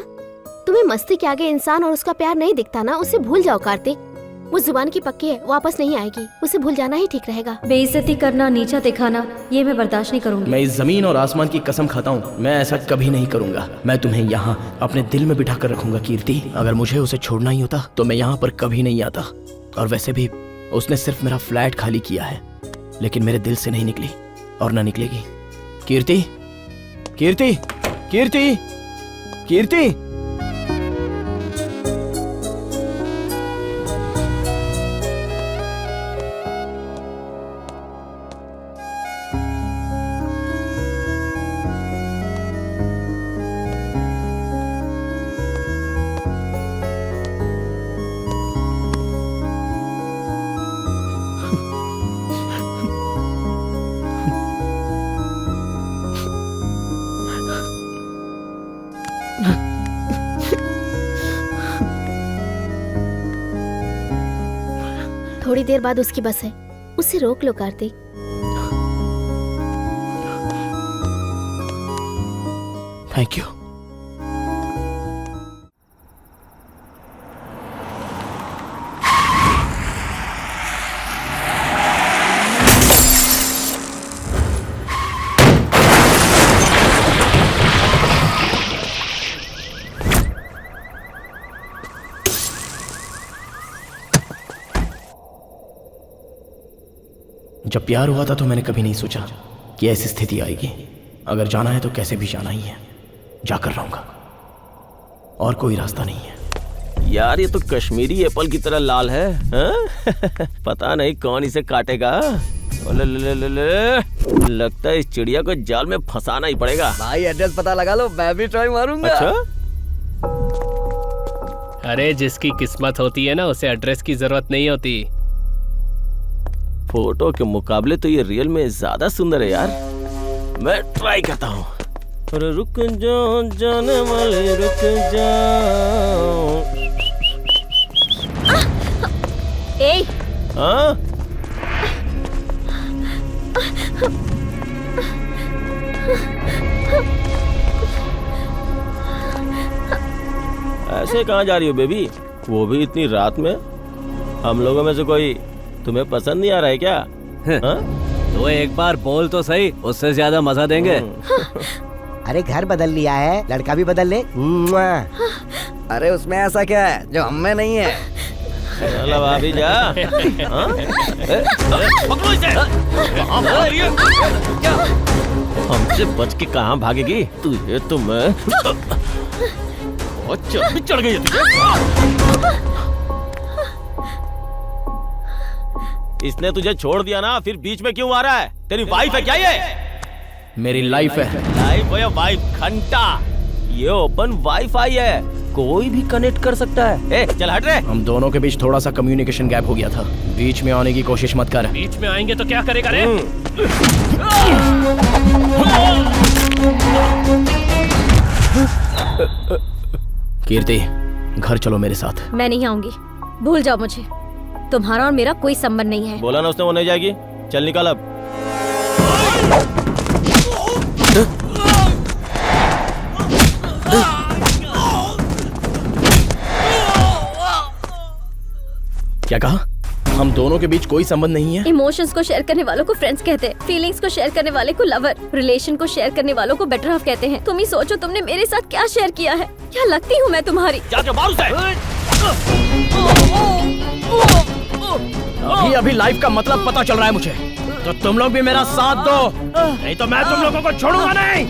तुम्हें मस्ती के आगे इंसान और उसका प्यार नहीं दिखता ना, उसे भूल जाओ कार्तिक। वो जुबान की पक्की है, वापस नहीं आएगी, उसे भूल जाना ही ठीक रहेगा। बेइज्जती करना, नीचा दिखाना, ये मैं बर्दाश्त नहीं करूंगी। मैं इस जमीन और आसमान की कसम खाता हूँ, मैं ऐसा कभी नहीं करूंगा। मैं तुम्हें यहाँ अपने दिल में बिठा कर रखूंगा कीर्ति। अगर मुझे उसे छोड़ना ही होता तो मैं यहाँ पर कभी नहीं आता। और वैसे भी उसने सिर्फ मेरा फ्लैट खाली किया है, लेकिन मेरे दिल से नहीं निकली और न निकलेगी। कीर्ति, कीर्ति, कीर्ति, कीर्ति। थोड़ी देर बाद उसकी बस है, उसे रोक लो कार्तिक। Thank you. जब प्यार हुआ था तो मैंने कभी नहीं सोचा कि ऐसी स्थिति आएगी। अगर जाना है तो कैसे भी जाना ही है, जाकर रहूंगा, और कोई रास्ता नहीं है। यार ये तो कश्मीरी एप्पल की तरह लाल है, हाँ? पता नहीं कौन इसे काटेगा। लगता है इस चिड़िया को जाल में फंसाना ही पड़ेगा। भाई एड्रेस पता लगा लो, मैं भी ट्राई मारूंगा। अच्छा? अरे जिसकी किस्मत होती है ना, उसे एड्रेस की जरूरत नहीं होती। फोटो के मुकाबले तो ये रियल में ज्यादा सुंदर है यार। मैं ट्राई करता हूँ। अरे रुक जाओ जाने वाले, रुक जाओ। ए, हाँ? ऐसे कहाँ जा रही हो बेबी? वो भी इतनी रात में? हम लोगों में से कोई तुम्हें पसंद नहीं आ रहा है क्या? हाँ? तो एक बार बोल तो सही, उससे ज्यादा मजा देंगे। अरे घर बदल लिया है, लड़का भी बदल ले। अरे उसमें ऐसा क्या है जो हमें नहीं है? चलो भाभी जा। हाँ? पकड़ो इसे। कहाँ भाग रही है? हमसे बच के कहाँ भागेगी? तू ये तो मैं चढ़ गई है तुझे। इसने तुझे छोड़ दिया ना, फिर बीच में क्यों आ रहा है? तेरी वाइफ है क्या ये? मेरी लाइफ है। लाइफ है या वाइफ? घंटा। ये ओपन वाईफाई है, कोई भी कनेक्ट कर सकता है। ए, चल हट रे। हम दोनों के बीच थोड़ा सा कम्युनिकेशन गैप हो गया था, बीच में आने की कोशिश मत कर। बीच में आएंगे तो क्या करेगा रे? कीर्ति, घर चलो मेरे साथ। मैं नहीं आऊंगी, भूल जाओ मुझे। तुम्हारा और मेरा कोई संबंध नहीं है। बोला ना उसने वो नहीं जाएगी। चल निकल अब। क्या कहा? हम दोनों के बीच कोई संबंध नहीं है? इमोशंस को शेयर करने वालों को फ्रेंड्स कहते हैं, फीलिंग्स को शेयर करने वाले को लवर, रिलेशन को शेयर करने वालों को बेटर हाफ कहते हैं। तुम ही सोचो तुमने मेरे साथ क्या शेयर किया है। क्या लगती हूँ मैं तुम्हारी? जाके मार उसे। अभी लाइफ का मतलब पता चल रहा है मुझे, तो तुम लोग भी मेरा साथ दो, नहीं तो मैं तुम लोगों को छोड़ूंगा नहीं।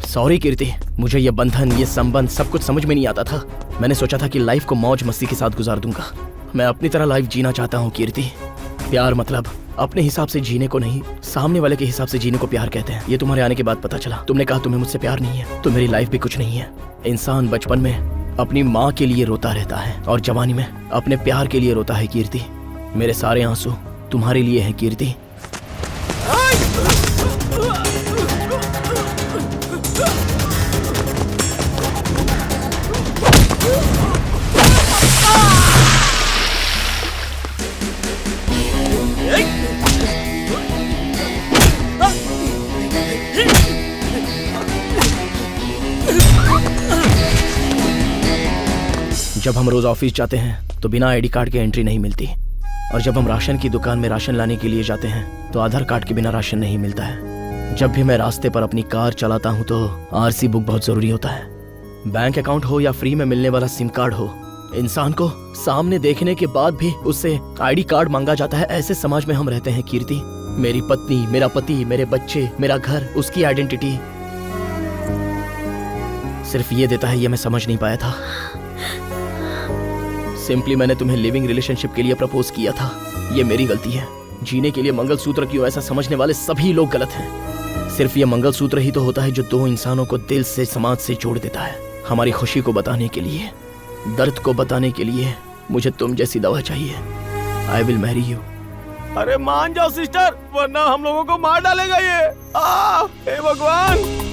सॉरी कीर्ति, मुझे ये बंधन, ये संबंध सब कुछ समझ में नहीं आता था। मैंने सोचा था कि लाइफ को मौज मस्ती के साथ गुजार दूंगा। मैं अपनी तरह लाइफ जीना चाहता हूँ कीर्ति। प्यार मतलब अपने हिसाब से जीने को नहीं, सामने वाले के हिसाब से जीने को प्यार कहते हैं। ये तुम्हारे आने के बाद पता चला। तुमने कहा तुम्हें मुझसे प्यार नहीं है, तो मेरी लाइफ भी कुछ नहीं है। इंसान बचपन में अपनी माँ के लिए रोता रहता है और जवानी में अपने प्यार के लिए रोता है कीर्ति। मेरे सारे आंसू तुम्हारे लिए हैं कीर्ति। जब हम रोज ऑफिस जाते हैं तो बिना आईडी कार्ड के एंट्री नहीं मिलती, और जब हम राशन की दुकान में राशन लाने के लिए जाते हैं तो आधार कार्ड के बिना राशन नहीं मिलता है। जब भी मैं रास्ते पर अपनी कार चलाता हूँ तो आरसी बुक बहुत जरूरी होता है। बैंक अकाउंट हो या फ्री में मिलने वाला सिम कार्ड हो, इंसान को सामने देखने के बाद भी उससे आईडी कार्ड मांगा जाता है। ऐसे समाज में हम रहते हैं कीर्ति। मेरी पत्नी, मेरा पति, मेरे बच्चे, मेरा घर, उसकी आइडेंटिटी सिर्फ ये देता है, ये मैं समझ नहीं पाया था। सिंपली मैंने तुम्हें लिविंग रिलेशनशिप के लिए प्रपोज किया था, ये मेरी गलती है। जीने के लिए मंगलसूत्र क्यों, ऐसा समझने वाले सभी लोग गलत हैं। सिर्फ ये मंगलसूत्र ही तो होता है जो दो इंसानों को दिल से, समाज से जोड़ देता है। हमारी खुशी को बताने के लिए, दर्द को बताने के लिए मुझे तुम जैसी दवा चाहिए। I will marry you. अरे मान जाओ सिस्टर, वरना हम लोगों को मार डालेगा ये। हे भगवान।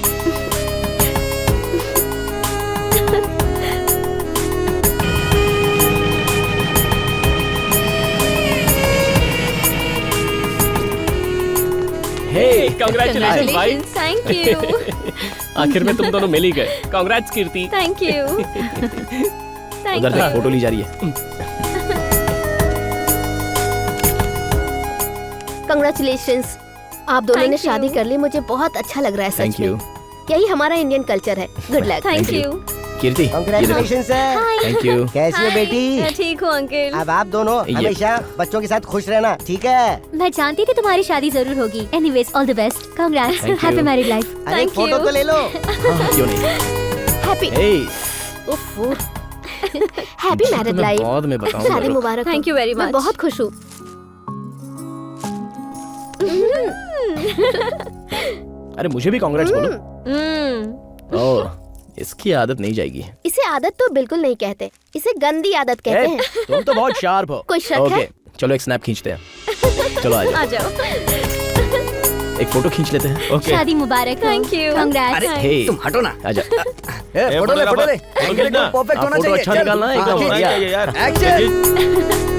हे कांग्रेचुलेशन भाई। Thank you. आखिर में तुम दोनों मिल ही गए। Congrats Kirti. Thank you. उधर देख, फोटो ली जा रही है। कंग्रेचुलेशंस, आप दोनों Thank ने you. शादी कर ली। मुझे बहुत अच्छा लग रहा है थैंक सच में। यू यही हमारा इंडियन कल्चर है। Good luck. Thank Thank you. You. Kirti, ये देखो। Congratulation sir. Thank you. कैसी हो बेटी? मैं ठीक हूँ अंकल। अब आप दोनों ये- हमेशा बच्चों के साथ खुश रहना, ठीक है? मैं जानती थी तुम्हारी शादी जरूर होगी। Anyways, all the best. Congrats. Thank you. Happy married life. अरे Thank फोटो you. तो ले लो। हाँ, क्यों नहीं। हैप्पी हे, हैप्पी मैरिड मैं लाइफ। बाद में बताऊंगा। शादी मुबारक हो। Thank you very मैं much. बहुत खुश हूँ। अरे मुझे भी कांग्रेट्स बोलो। हम्म। ओह, इसकी आदत नहीं जाएगी। इसे आदत तो बिल्कुल नहीं कहते, इसे गंदी आदत कहते हैं। तुम तो बहुत शार्प हो। कोई शक ओके, है? चलो एक स्नैप खींचते हैं। चलो आ जाओ, आ जाओ। एक फोटो खींच लेते हैं। ओके। शादी मुबारक। Thank you. कांग्रेट्स। हे, तुम हटो ना। आजा। फोटो ले, फोटो ले। फोटो खींचना। परफेक्ट होना फोटो चाहिए। अच्छा चल। निकालना है, एकदम हाँ, चाहिए यार। एक्शन।